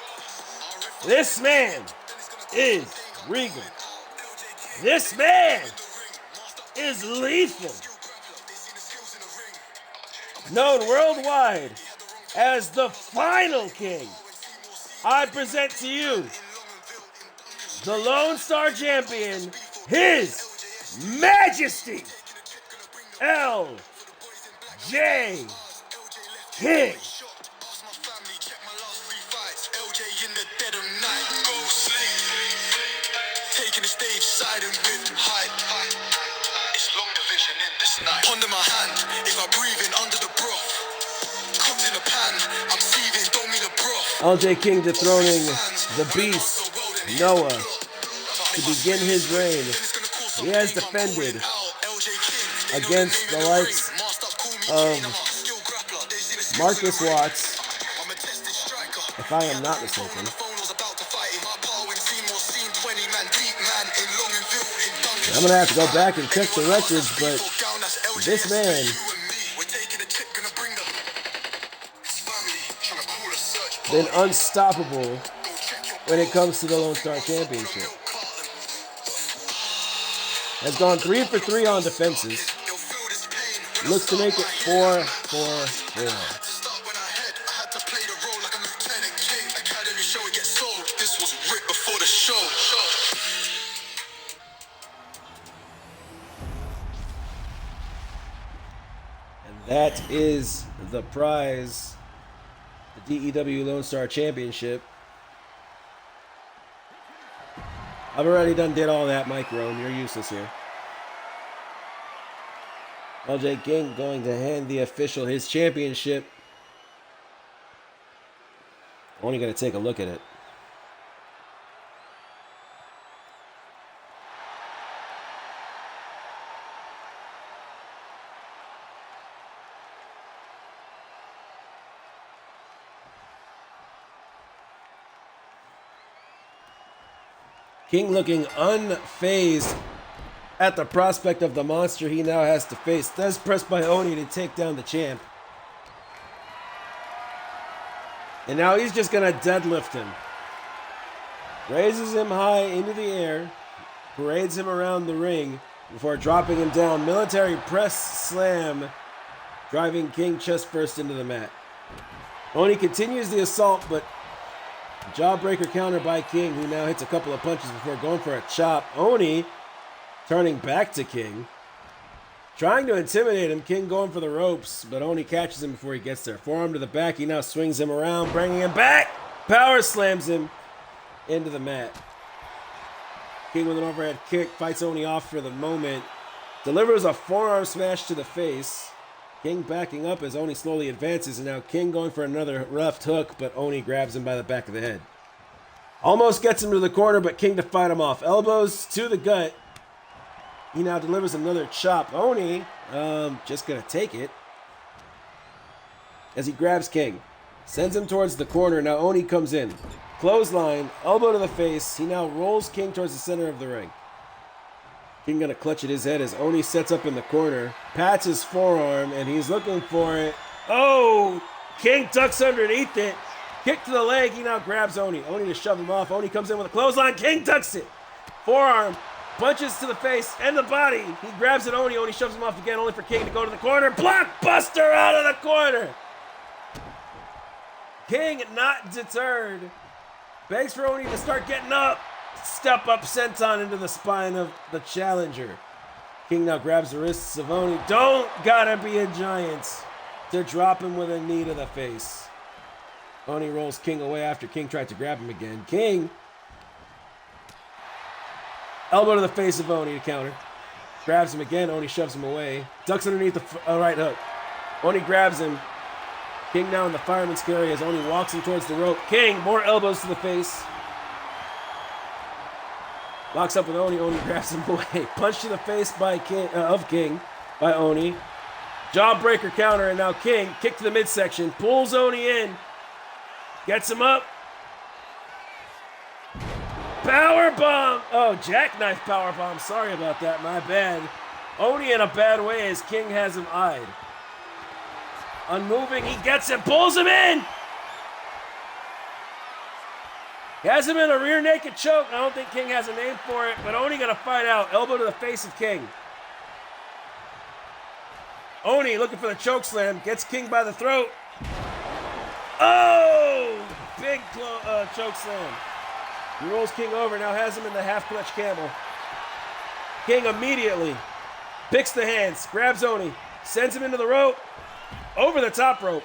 This man is regal. This man is lethal. Known worldwide as the Final King. I present to you the Lone Star Champion, His Majesty, L.J. King. Taking the stage, siding with hype. It's long division in this night. Ponder my hand, if I breathe in under the broth. Cooked in a pan, I'm seething, don't mean a broth. L.J. King dethroning the Beast, Noah, to begin his reign. He has defended against the likes of Marcus Watts, if I am not mistaken. I'm going to have to go back and check the records, but this man been unstoppable when it comes to the Lone Star Championship. Has gone 3 for 3 on defenses. Looks to make it 4 for 4. And that is the prize, the DEW Lone Star Championship. I've already did all that, Mike Rome. You're useless here. LJ King going to hand the official his championship. Only going to take a look at it. King looking unfazed at the prospect of the monster he now has to face. Does press by Oni to take down the champ. And now he's just going to deadlift him. Raises him high into the air. Parades him around the ring before dropping him down. Military press slam. Driving King chest first into the mat. Oni continues the assault, but jawbreaker counter by King, who now hits a couple of punches before going for a chop. Oni turning back to King, trying to intimidate him. King going for the ropes, but Oni catches him before he gets there. Forearm to the back. He now swings him around, bringing him back. Power slams him into the mat. King with an overhead kick, fights Oni off for the moment. Delivers a forearm smash to the face. King backing up as Oni slowly advances, and now King going for another left hook, but Oni grabs him by the back of the head. Almost gets him to the corner, but King to fight him off. Elbows to the gut. He now delivers another chop. Oni just going to take it as he grabs King. Sends him towards the corner. Now Oni comes in. Clothesline, elbow to the face. He now rolls King towards the center of the ring. King going to clutch at his head as Oni sets up in the corner. Pats his forearm, and he's looking for it. Oh! King ducks underneath it. Kick to the leg. He now grabs Oni. Oni to shove him off. Oni comes in with a clothesline. King ducks it. Forearm. Punches to the face and the body. He grabs it. Oni shoves him off again, only for King to go to the corner. Blockbuster out of the corner. King not deterred. Begs for Oni to start getting up. Step up senton into the spine of the challenger. King now grabs the wrists of Oni. Don't gotta be a giant to drop him with a knee to the face. Oni rolls King away after King tried to grab him again. King, elbow to the face of Oni to counter. Grabs him again. Oni shoves him away. Ducks underneath the right hook. Oni grabs him. King now in the fireman's carry as Oni walks him towards the rope. King, more elbows to the face. Locks up with Oni. Oni grabs him away. Punch to the face by King by Oni. Jawbreaker counter, and now King, kick to the midsection. Pulls Oni in. Gets him up. Power bomb. Oh, jackknife power bomb. Sorry about that. My bad. Oni in a bad way as King has him eyed. Unmoving. He gets it. Pulls him in. He has him in a rear naked choke. I don't think King has a name for it, but Oni gonna fight out. Elbow to the face of King. Oni looking for the choke slam. Gets King by the throat. Oh! Big choke slam. He rolls King over, now has him in the half clutch camel. King immediately picks the hands, grabs Oni, sends him into the rope, over the top rope.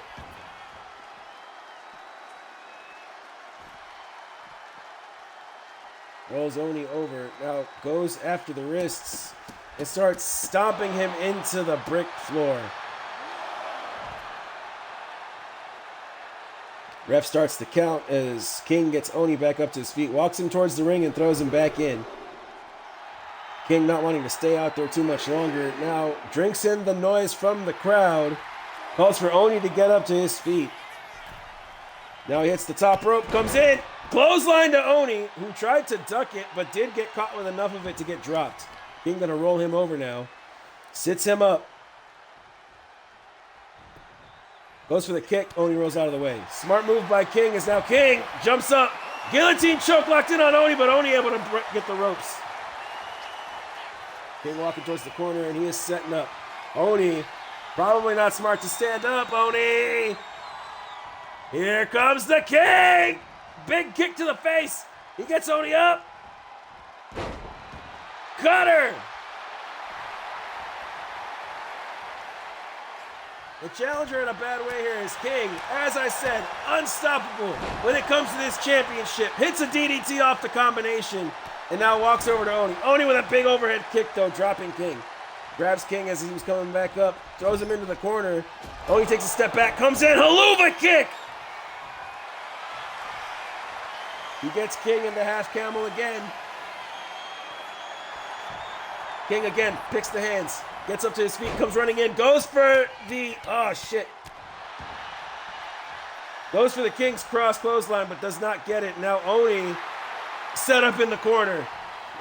Rolls Oni over, now goes after the wrists and starts stomping him into the brick floor. Ref starts to count as King gets Oni back up to his feet, walks him towards the ring and throws him back in. King not wanting to stay out there too much longer, now drinks in the noise from the crowd, calls for Oni to get up to his feet. Now he hits the top rope, comes in, clothesline to Oni, who tried to duck it, but did get caught with enough of it to get dropped. King gonna roll him over now, sits him up. Goes for the kick. Oni rolls out of the way. Smart move by King is now King jumps up. Guillotine choke locked in on Oni, but Oni able to get the ropes. King walking towards the corner, and he is setting up. Oni, probably not smart to stand up. Oni! Here comes the King! Big kick to the face. He gets Oni up. Cutter! The challenger in a bad way here is King. As I said, unstoppable when it comes to this championship. Hits a DDT off the combination and now walks over to Oni. Oni with a big overhead kick though, dropping King. Grabs King as he was coming back up, throws him into the corner. Oni takes a step back, comes in, haluva kick! He gets King in the half camel again. King again picks the hands. Gets up to his feet, comes running in, goes for the, Goes for the King's cross clothesline, but does not get it. Now Oni set up in the corner,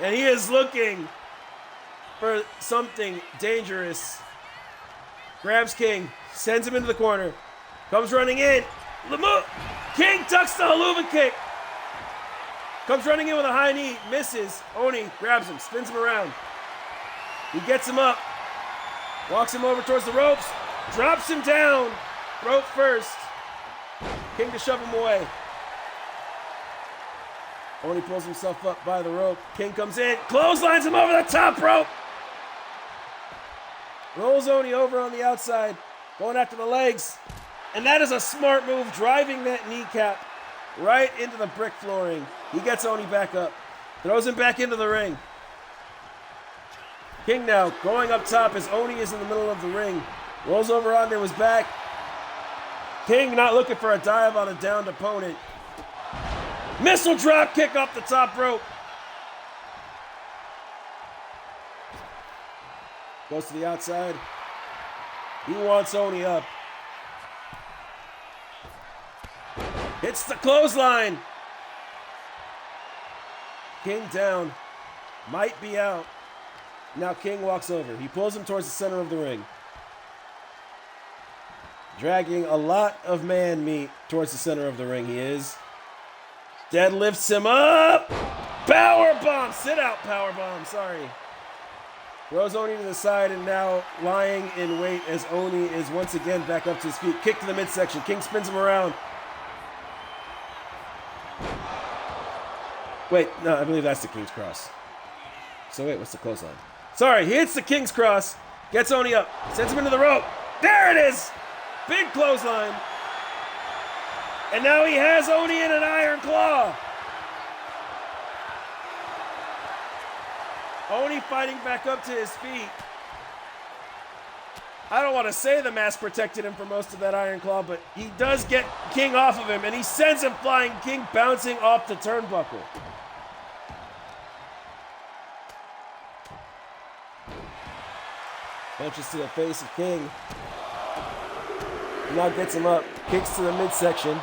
and he is looking for something dangerous. Grabs King, sends him into the corner, comes running in. King tucks the haluva kick. Comes running in with a high knee, misses. Oni grabs him, spins him around. He gets him up. Walks him over towards the ropes, drops him down, rope first. King to shove him away. Oni pulls himself up by the rope. King comes in, clotheslines him over the top rope. Rolls Oni over on the outside, going after the legs. And that is a smart move, driving that kneecap right into the brick flooring. He gets Oni back up, throws him back into the ring. King now going up top as Oni is in the middle of the ring. Rolls over onto his back. King not looking for a dive on a downed opponent. Missile drop kick off the top rope. Goes to the outside. He wants Oni up. Hits the clothesline. King down. Might be out. Now King walks over. He pulls him towards the center of the ring. Dragging a lot of man meat towards the center of the ring, he is. Deadlifts him up. Power bomb. Sit out power bomb. Sorry. Throws Oni to the side and now lying in wait as Oni is once again back up to his feet. Kick to the midsection. King spins him around. Wait, no, I believe that's the King's Cross. So wait, what's the clothesline? Sorry, he hits the King's Cross. Gets Oni up. Sends him into the rope. There it is. Big clothesline. And now he has Oni in an iron claw. Oni fighting back up to his feet. I don't want to say the mask protected him for most of that iron claw, but he does get King off of him, and he sends him flying, King bouncing off the turnbuckle. Punches to the face of King. Now gets him up, kicks to the midsection.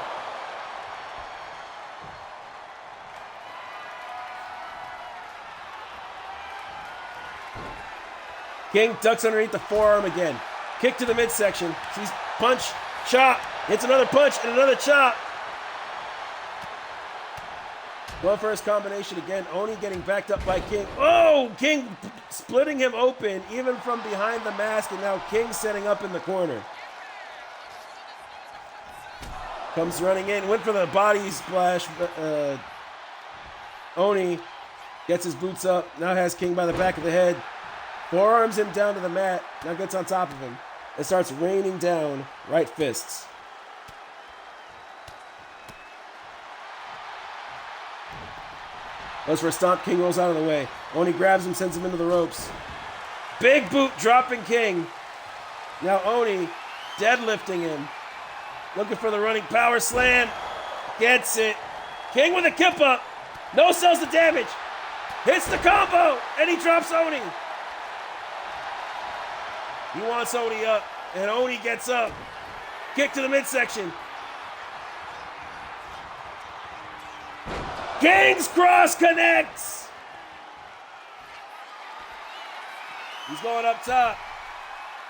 King ducks underneath the forearm again. Kick to the midsection. Sees punch, chop. Hits another punch and another chop. Going for his combination again. Oni getting backed up by King. Oh, King splitting him open even from behind the mask, and now King setting up in the corner. Comes running in. Went for the body splash. Oni gets his boots up. Now has King by the back of the head. Forearms him down to the mat. Now gets on top of him. It starts raining down right fists. Goes for a stomp. King rolls out of the way. Oni grabs him, sends him into the ropes. Big boot dropping King. Now Oni deadlifting him. Looking for the running power slam. Gets it. King with a kip up. No sells the damage. Hits the combo. And he drops Oni. He wants Oni up, and Oni gets up. Kick to the midsection. King's Cross connects. He's going up top.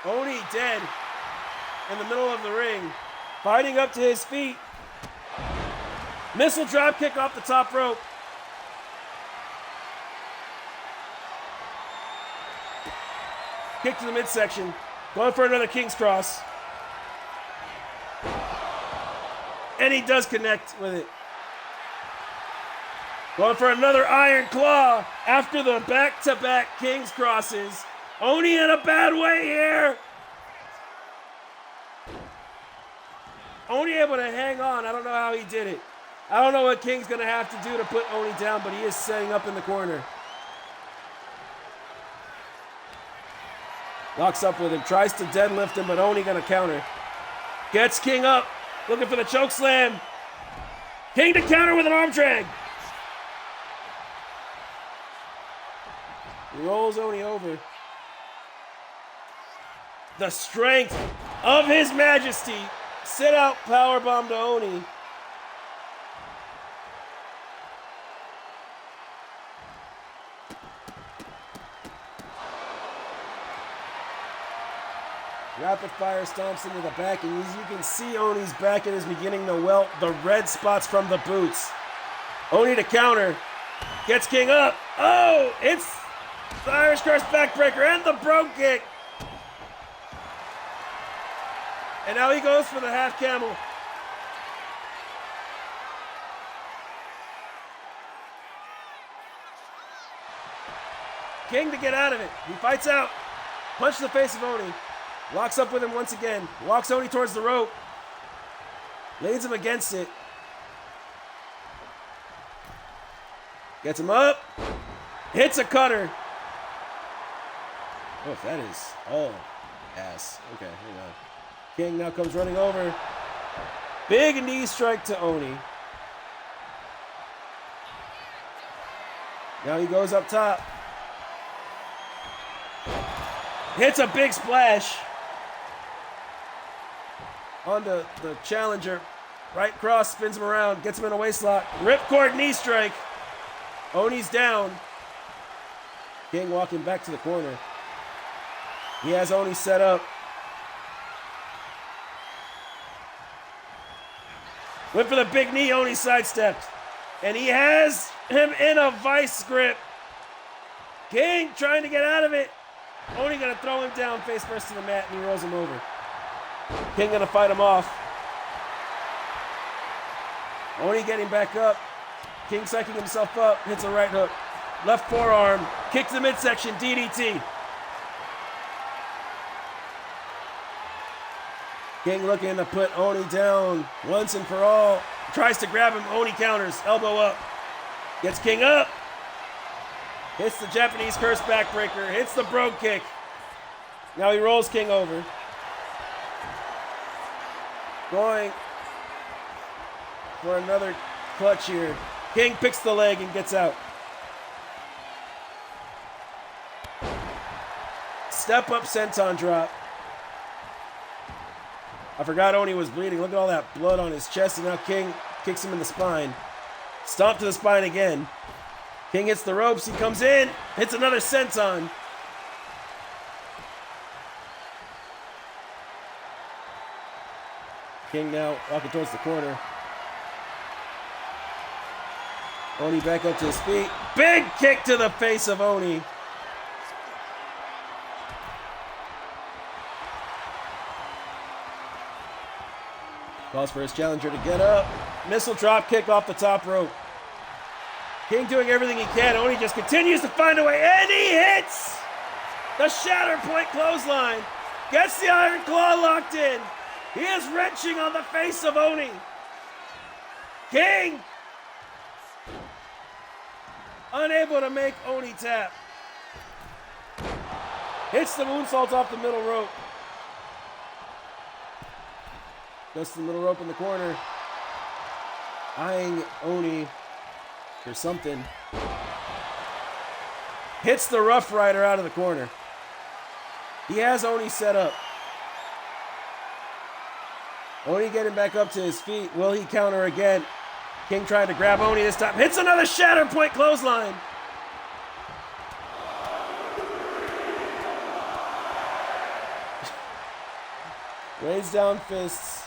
Oni dead in the middle of the ring, fighting up to his feet. Missile drop kick off the top rope. Kick to the midsection. Going for another King's Cross. And he does connect with it. Going for another Iron Claw after the back-to-back King's Crosses. Oni in a bad way here. Oni able to hang on. I don't know how he did it. I don't know what King's going to have to do to put Oni down, but he is setting up in the corner. Locks up with him, tries to deadlift him, but Oni gonna counter. Gets King up, looking for the choke slam. King to counter with an arm drag. He rolls Oni over. The strength of his majesty. Sit out powerbomb to Oni. Rapid fire stomps into the back, and as you can see, Oni's back and is beginning to welt the red spots from the boots. Oni to counter. Gets King up. Oh, it's the Irish Cross backbreaker and the brogue kick. And now he goes for the half camel. King to get out of it. He fights out. Punch to the face of Oni. Locks up with him once again. Walks Oni towards the rope. Lays him against it. Gets him up. Hits a cutter. Oh, that is all ass. Okay, hang on. King now comes running over. Big knee strike to Oni. Now he goes up top. Hits a big splash. Onto the challenger. Right cross, spins him around, gets him in a waist lock. Ripcord knee strike. Oni's down. King walking back to the corner. He has Oni set up. Went for the big knee, Oni sidestepped. And he has him in a vice grip. King trying to get out of it. Oni gonna throw him down face first to the mat, and he rolls him over. King gonna fight him off. Oni getting back up. King psyching himself up, hits a right hook. Left forearm, kick to the midsection, DDT. King looking to put Oni down once and for all. Tries to grab him, Oni counters, elbow up. Gets King up. Hits the Japanese curse backbreaker, hits the brogue kick. Now he rolls King over. Going for another clutch here. King picks the leg and gets out. Step up senton drop. I forgot Oni was bleeding. Look at all that blood on his chest, and now King kicks him in the spine. Stomp to the spine again. King hits the ropes. He comes in, hits another senton. King now walking towards the corner. Oni back up to his feet. Big kick to the face of Oni. Calls for his challenger to get up. Missile drop kick off the top rope. King doing everything he can. Oni just continues to find a way, and he hits the shatter point clothesline. Gets the iron claw locked in. He is wrenching on the face of Oni. King unable to make Oni tap. Hits the moonsault off the middle rope. Goes to the middle rope in the corner. Eyeing Oni for something. Hits the Rough Rider out of the corner. He has Oni set up. Oni getting back up to his feet. Will he counter again? King trying to grab Oni this time. Hits another shatter point clothesline. Rains down fists.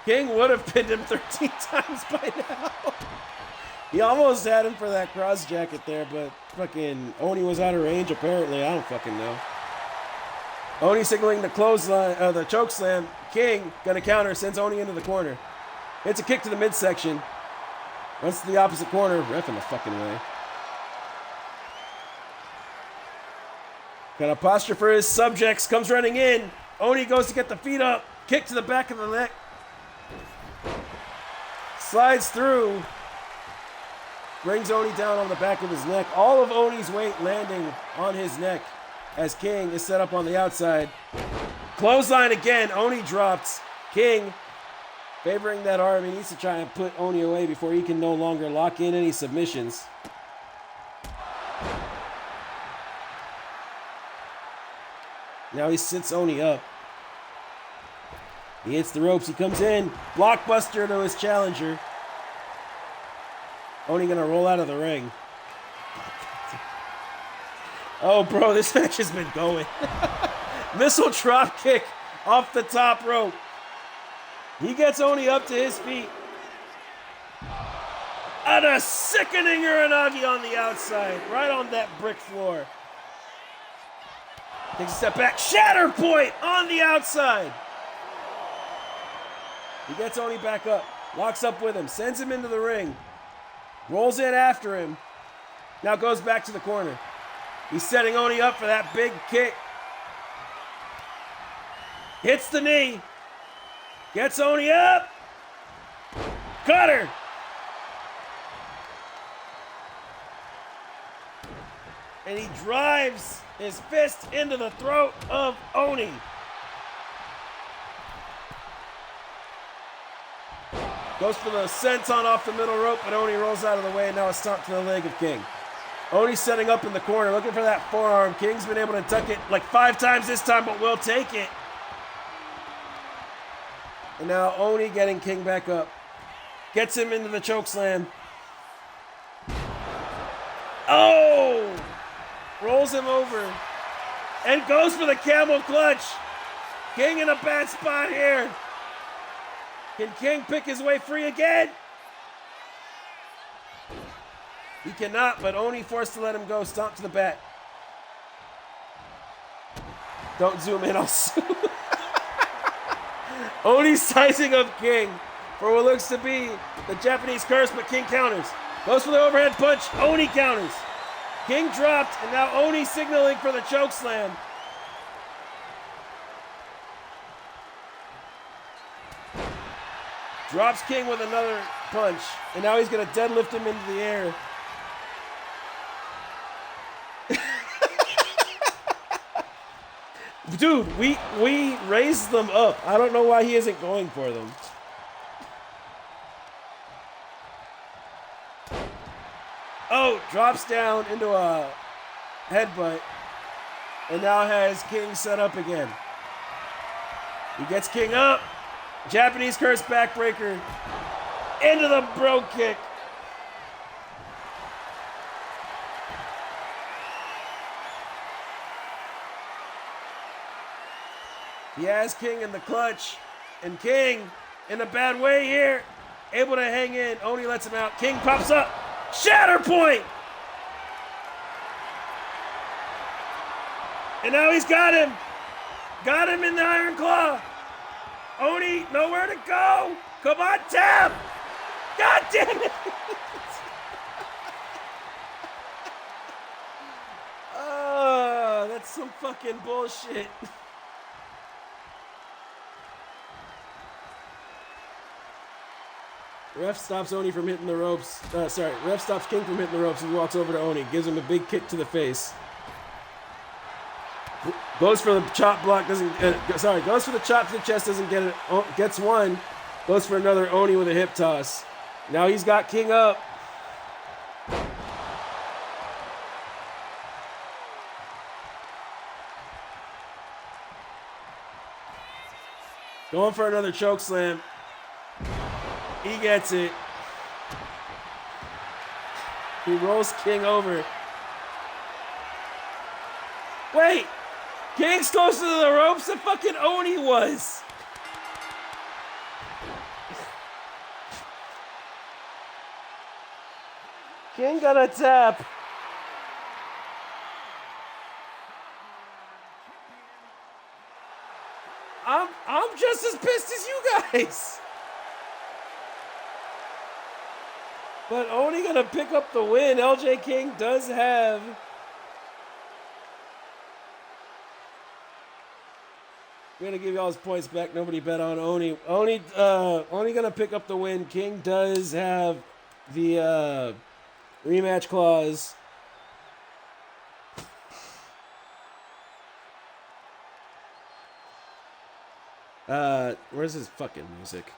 King would have pinned him 13 times by now. He almost had him for that cross jacket there, but fucking Oni was out of range apparently. I don't fucking know. Oni signaling the clothesline, the choke slam. King gonna counter, sends Oni into the corner. Hits a kick to the midsection. Runs to the opposite corner, ref in the fucking way. Got a posture for his subjects, comes running in. Oni goes to get the feet up, kick to the back of the neck. Slides through. Brings Oni down on the back of his neck. All of Oni's weight landing on his neck as King is set up on the outside. Clothesline again. Oni drops. King favoring that arm. He needs to try and put Oni away before he can no longer lock in any submissions. Now he sits Oni up. He hits the ropes. He comes in. Blockbuster to his challenger. Oni gonna roll out of the ring. Oh, bro, this match has been going. Missile drop kick off the top rope. He gets Oni up to his feet. And a sickening Uranagi on the outside, right on that brick floor. Takes a step back. Shatter point on the outside. He gets Oni back up. Locks up with him. Sends him into the ring. Rolls in after him. Now goes back to the corner. He's setting Oni up for that big kick. Hits the knee. Gets Oni up. Cutter. And he drives his fist into the throat of Oni. Goes for the senton off the middle rope, but Oni rolls out of the way, and now a stomp to the leg of King. Oni setting up in the corner, looking for that forearm. King's been able to duck it like 5 times this time, but will take it. And now Oni getting King back up. Gets him into the choke slam. Oh! Rolls him over. And goes for the camel clutch. King in a bad spot here. Can King pick his way free again? He cannot, but Oni forced to let him go. Stomp to the back. Don't zoom in, I'll zoom. Oni sizing up King for what looks to be the Japanese curse, but King counters. Goes for the overhead punch. Oni counters. King dropped, and now Oni signaling for the choke slam. Drops King with another punch, and now he's going to deadlift him into the air. Dude, we raised them up. I don't know why he isn't going for them. Oh, drops down into a headbutt, and now has King set up again. He gets King up. Japanese curse backbreaker into the bro kick. He has King in the clutch, and King in a bad way here, able to hang in. Oni lets him out. King pops up. Shatter point! And now he's got him. Got him in the Iron Claw. Oni, nowhere to go. Come on, tap. God damn it. Oh, that's some fucking bullshit. Ref stops Oni from hitting the ropes. Ref stops King from hitting the ropes. He walks over to Oni, gives him a big kick to the face. Goes for the chop block, goes for the chop to the chest, doesn't get it. Gets one. Goes for another Oni with a hip toss. Now he's got King up. Going for another choke slam. He gets it. He rolls King over. Wait! King's closer to the ropes than fucking Oni was. King got a tap. I'm just as pissed as you guys. But Oni gonna pick up the win. LJ King does have we're gonna give y'all his points back. Nobody bet on Oni. Oni gonna pick up the win. King does have the rematch clause. Where's his fucking music?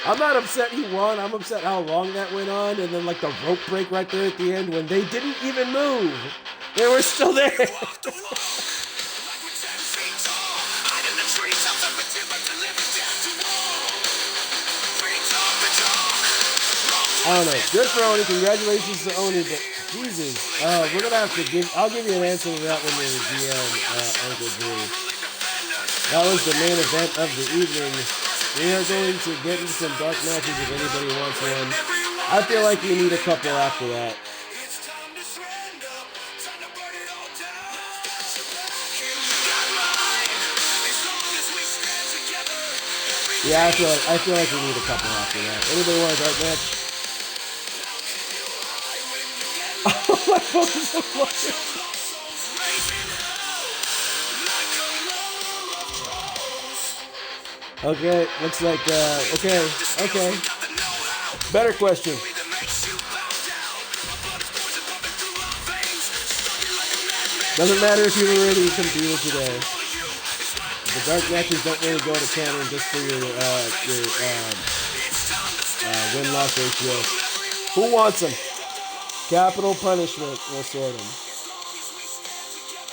I'm not upset he won. I'm upset how long that went on, and then like the rope break right there at the end when they didn't even move. They were still there. I don't know. Good for Oni. Congratulations to Oni, but Jesus, we're gonna have to I'll give you an answer to that when you're the GM, Uncle Drew. That was the main event of the evening. We are going to get into some dark matches if anybody wants one. I feel like we need a couple after that. Yeah, I feel like we need a couple after that. Anybody want a dark match? Oh, my phone is so close. Okay, looks like, okay. Better question. Doesn't matter if you already competed today. The dark matches don't really go to canon just for your win-loss ratio. Who wants them? Capital punishment. We'll sort him.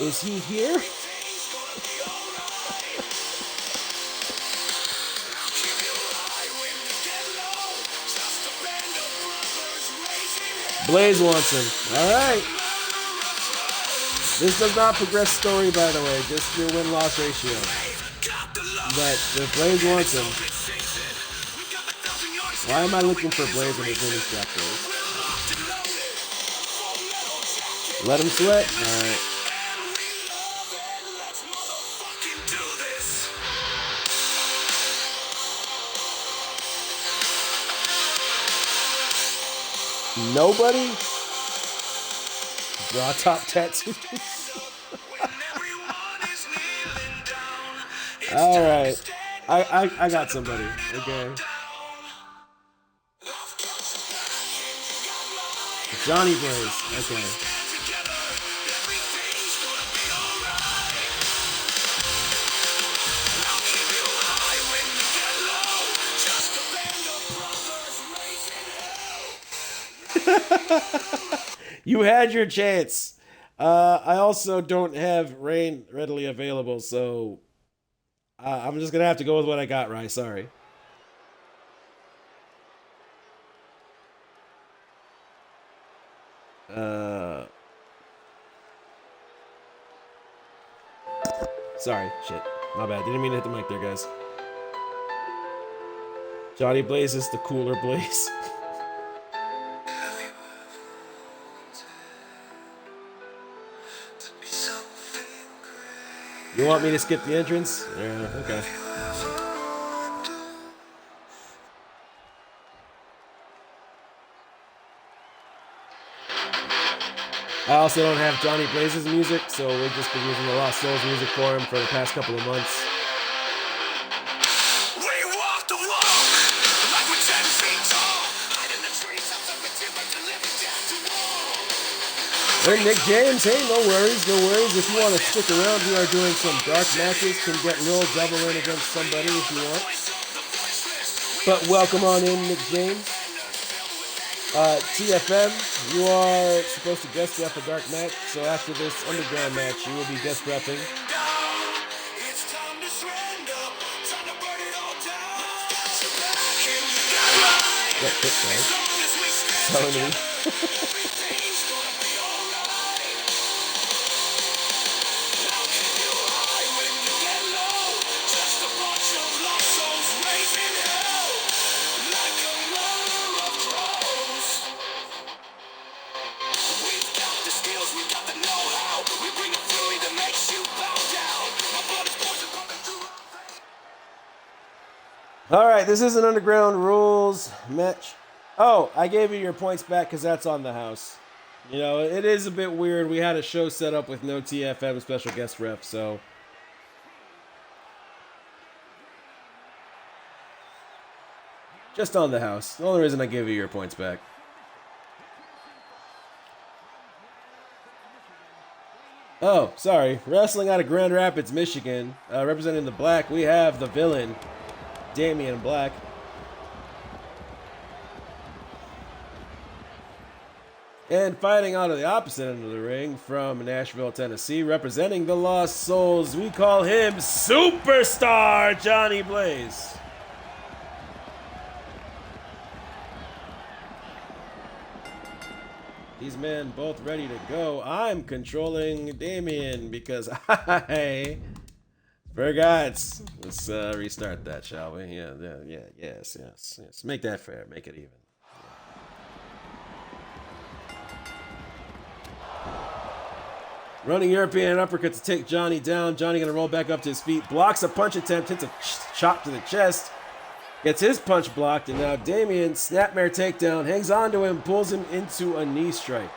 Is he here? Blaze wants him. All right. This does not progress story, by the way. Just your win-loss ratio. But if Blaze wants him, why am I looking for Blaze when he's in his Jack Blaze? Let him sweat. All right. Nobody? Bra top tattoos. All right. I got somebody. Okay. Johnny Blaze. Okay. You had your chance. I also don't have rain readily available, so I'm just gonna have to go with what I got, Rye. Sorry. Uh, sorry, shit, my bad. Didn't mean to hit the mic there, guys. Johnny Blaze is the cooler Blaze. You want me to skip the entrance? Yeah, okay. I also don't have Johnny Blaze's music, so we've just been using the Lost Souls music for him for the past couple of months. Hey, Nick James, hey, no worries, no worries. If you want to stick around, we are doing some dark matches. Can get real double in against somebody if you want. But welcome on in, Nick James. TFM, you are supposed to guest rep a dark match, so after this underground match, you will be guest repping. Sony. All right, this is an Underground Rules match. Oh, I gave you your points back because that's on the house. You know, it is a bit weird. We had a show set up with no TFM special guest rep, so. Just on the house. The only reason I gave you your points back. Oh, sorry. Wrestling out of Grand Rapids, Michigan. Representing the Black, we have the villain, Damian Black. And fighting out of the opposite end of the ring from Nashville, Tennessee, representing the Lost Souls, we call him Superstar Johnny Blaze. These men both ready to go. I'm controlling Damian because I forgot. Let's restart that, shall we? Yes. Make that fair. Make it even. Running European uppercut to take Johnny down. Johnny gonna roll back up to his feet. Blocks a punch attempt. Hits a chop to the chest. Gets his punch blocked. And now Damian, snapmare takedown. Hangs on to him. Pulls him into a knee strike.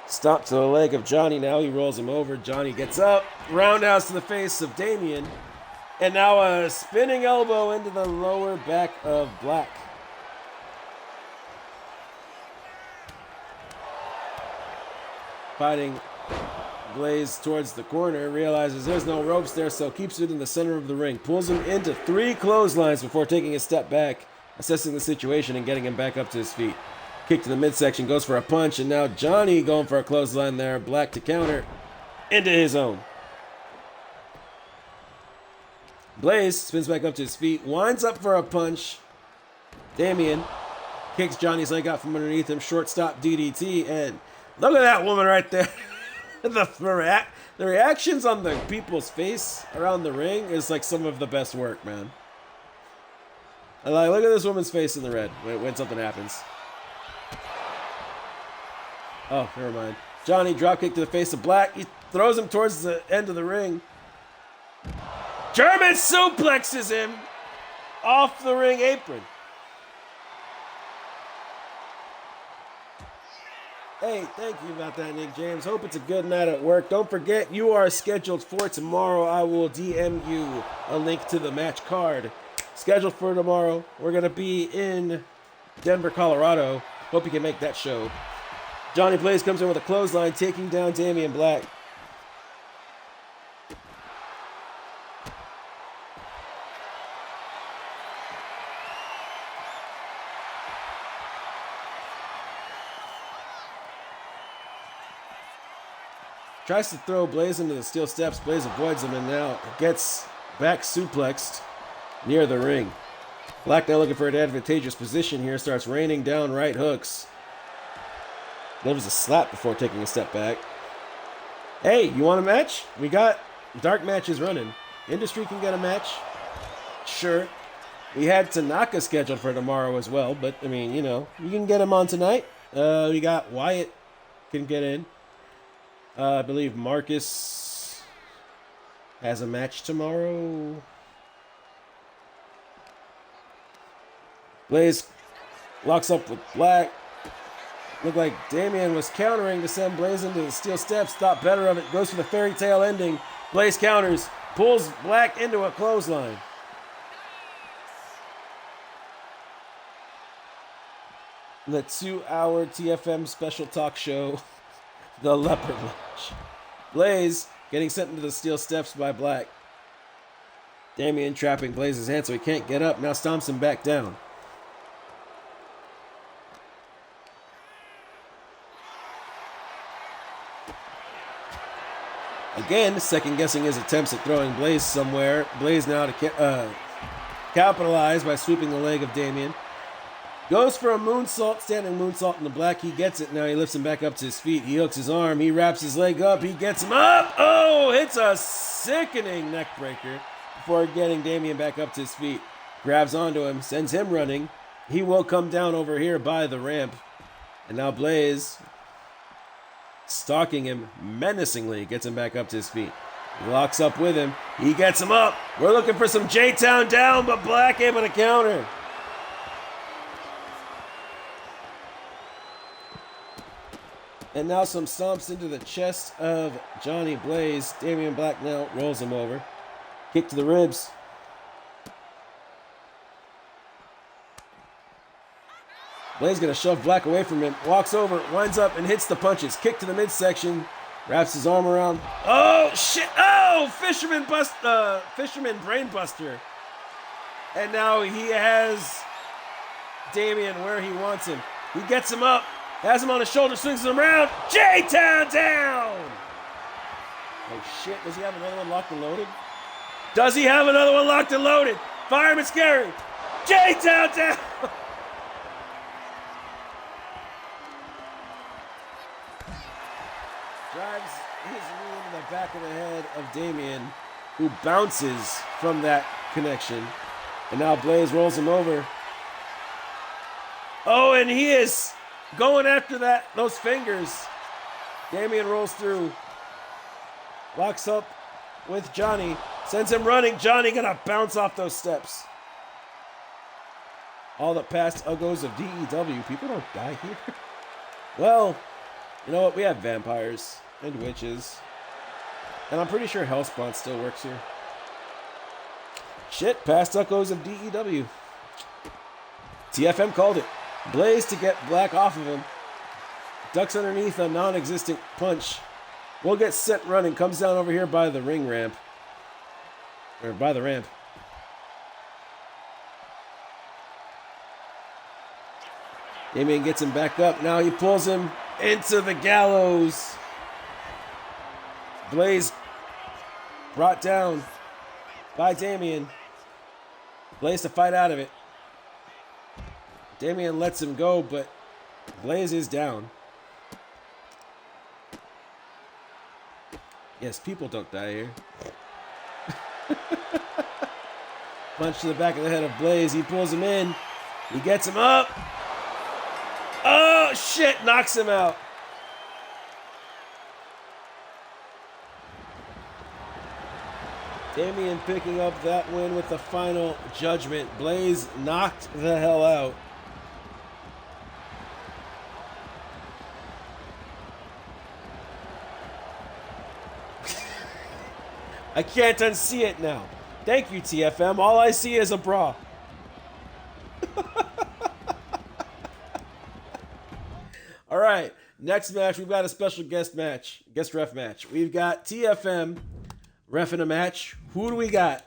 Stomp to the leg of Johnny. Now he rolls him over. Johnny gets up. Roundhouse to the face of Damian. And now a spinning elbow into the lower back of Black. Fighting Blaze towards the corner, realizes there's no ropes there, so keeps it in the center of the ring. Pulls him into 3 clotheslines before taking a step back, assessing the situation and getting him back up to his feet. Kick to the midsection, goes for a punch, and now Johnny going for a clothesline there. Black to counter into his own. Blaze spins back up to his feet, winds up for a punch. Damian kicks Johnny's leg out from underneath him, shortstop DDT, and look at that woman right there. The reactions on the people's face around the ring is like some of the best work, man. Like, look at this woman's face in the red when something happens. Oh, never mind. Johnny dropkick to the face of Black. He throws him towards the end of the ring. German suplexes him off the ring apron. Hey, thank you about that, Nick James. Hope it's a good night at work. Don't forget, you are scheduled for tomorrow. I will DM you a link to the match card. Scheduled for tomorrow. We're going to be in Denver, Colorado. Hope you can make that show. Johnny Blaze comes in with a clothesline, taking down Damian Black. Tries to throw Blaze into the steel steps. Blaze avoids him and now gets back suplexed near the ring. Black now looking for an advantageous position here. Starts raining down right hooks. Delivers a slap before taking a step back. Hey, you want a match? We got dark matches running. Industry can get a match. Sure. We had Tanaka scheduled for tomorrow as well, but I mean, you know, you can get him on tonight. We got Wyatt can get in. I believe Marcus has a match tomorrow. Blaze locks up with Black. Looked like Damian was countering to send Blaze into the steel steps. Thought better of it. Goes for the fairy tale ending. Blaze counters. Pulls Black into a clothesline. The 2-hour TFM special talk show. The Leopard Lunch. Blaze getting sent into the steel steps by Black. Damian trapping Blaze's hand so he can't get up. Now stomps him back down. Again, second guessing his attempts at throwing Blaze somewhere. Blaze now to capitalize by sweeping the leg of Damian. Goes for a moonsault, standing moonsault in the Black. He gets it. Now he lifts him back up to his feet. He hooks his arm. He wraps his leg up. He gets him up. Oh, hits a sickening neck breaker before getting Damian back up to his feet. Grabs onto him, sends him running. He will come down over here by the ramp. And now Blaze, stalking him menacingly, gets him back up to his feet. He locks up with him. He gets him up. We're looking for some J-Town down, but Black able to counter. And now some stomps into the chest of Johnny Blaze. Damian Black now rolls him over. Kick to the ribs. Blaze going to shove Black away from him. Walks over, winds up, and hits the punches. Kick to the midsection. Wraps his arm around. Oh, shit. Oh, Fisherman Brain Buster. And now he has Damian where he wants him. He gets him up. Has him on his shoulder, swings him around. J-Town down! Oh, shit. Does he have another one locked and loaded? Does he have another one locked and loaded? Fireman Scary. J-Town down! Drives his knee into the back of the head of Damian, who bounces from that connection. And now Blaze rolls him over. Oh, and he is going after those fingers. Damian rolls through. Locks up with Johnny. Sends him running. Johnny gonna bounce off those steps. All the past uggos of DEW. People don't die here. Well, you know what? We have vampires and witches. And I'm pretty sure Hellspawn still works here. Shit, past uggos of DEW. TFM called it. Blaze to get Black off of him. Ducks underneath a non-existent punch. Will get set running. Comes down over here by the ring ramp. Or by the ramp. Damian gets him back up. Now he pulls him into the gallows. Blaze brought down by Damian. Blaze to fight out of it. Damian lets him go, but Blaze is down. Yes, people don't die here. Punch to the back of the head of Blaze. He pulls him in. He gets him up. Oh, shit. Knocks him out. Damian picking up that win with the final judgment. Blaze knocked the hell out. I can't unsee it now. Thank you, TFM. All I see is a bra. All right. Next match, we've got a special guest ref match. We've got TFM reffing a match. Who do we got?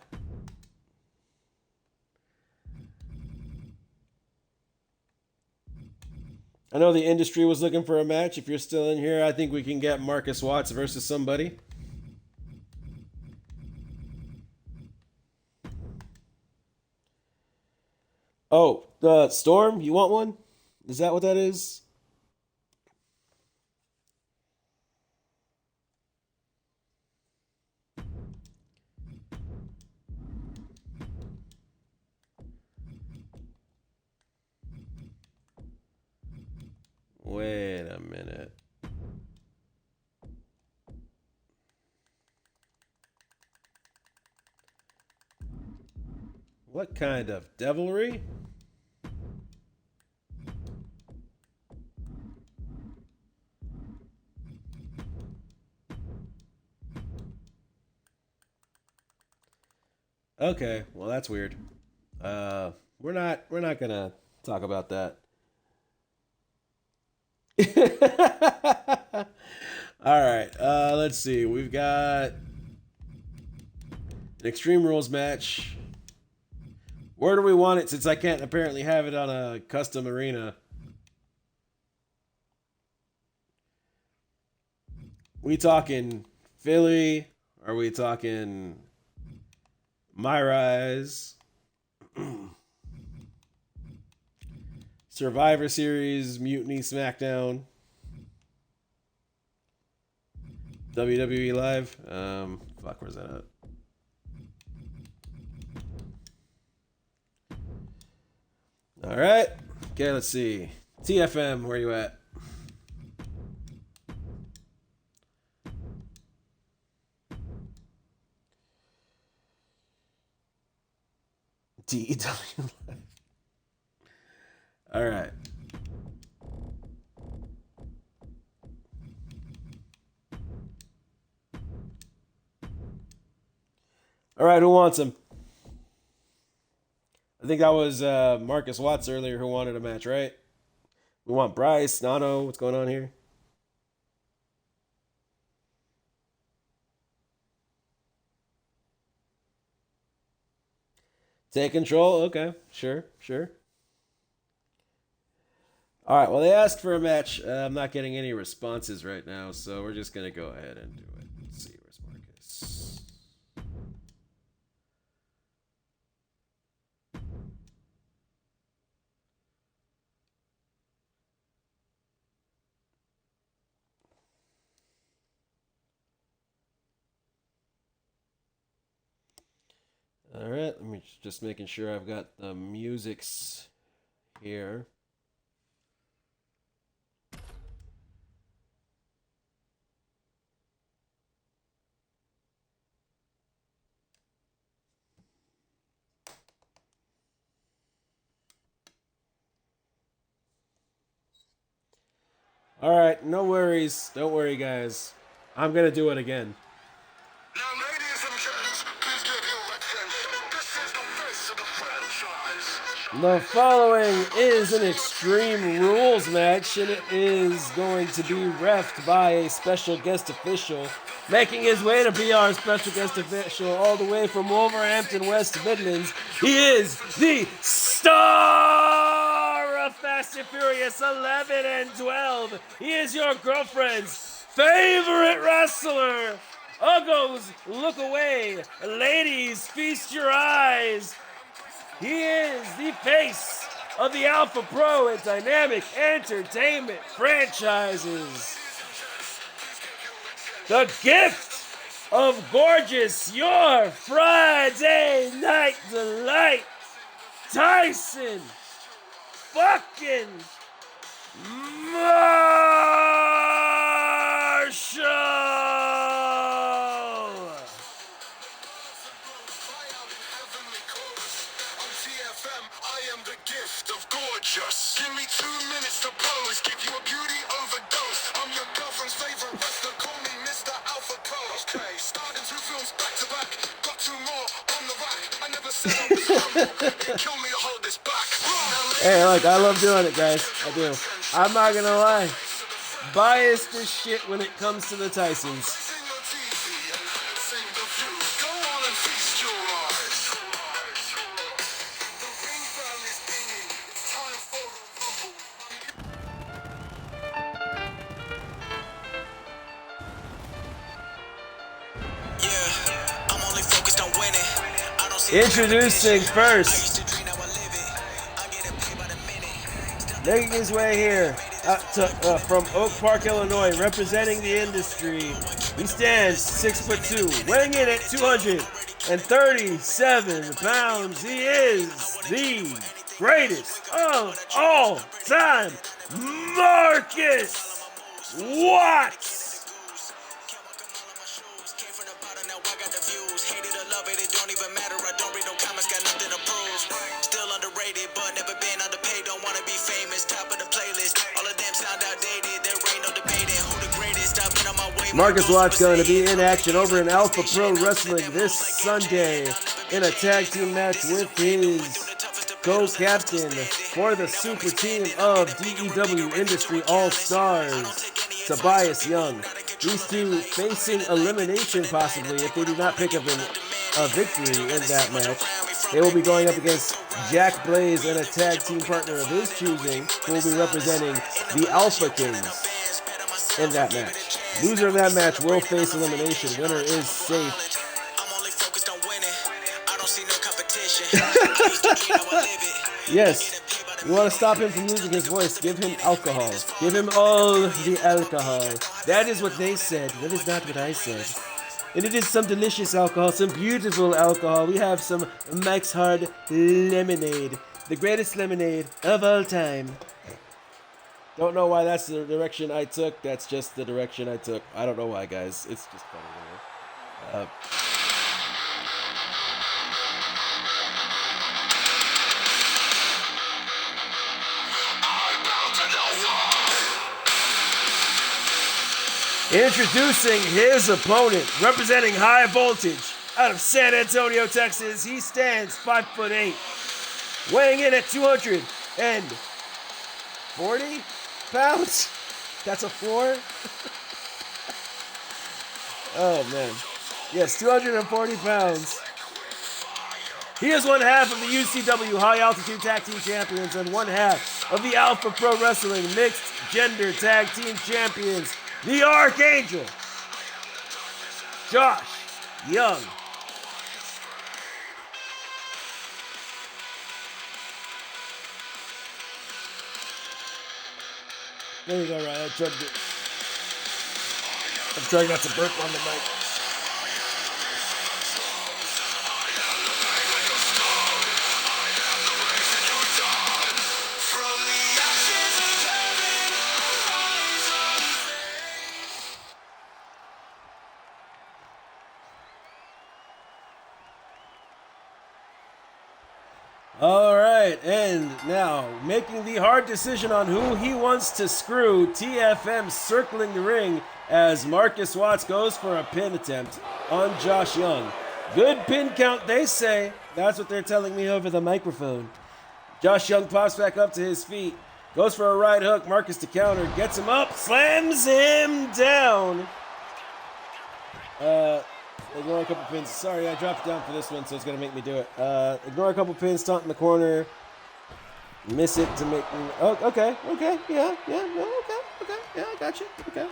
I know the industry was looking for a match. If you're still in here, I think we can get Marcus Watts versus somebody. Oh, Storm, you want one? Is that what that is? Wait a minute. What kind of devilry? Okay, well that's weird. We're not gonna talk about that. All right, let's see. We've got an Extreme Rules match. Where do we want it since I can't apparently have it on a custom arena? We talking Philly? Are we talking My Rise? Survivor Series, Mutiny, SmackDown, WWE Live. Fuck, where's that at? All right. Okay, let's see. TFM, where you at? DEW Live. All right. All right, who wants him? I think that was Marcus Watts earlier who wanted a match, right? We want Bryce, Nano. What's going on here? Take control. Okay, sure, sure. All right. Well, they asked for a match. I'm not getting any responses right now, so we're just gonna go ahead and do it. Let's see, where's Marcus? All right. Let me just making sure I've got the musics here. All right, no worries. Don't worry, guys. I'm gonna do it again. Now, ladies and gents, please give your attention. This is the face of the franchise. The following is an Extreme Rules match, and it is going to be reffed by a special guest official, making his way to be our special guest official all the way from Wolverhampton, West Midlands. He is the star of Fast and Furious 11 and 12. He is your girlfriend's favorite wrestler. Uggos, look away. Ladies, feast your eyes. He is the face of the Alpha Pro and Dynamic Entertainment franchises. The gift of gorgeous, your Friday Night Delight, Tyson fucking Marshall. Gift of gorgeous. Give me 2 minutes to pose. Give you a beauty overdose. I'm your girlfriend's favorite wrestler. Call me Mr. Alpha Coast. Okay, starting 2 films back to back. Got 2 more on the rack. I never said I was humble. It killed me to hold this back. Hey, look, I love doing it, guys. I do. I'm not gonna lie. Biased as shit when it comes to the Tysons. Introducing first, making his way here from Oak Park, Illinois, representing the industry. He stands 6'2", weighing in at 237 pounds. He is the greatest of all time, Marcus Watts. Marcus Watts going to be in action over in Alpha Pro Wrestling this Sunday in a tag team match with his co-captain for the super team of DEW Industry All-Stars, Tobias Young. These two facing elimination possibly if they do not pick up a victory in that match. They will be going up against Jack Blaze and a tag team partner of his choosing who will be representing the Alpha Kings in that match. Loser of that match will face elimination. Winner is safe. Yes. You want to stop him from losing his voice? Give him alcohol. Give him all the alcohol. That is what they said. That is not what I said. And it is some delicious alcohol, some beautiful alcohol. We have some Mike's Hard lemonade. The greatest lemonade of all time. Don't know why that's the direction I took. That's just the direction I took. I don't know why, guys. It's just funny to me. Introducing his opponent, representing High Voltage out of San Antonio, Texas. He stands 5'8", weighing in at 240 pounds. That's a 4. Oh man. Yes, 240 pounds. He is one half of the UCW High Altitude Tag Team Champions and one half of the Alpha Pro Wrestling Mixed Gender Tag Team Champions, the Archangel, Josh Young. There you go, Ryan. I'm trying not to burp on the mic. All right, and now making the hard decision on who he wants to screw, TFM circling the ring as Marcus Watts goes for a pin attempt on Josh Young. Good pin count, they say. That's what they're telling me over the microphone. Josh Young pops back up to his feet, goes for a right hook, Marcus to counter, gets him up, slams him down. Ignore a couple pins. Sorry, I dropped it down for this one, so it's going to make me do it. Ignore a couple pins, taunt in the corner. Miss it to make... Oh, okay. Yeah, I got you. Okay.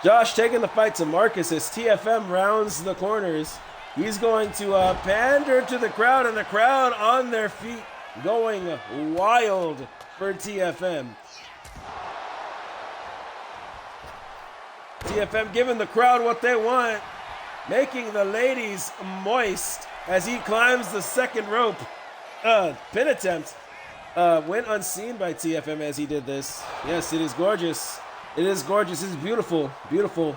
Josh taking the fight to Marcus as TFM rounds the corners. He's going to pander to the crowd, and the crowd on their feet going wild for TFM. TFM giving the crowd what they want, making the ladies moist as he climbs the second rope. Pin attempt. Went unseen by TFM as he did this. Yes, it is gorgeous. It is gorgeous. This is beautiful, beautiful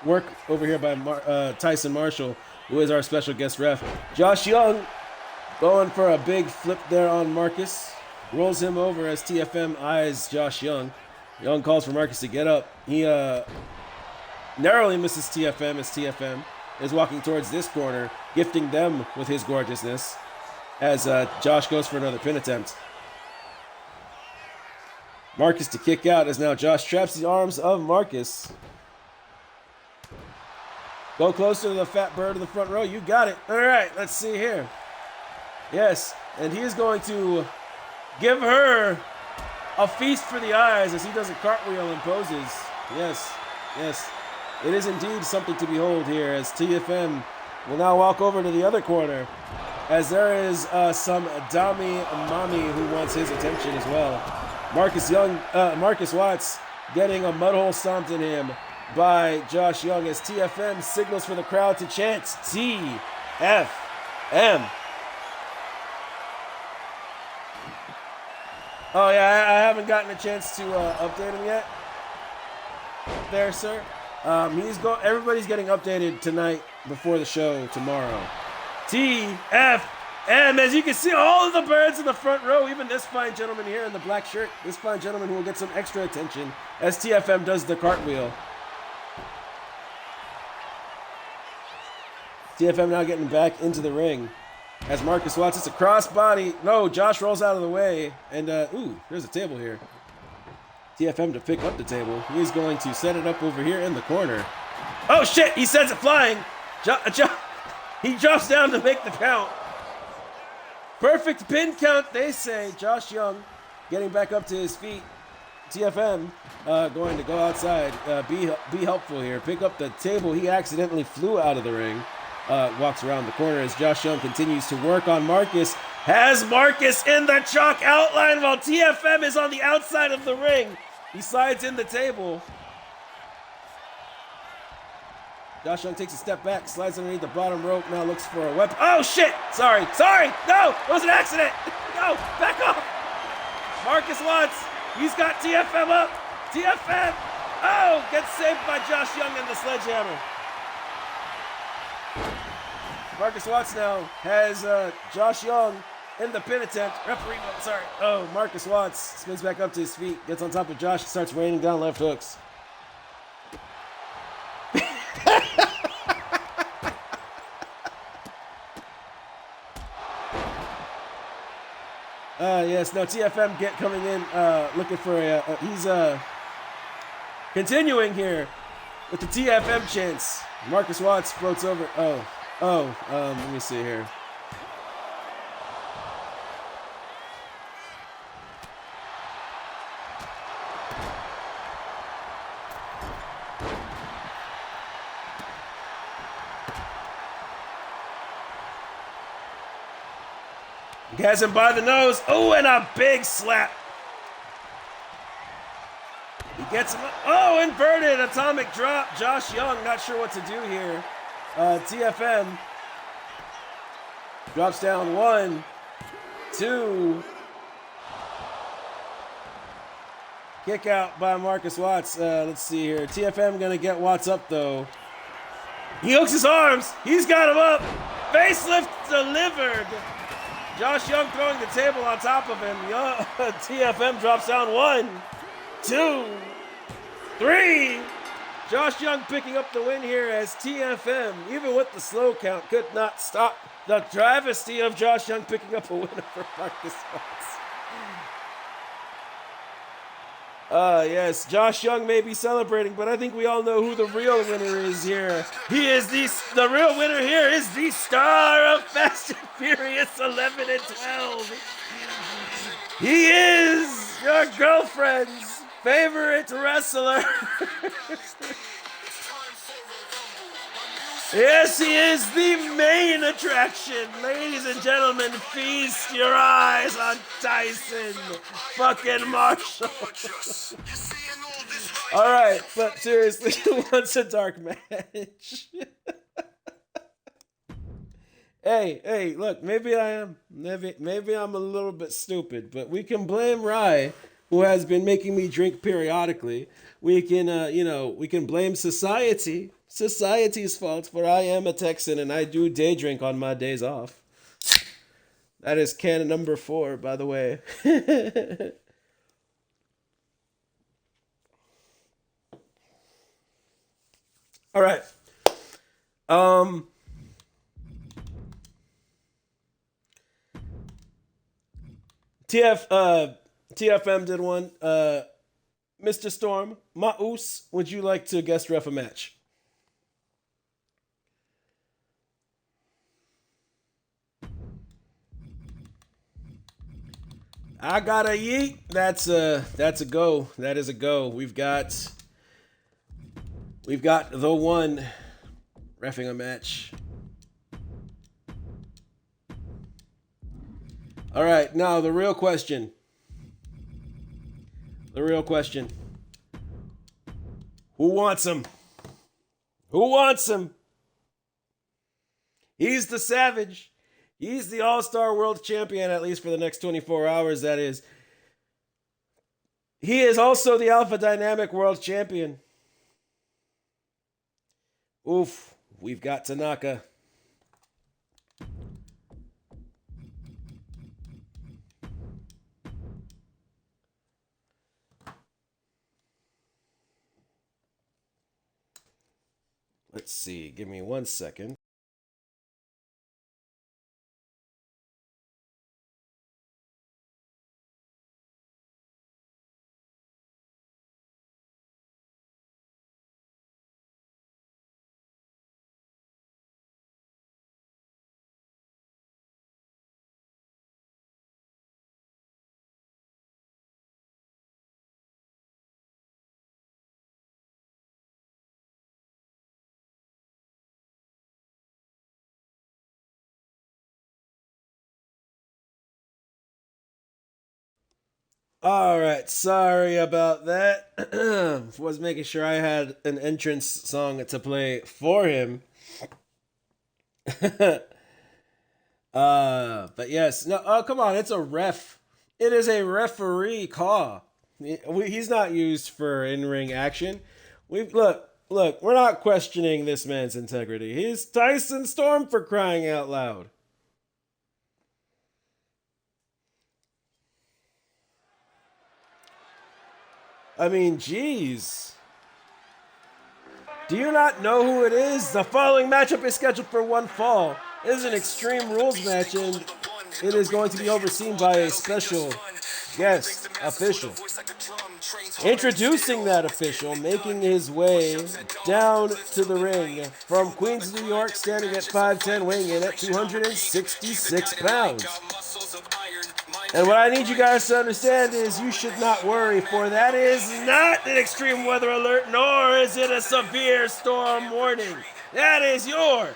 work over here by Tyson Marshall, who is our special guest ref. Josh Young going for a big flip there on Marcus. Rolls him over as TFM eyes Josh Young. Young calls for Marcus to get up. He narrowly misses TFM as TFM is walking towards this corner, gifting them with his gorgeousness as Josh goes for another pin attempt. Marcus to kick out as now Josh traps the arms of Marcus. Go closer to the fat bird in the front row. You got it. All right, let's see here. Yes, and he is going to give her a feast for the eyes as he does a cartwheel and poses. Yes, yes. It is indeed something to behold here as TFM will now walk over to the other corner as there is some Dami Mami who wants his attention as well. Marcus Watts getting a mudhole stomped in him by Josh Young as TFM signals for the crowd to chant TFM. Oh yeah, I haven't gotten a chance to update him yet. There, sir. Everybody's getting updated tonight before the show tomorrow. TFM. As you can see, all of the birds in the front row, even this fine gentleman here in the black shirt, this fine gentleman who will get some extra attention as TFM does the cartwheel. TFM now getting back into the ring as Marcus Watts, it's a crossbody. No, Josh rolls out of the way. And, ooh, there's a table here. TFM to pick up the table. He's going to set it up over here in the corner. Oh, shit, he sends it flying. He drops down to make the count. Perfect pin count, they say. Josh Young getting back up to his feet. TFM going to go outside. Be helpful here. Pick up the table. He accidentally flew out of the ring. Walks around the corner as Josh Young continues to work on Marcus. Has Marcus in the chalk outline while TFM is on the outside of the ring. He slides in the table. Josh Young takes a step back, slides underneath the bottom rope, now looks for a weapon. Oh, shit! Sorry! No! It was an accident! No! Back off! Marcus Watts, he's got TFM up! TFM! Oh! Gets saved by Josh Young and the sledgehammer. Marcus Watts now has Josh Young in the pin attempt. Referee, sorry. Oh, Marcus Watts spins back up to his feet, gets on top of Josh, starts raining down left hooks. Yes, no, TFM coming in, looking for he's continuing here with the TFM chants. Marcus Watts floats over. Let me see here. He has him by the nose. Oh, and a big slap. He gets him. Oh, inverted atomic drop. Josh Young not sure what to do here. TFM drops down 1, 2. Kick out by Marcus Watts. Let's see here. TFM gonna get Watts up though. He hooks his arms. He's got him up. Facelift delivered. Josh Young throwing the table on top of him. TFM drops down 1, 2, 3. Josh Young picking up the win here as TFM, even with the slow count, could not stop the travesty of Josh Young picking up a win over Marcus Watts. Yes, Josh Young may be celebrating, but I think we all know who the real winner is here. He is the real winner here is the star of Fast and Furious 11 and 12. He is your girlfriend's favorite wrestler. Yes, he is the main attraction. Ladies and gentlemen, feast your eyes on Tyson fucking Marshall. All right, but seriously, who wants a dark match? Hey, look, maybe I am. Maybe I'm a little bit stupid, but we can blame Rye, who has been making me drink periodically. We can, we can blame society. Society's fault, for I am a Texan and I do day drink on my days off. That is can number 4, by the way. All right. Um, TFM did one. Mr. Storm, Maus, would you like to guest ref a match? I got a yeet. That's a go. That is a go. We've got the one refing a match. All right, now the real question. The real question. Who wants him? Who wants him? He's the Savage. He's the All-Star World Champion, at least for the next 24 hours, that is. He is also the Alpha Dynamic World Champion. Oof, we've got Tanaka. Let's see, give me 1 second. All right, sorry about that. Was making sure I had an entrance song to play for him. But yes, no. Oh, come on, it's a ref. It is a referee call. He's not used for in-ring action. We look. We're not questioning this man's integrity. He's Tyson Storm, for crying out loud. I mean, jeez. Do you not know who it is? The following matchup is scheduled for one fall. It is an Extreme Rules match, and it is going to be overseen by a special guest official. Introducing that official, making his way down to the ring from Queens, New York, standing at 5'10", weighing in at 266 pounds. And what I need you guys to understand is you should not worry, for that is not an extreme weather alert, nor is it a severe storm warning. That is your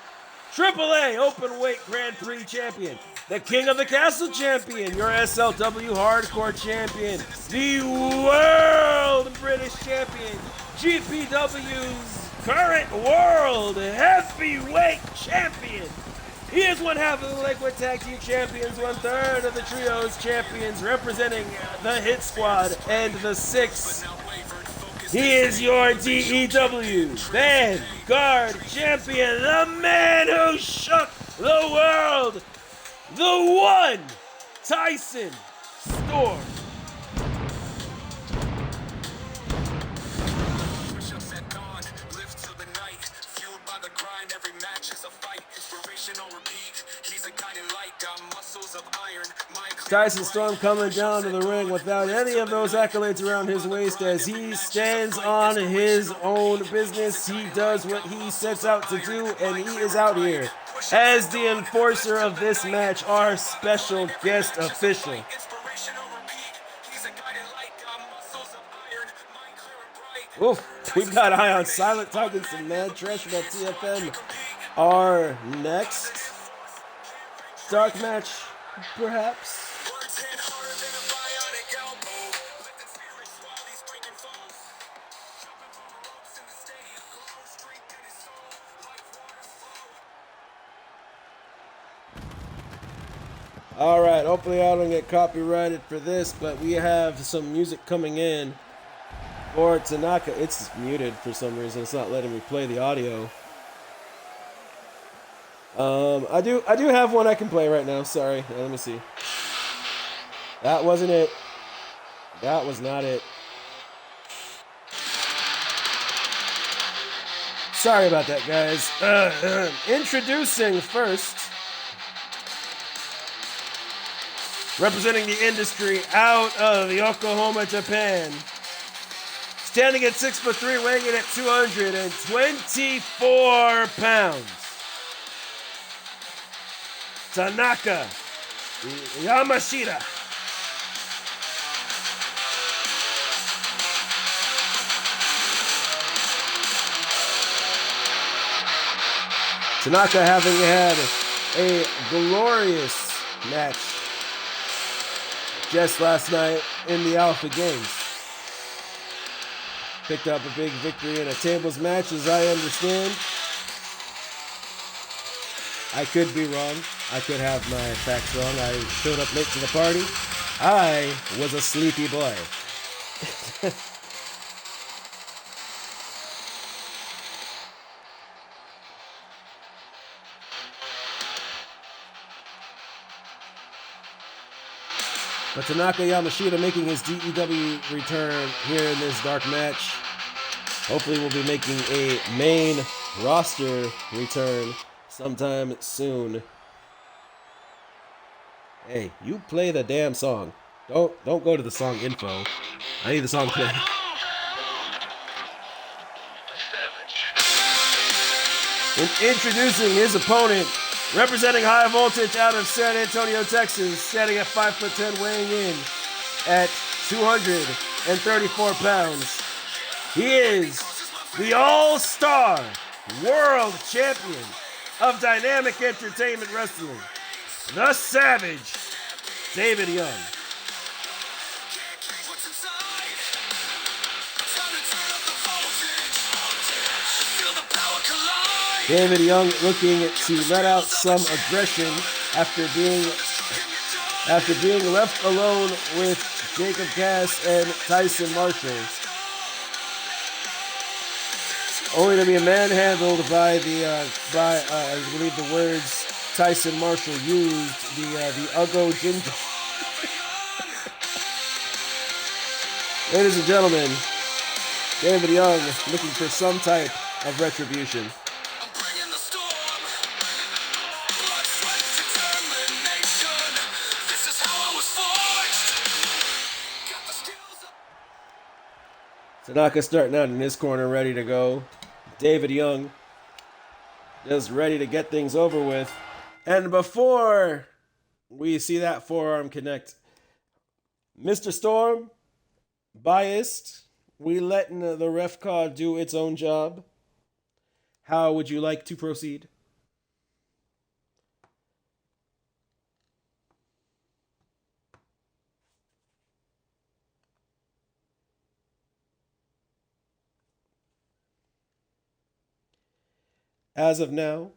AAA Open Weight Grand Prix champion, the King of the Castle champion, your SLW Hardcore champion, the World British champion, GPW's current World Heavyweight champion. He is one half of the Lakewood Tag Team Champions, 1/3 of the Trios Champions, representing the Hit Squad and the Six. He is your DEW Vanguard Champion, the man who shook the world, the one, Tyson Storm. Tyson Storm coming down to the ring without any of those accolades around his waist as he stands on his own business. He does what he sets out to do, and he is out here as the enforcer of this match, our special guest official. Oof, we've got Eye on Silent talking some mad trash about TFM. Our next dark match, perhaps. All right, hopefully I don't get copyrighted for this, but we have some music coming in for Tanaka. It's muted for some reason. It's not letting me play the audio. I do have one I can play right now. Sorry, let me see. That wasn't it. That was not it. Sorry about that, guys. Introducing first, representing the industry out of Yokohama, Japan. Standing at 6'3", weighing in at 224 pounds. Tanaka Yamashita. Tanaka having had a glorious match just last night in the Alpha Games. Picked up a big victory in a tables match, as I understand. I could be wrong. I could have my facts wrong. I showed up late to the party. I was a sleepy boy. But Tanaka Yamashita making his DEW return here in this dark match. Hopefully we'll be making a main roster return sometime soon. Hey, you play the damn song. Don't go to the song info. I need the song played. Introducing his opponent, representing High Voltage out of San Antonio, Texas, standing at 5'10", weighing in at 234 pounds. He is the All-Star World Champion of Dynamic Entertainment Wrestling, the Savage, David Young. David Young looking to let out some aggression after being left alone with Jacob Cass and Tyson Marshall, only to be manhandled by I believe the words Tyson Marshall used, the Uggo Ginger. Ladies and gentlemen, David Young looking for some type of retribution. Tanaka starting out in his corner, ready to go. David Young just ready to get things over with. And before we see that forearm connect, Mr. Storm, biased, we letting the ref card do its own job. How would you like to proceed? As of now,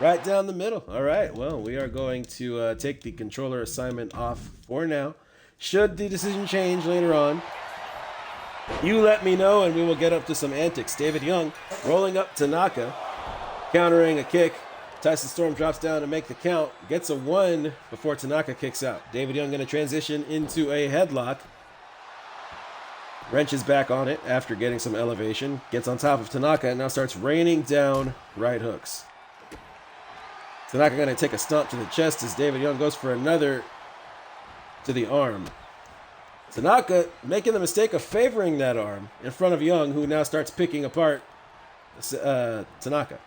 right down the middle. All right, well, we are going to take the controller assignment off for now. Should the decision change later on, you let me know and we will get up to some antics. David Young rolling up Tanaka, countering a kick. Tyson Storm drops down to make the count, gets a 1 before Tanaka kicks out. David Young going to transition into a headlock. Wrenches back on it after getting some elevation. Gets on top of Tanaka and now starts raining down right hooks. Tanaka going to take a stomp to the chest as David Young goes for another to the arm. Tanaka making the mistake of favoring that arm in front of Young, who now starts picking apart Tanaka.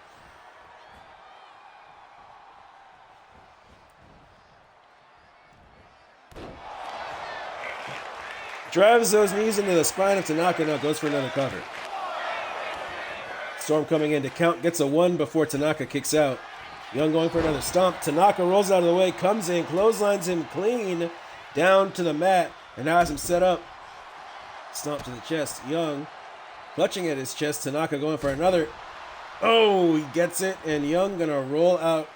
Drives those knees into the spine of Tanaka, now goes for another cover. Storm coming in to count, gets a 1 before Tanaka kicks out. Young going for another stomp. Tanaka rolls out of the way, comes in, clotheslines him clean down to the mat, and now has him set up. Stomp to the chest. Young Clutching at his chest, Tanaka going for another. Oh, he gets it, and Young gonna roll out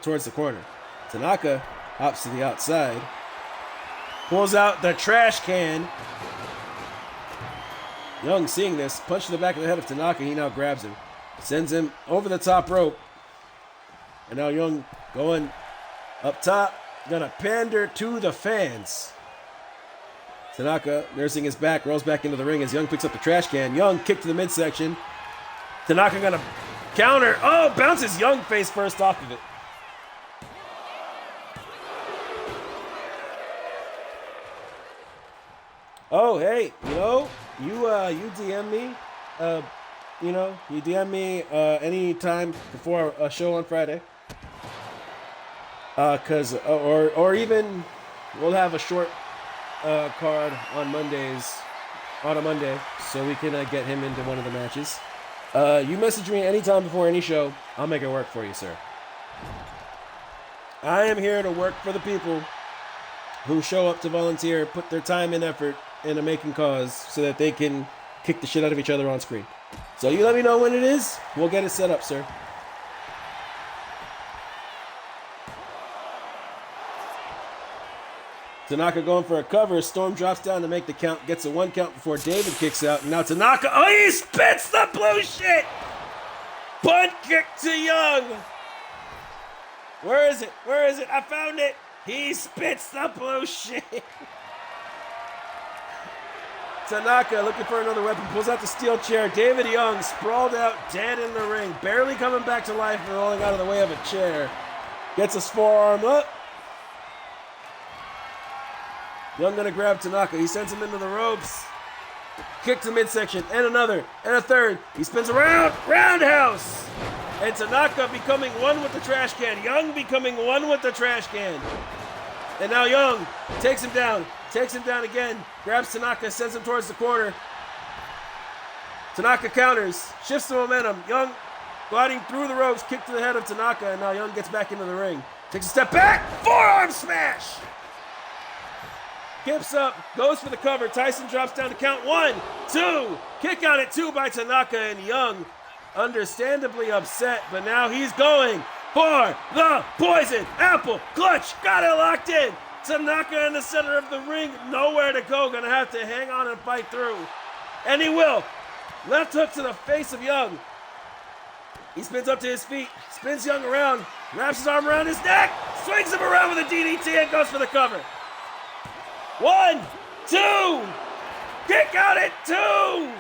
towards the corner. Tanaka hops to the outside, pulls out the trash can. Young, seeing this, punch to the back of the head of Tanaka. He now grabs him, sends him over the top rope. And now Young going up top, gonna pander to the fans. Tanaka, nursing his back, rolls back into the ring as Young picks up the trash can. Young, kick to the midsection. Tanaka gonna counter. Oh, bounces Young face first off of it. Oh, hey, you DM me, you DM me anytime before a show on Friday. Or even we'll have a short card on a Monday, so we can get him into one of the matches. You message me anytime before any show, I'll make it work for you, sir. I am here to work for the people who show up to volunteer, put their time and effort in a making cause so that they can kick the shit out of each other on screen. So you let me know when it is, we'll get it set up, sir. Tanaka going for a cover. Storm drops down to make the count. Gets a 1 count before David kicks out. And now Tanaka. Oh, he spits the blue shit. Butt kick to Young. Where is it? I found it. He spits the blue shit. Tanaka looking for another weapon. Pulls out the steel chair. David Young sprawled out, dead in the ring. Barely coming back to life and rolling out of the way of a chair. Gets his forearm up. Young gonna grab Tanaka. He sends him into the ropes. Kick to midsection, and another, and a third. He spins around, roundhouse. And Tanaka becoming one with the trash can. Young becoming one with the trash can. And now Young takes him down again. Grabs Tanaka, sends him towards the corner. Tanaka counters, shifts the momentum. Young gliding through the ropes, kick to the head of Tanaka, and now Young gets back into the ring. Takes a step back, forearm smash. Kips up, goes for the cover. Tyson drops down to count 1, 2. Kick out at 2 by Tanaka, and Young understandably upset, but now he's going for the poison apple clutch. Got it locked in. Tanaka in the center of the ring, nowhere to go. Gonna have to hang on and fight through. And he will. Left hook to the face of Young. He spins up to his feet, spins Young around, wraps his arm around his neck, swings him around with a DDT and goes for the cover. 1, 2, kick out at 2.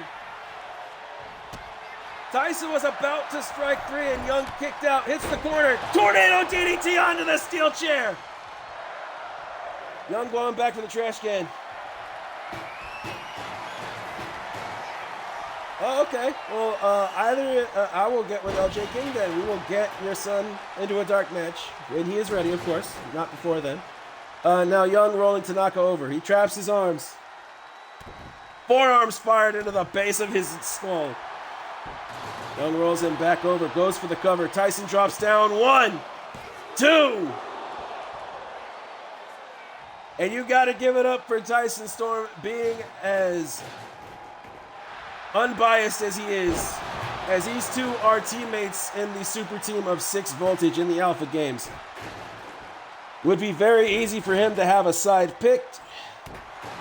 Tyson was about to strike 3 and Young kicked out, hits the corner, tornado DDT onto the steel chair. Young going back for the trash can. Oh, okay. Well, either I will get with LJ King, then we will get your son into a dark match. And he is ready, of course. Not before then. Now Young rolling Tanaka over. He traps his arms. Forearms fired into the base of his skull. Young rolls him back over, goes for the cover. Tyson drops down. 1, 2. And you got to give it up for Tyson Storm being as unbiased as he is, as these two are teammates in the super team of 6 Voltage in the Alpha Games. It would be very easy for him to have a side picked.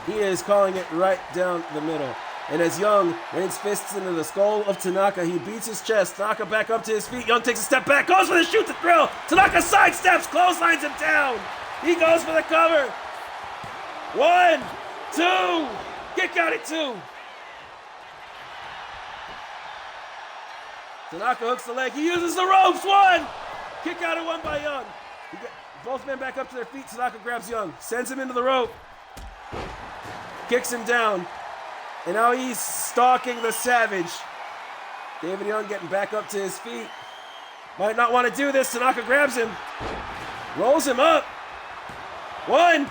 He is calling it right down the middle. And as Young rains fists into the skull of Tanaka, he beats his chest. Tanaka back up to his feet. Young takes a step back, goes for the shoot to thrill. Tanaka sidesteps, clotheslines him down. He goes for the cover. 1, 2, kick out at 2. Tanaka hooks the leg. He uses the ropes. 1, kick out at 1 by Young. Both men back up to their feet. Tanaka grabs Young, sends him into the rope, kicks him down, and now he's stalking the Savage. David Young getting back up to his feet. Might not want to do this. Tanaka grabs him, rolls him up. 1,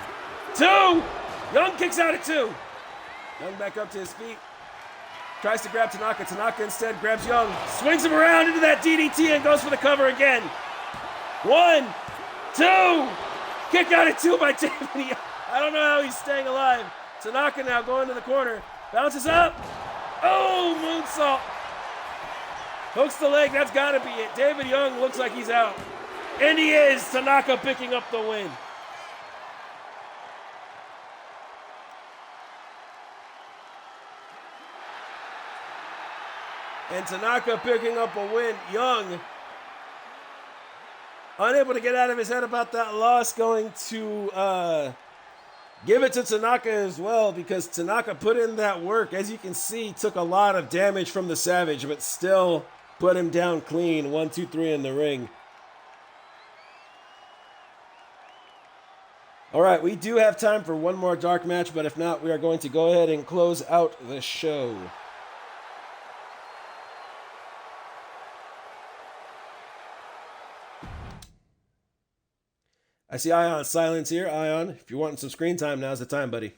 2. Young kicks out at 2. Young back up to his feet. Tries to grab Tanaka. Tanaka instead grabs Young, swings him around into that DDT and goes for the cover again. 1, 2. Kick out at 2 by David Young. I don't know how he's staying alive. Tanaka now going to the corner. Bounces up. Oh, moonsault. Hooks the leg. That's got to be it. David Young looks like he's out. And he is. Tanaka picking up the win. And Tanaka picking up a win. Young, unable to get out of his head about that loss, going to give it to Tanaka as well, because Tanaka put in that work. As you can see, took a lot of damage from the Savage, but still put him down clean. 1, 2, 3 in the ring. All right, we do have time for one more dark match, but if not, we are going to go ahead and close out the show. I see Ion Silence here. Ion, if you're wanting some screen time, now's the time, buddy.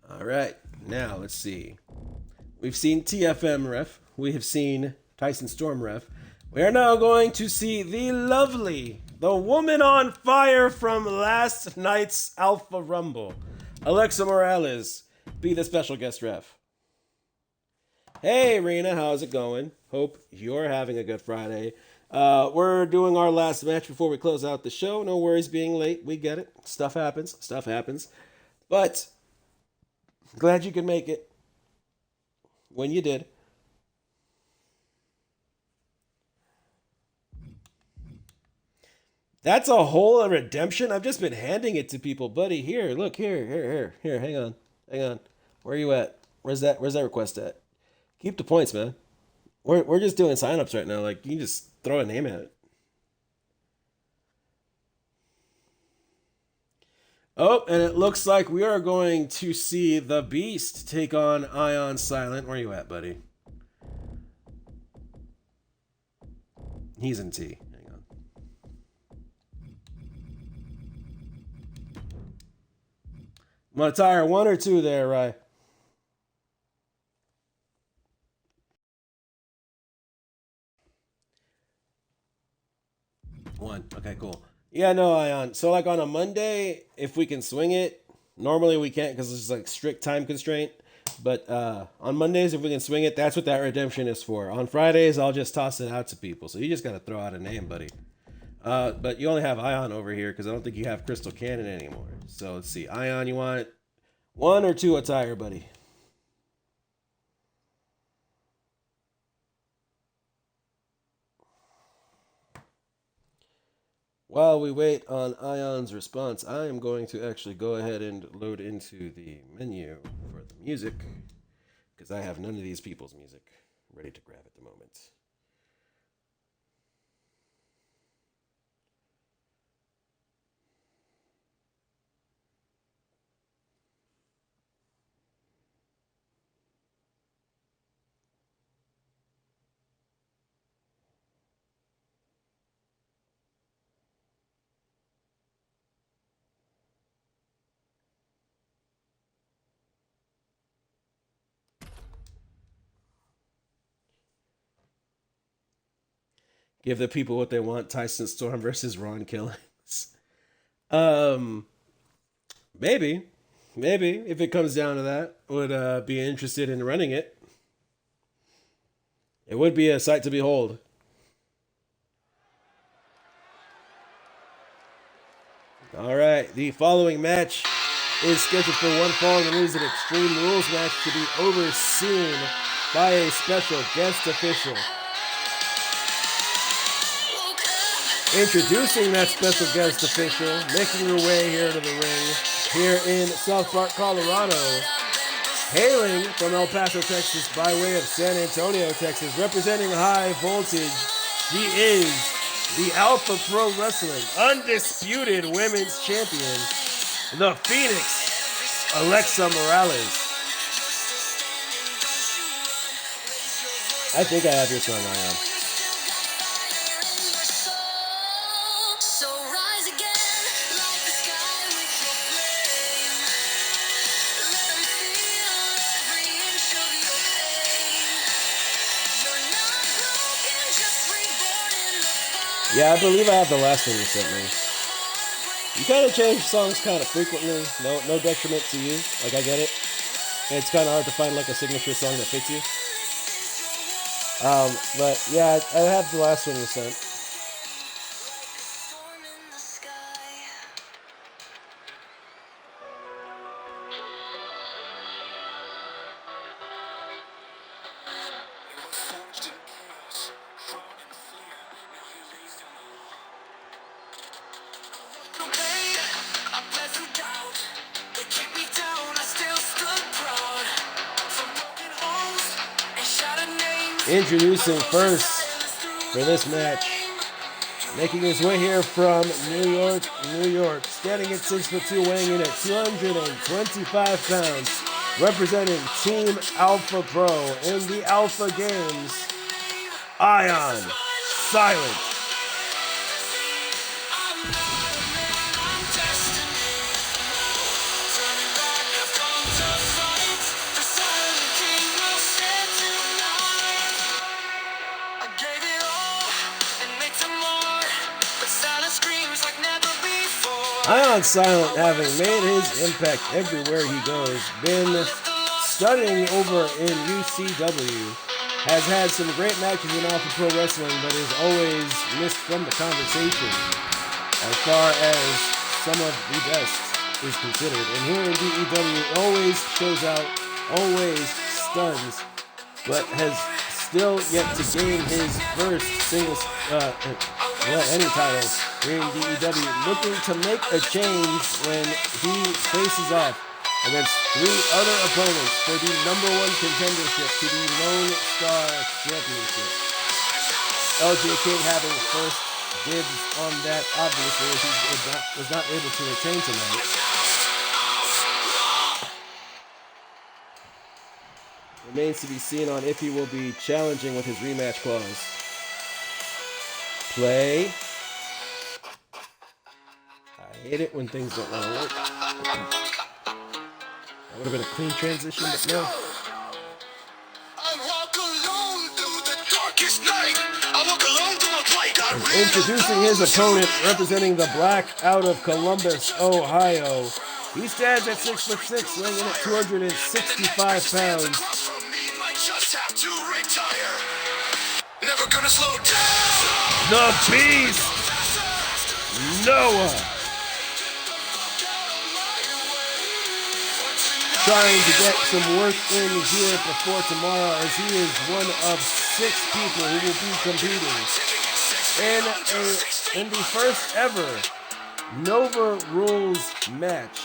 All right, now let's see. We've seen TFM ref. We have seen Tyson Storm ref. We are now going to see the lovely, the woman on fire from last night's Alpha Rumble, Alexa Morales, be the special guest ref. Hey, Rena, how's it going? Hope you're having a good Friday. We're doing our last match before we close out the show. No worries being late. We get it. Stuff happens. Stuff happens. But glad you could make it when you did. That's a whole redemption. I've just been handing it to people, buddy. Here, look, here. Hang on. Where are you at? Where's that request at? Keep the points, man. We're just doing signups right now. Like, you can just throw a name at it. Oh, and it looks like we are going to see the Beast take on Ion Silent. Where are you at, buddy? He's in T. Hang on. I'm gonna tire 1 or 2 there, Rye. 1. Okay, cool. Yeah, no, Ion. So, like, on a Monday, if we can swing it, normally we can't because it's like strict time constraint. But on Mondays, if we can swing it, that's what that redemption is for. On Fridays, I'll just toss it out to people. So you just got to throw out a name, buddy. But you only have Ion over here because I don't think you have Crystal Cannon anymore. So let's see. Ion, you want 1 or 2 attire, buddy? While we wait on Ion's response, I am going to actually go ahead and load into the menu for the music because I have none of these people's music ready to grab at the moment. Give the people what they want. Tyson Storm versus Ron Killings. Um, maybe if it comes down to that, would be interested in running it. It would be a sight to behold. All right, the following match is scheduled for one fall and lose an Extreme Rules match to be overseen by a special guest official. Introducing that special guest official, making her way here to the ring, here in South Park, Colorado, hailing from El Paso, Texas, by way of San Antonio, Texas, representing High Voltage, she is the Alpha Pro Wrestling Undisputed Women's Champion, the Phoenix, Alexa Morales. I think I have your song, Ion. Yeah, I believe I have the last one you sent me. You kind of change songs kind of frequently. No detriment to you. Like, I get it. It's kind of hard to find like a signature song that fits you. But yeah, I have the last one you sent. Introducing first for this match, making his way here from New York, New York, standing at 6'2", weighing in at 225 pounds, representing Team Alpha Pro in the Alpha Games, Ion Silent. Ion Silent, having made his impact everywhere he goes, been studying over in UCW, has had some great matches in Alpha Pro Wrestling, but is always missed from the conversation as far as some of the best is considered. And here in DEW, always shows out, always stuns, but has still yet to gain his first singles, any title here in DEW, looking to make a change when he faces off against 3 other opponents for the #1 contendership to the Lone Star Championship. LJ King having first dibs on that, obviously, as he was not able to retain tonight. Remains to be seen on if he will be challenging with his rematch clause. Play. I hate it when things don't want to work. That would have been a clean transition, but no. Introducing his opponent, representing the Black out of Columbus, Ohio. He stands at 6'6", weighing in at 265 pounds. The Beast, Noah. Trying to get some work in here before tomorrow, as he is one of 6 people who will be competing in the first ever Nova Rules match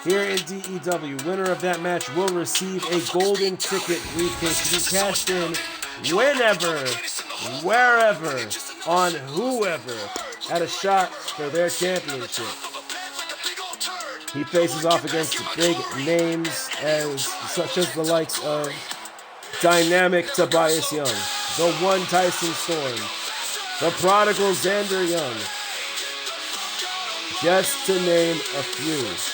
here in DEW. Winner of that match will receive a golden ticket briefcase to be cashed in whenever, wherever, on whoever had a shot for their championship. He faces off against big names such as the likes of Dynamic Tobias Young, the One Tyson Storm, the Prodigal Xander Young, just to name a few.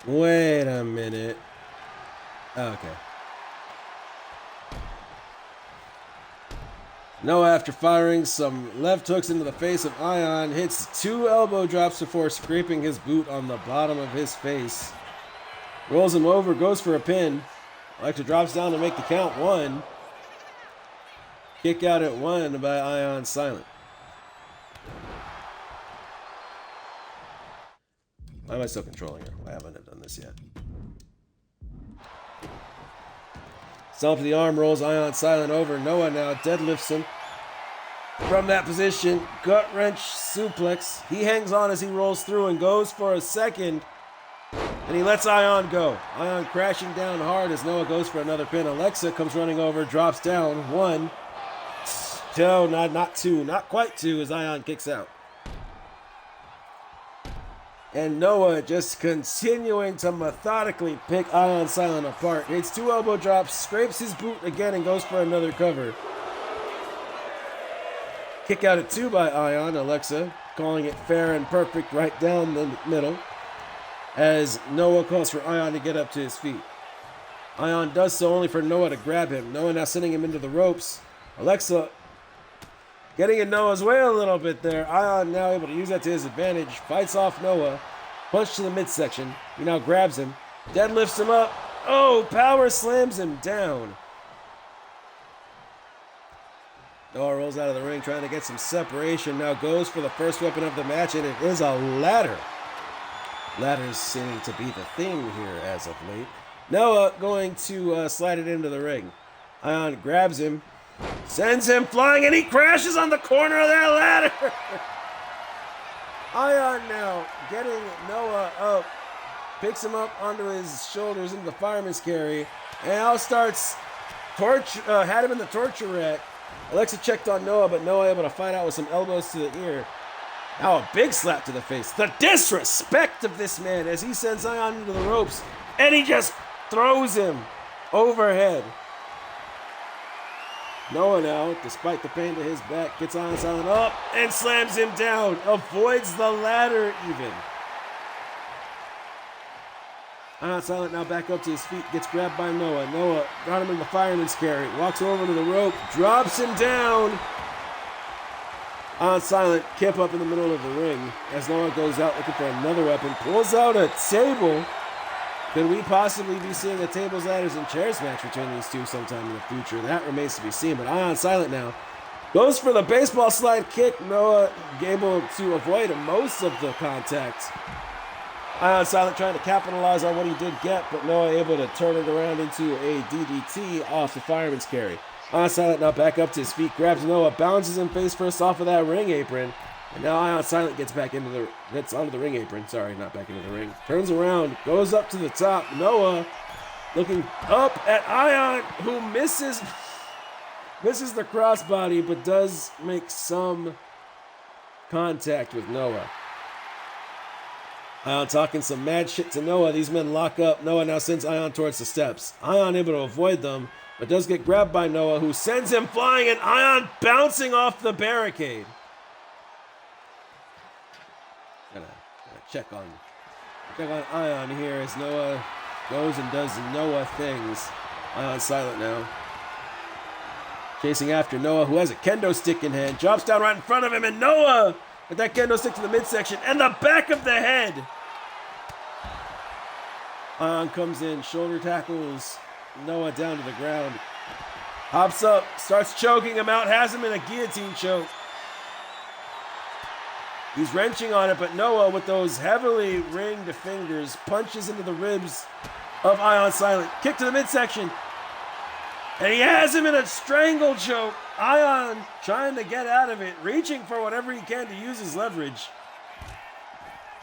Wait a minute. Okay. Noah, after firing some left hooks into the face of Ion, hits 2 elbow drops before scraping his boot on the bottom of his face. Rolls him over, goes for a pin. Electra drops down to make the count 1. Kick out at 1 by Ion Silent. Why am I still controlling her? I haven't done this yet. Stomp to the arm, rolls Ion Silent over. Noah now deadlifts him. from that position. Gut wrench suplex. He hangs on as he rolls through and goes for a second. And he lets Ion go. Ion crashing down hard as Noah goes for another pin. Alexa comes running over, drops down. 1, 2, not 2, not quite 2 as Ion kicks out. And Noah just continuing to methodically pick Ion Silent apart. Hits 2 elbow drops, scrapes his boot again, and goes for another cover. Kick out at 2 by Ion. Alexa calling it fair and perfect right down the middle as Noah calls for Ion to get up to his feet. Ion does so only for Noah to grab him. Noah now sending him into the ropes. Alexa getting in Noah's way a little bit there. Ion now able to use that to his advantage. Fights off Noah. Punch to the midsection. He now grabs him. Deadlifts him up. Oh, power slams him down. Noah rolls out of the ring trying to get some separation. Now goes for the first weapon of the match, and it is a ladder. Ladders seeming to be the thing here as of late. Noah going to slide it into the ring. Ion grabs him, sends him flying, and he crashes on the corner of that ladder. Ion now getting Noah up, picks him up onto his shoulders into the fireman's carry, and now starts had him in the torture rack. Alexa checked on Noah, but Noah able to fight out with some elbows to the ear. Now a big slap to the face. The disrespect of this man as he sends Ion into the ropes, and he just throws him overhead. Noah now, despite the pain to his back, gets Ion Silent up and slams him down. Avoids the ladder even. Ion Silent now back up to his feet, gets grabbed by Noah. Noah got him in the fireman's carry, walks over to the rope, drops him down. Ion Silent kip up in the middle of the ring as Noah goes out looking for another weapon, pulls out a table. Could we possibly be seeing a tables, ladders, and chairs match between these two sometime in the future? That remains to be seen, but Ion Silent now goes for the baseball slide kick. Noah able to avoid most of the contact. Ion Silent trying to capitalize on what he did get, but Noah able to turn it around into a DDT off the fireman's carry. Ion Silent now back up to his feet, grabs Noah, bounces him face first off of that ring apron, and now Ion Silent gets onto the ring apron. Sorry, not back into the ring. Turns around, goes up to the top. Noah looking up at Ion, who misses the crossbody, but does make some contact with Noah. Ion talking some mad shit to Noah. These men lock up. Noah now sends Ion towards the steps. Ion able to avoid them, but does get grabbed by Noah, who sends him flying, and Ion bouncing off the barricade. Gotta check on Ion here as Noah goes and does Noah things. Ion Silent now. Chasing after Noah, who has a kendo stick in hand. Drops down right in front of him, and Noah with that kendo stick to the midsection and the back of the head. Ion comes in, shoulder tackles Noah down to the ground. Hops up, starts choking him out, has him in a guillotine choke. He's wrenching on it, but Noah, with those heavily ringed fingers, punches into the ribs of Ion Silent. Kick to the midsection. And he has him in a strangle choke. Ion trying to get out of it, reaching for whatever he can to use his leverage.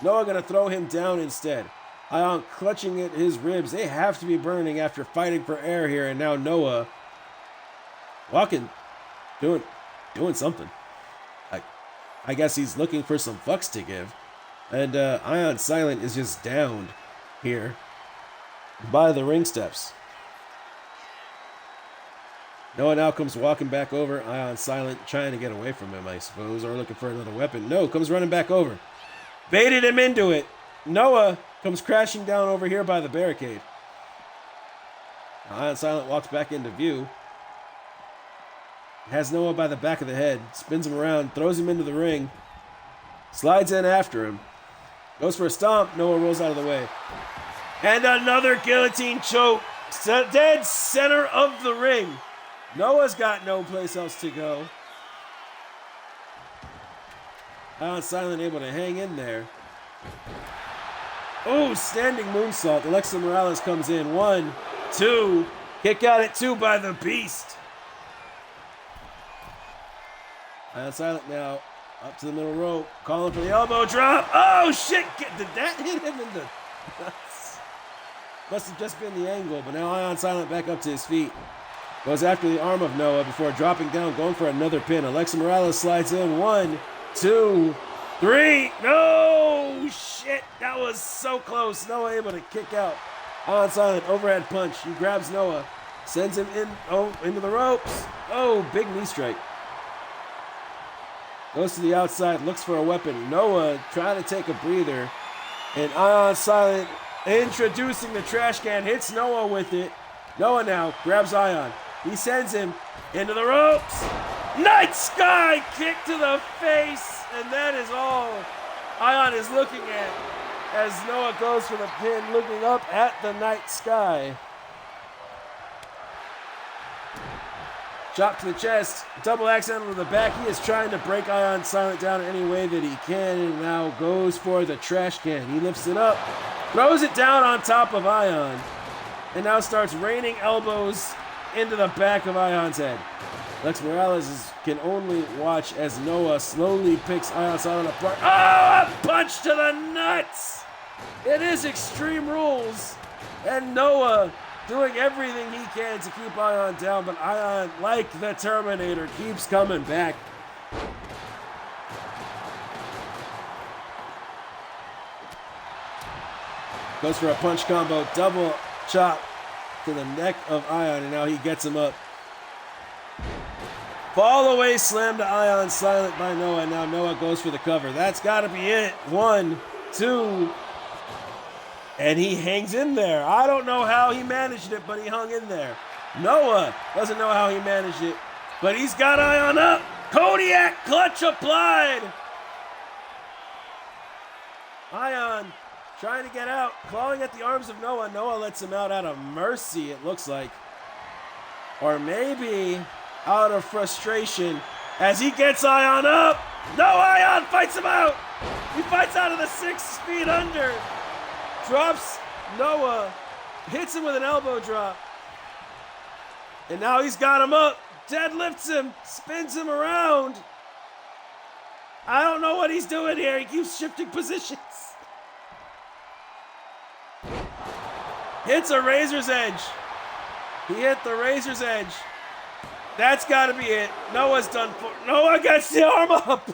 Noah going to throw him down instead. Ion clutching at his ribs. They have to be burning after fighting for air here. And now Noah walking, doing something. I guess he's looking for some fucks to give. And Ion Silent is just downed here by the ring steps. Noah now comes walking back over. Ion Silent trying to get away from him, I suppose, or looking for another weapon. No, comes running back over. Baited him into it. Noah comes crashing down over here by the barricade. Ion Silent walks back into view. Has Noah by the back of the head. Spins him around, throws him into the ring. Slides in after him. Goes for a stomp. Noah rolls out of the way. And another guillotine choke. Dead center of the ring. Noah's got no place else to go. Ion Silent able to hang in there. Oh, standing moonsault. Alexa Morales comes in. 1, 2. Kick out at 2 by the Beast. Silent now. Up to the middle rope. Calling for the elbow drop. Oh, shit. Did that hit him in the nuts? Must have just been the angle, but now Ion Silent back up to his feet. Goes after the arm of Noah before dropping down, going for another pin. Alexa Morales slides in. 1, 2, 3. No! Shit. That was so close. Noah able to kick out. Ion Silent overhead punch. He grabs Noah. Sends him into the ropes. Oh, big knee strike. Goes to the outside, looks for a weapon. Noah trying to take a breather. And Ion Silent introducing the trash can, hits Noah with it. Noah now grabs Ion. He sends him into the ropes. Night Sky kick to the face. And that is all Ion is looking at as Noah goes for the pin, looking up at the night sky. Chop to the chest, double axe handle to the back. He is trying to break Ion Silent down in any way that he can, and now goes for the trash can. He lifts it up, throws it down on top of Ion, and now starts raining elbows into the back of Ion's head. Lex Morales can only watch as Noah slowly picks Ion Silent apart. Oh, a punch to the nuts! It is Extreme Rules, and Noah doing everything he can to keep Ion down, but Ion, like the Terminator, keeps coming back. Goes for a punch combo, double chop to the neck of Ion, and now he gets him up. Fall away slam to Ion Silent by Noah, and now Noah goes for the cover. That's got to be it. 1, 2, and he hangs in there. I don't know how he managed it, but he hung in there. Noah doesn't know how he managed it, but he's got Ion up. Kodiak clutch applied. Ion trying to get out, clawing at the arms of Noah. Noah lets him out of mercy, it looks like. Or maybe out of frustration as he gets Ion up. No, Ion fights him out. He fights out of the 6 feet under. Drops Noah, hits him with an elbow drop. And now he's got him up, deadlifts him, spins him around. I don't know what he's doing here. He keeps shifting positions. Hits a razor's edge. He hit the razor's edge. That's got to be it. Noah's done for. Noah gets the arm up.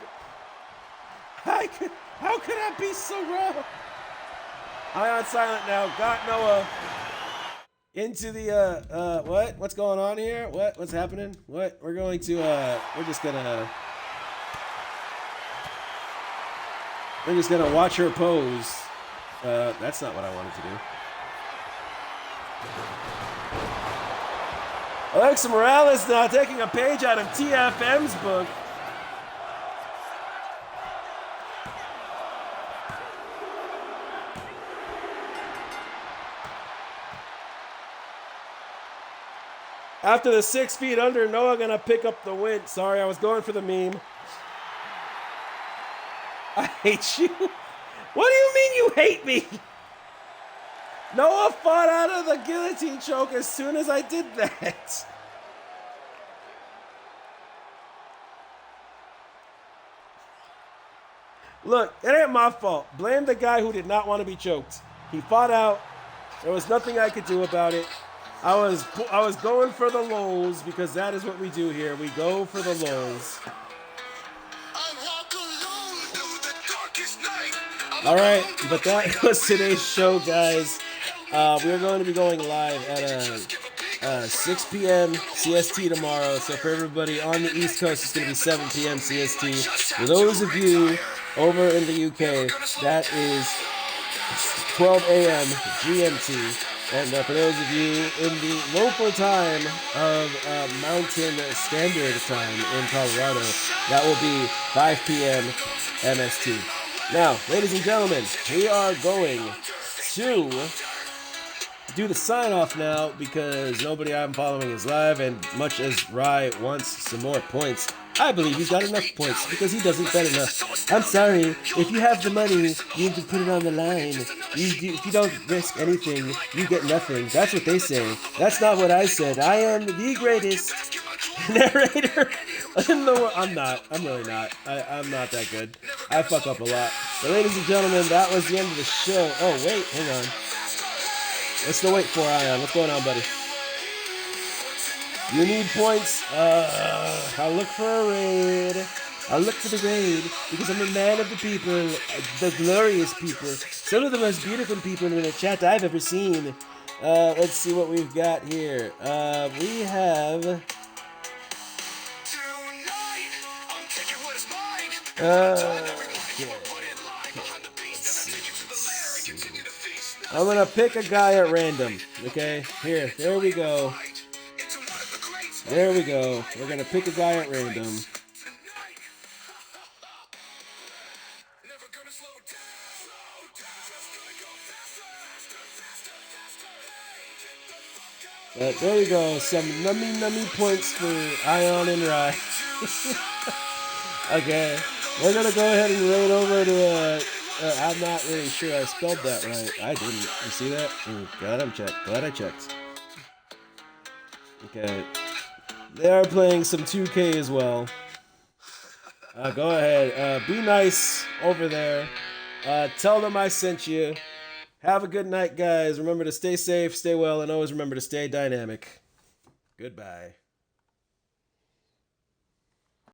How could I be so wrong? Ion Silent now got Noah into the what? What's going on here? What's happening? What? We're just gonna watch her pose. That's not what I wanted to do. Alexa Morales now taking a page out of TFM's book. After the 6 feet under, Noah gonna pick up the win. Sorry, I was going for the meme. I hate you. What do you mean you hate me? Noah fought out of the guillotine choke as soon as I did that. Look, it ain't my fault. Blame the guy who did not want to be choked. He fought out. There was nothing I could do about it. I was going for the lulz because that is what we do here. We go for the lulz. All right, but that was today's show, guys. We're going to be going live at 6 p.m. CST tomorrow. So for everybody on the East Coast, it's going to be 7 p.m. CST. For those of you over in the UK, that is 12 a.m. GMT. And for those of you in the local time of Mountain Standard Time in Colorado, that will be 5 p.m. MST. Now, ladies and gentlemen, we are going to do the sign-off now because nobody I'm following is live, and much as Rye wants some more points, I believe he's got enough points because he doesn't bet enough. I'm sorry, if you have the money, you need to put it on the line. If you don't risk anything, you get nothing. That's what they say. That's not what I said. I am the greatest. narrator in the world. I'm not. I'm really not. I'm not that good. I fuck up a lot. But ladies and gentlemen, that was the end of the show. Oh, wait. Hang on. What's the wait for, Ion? What's going on, buddy? You need points? I'll look for a raid. I'll look for the raid because I'm a man of the people, the glorious people, some of the most beautiful people in the chat I've ever seen. Let's see what we've got here. We have. Okay. I'm gonna pick a guy at random. Okay, here, there we go. There we go. We're gonna pick a guy at random. But there you go, some nummy points for Ion and Rye. Okay, we're gonna go ahead and raid over to. I'm not really sure I spelled that right. I didn't. You see that? Glad I checked. Okay, they are playing some 2K as well. Go ahead. Be nice over there. Tell them I sent you. Have a good night, guys. Remember to stay safe, stay well, and always remember to stay dynamic. Goodbye.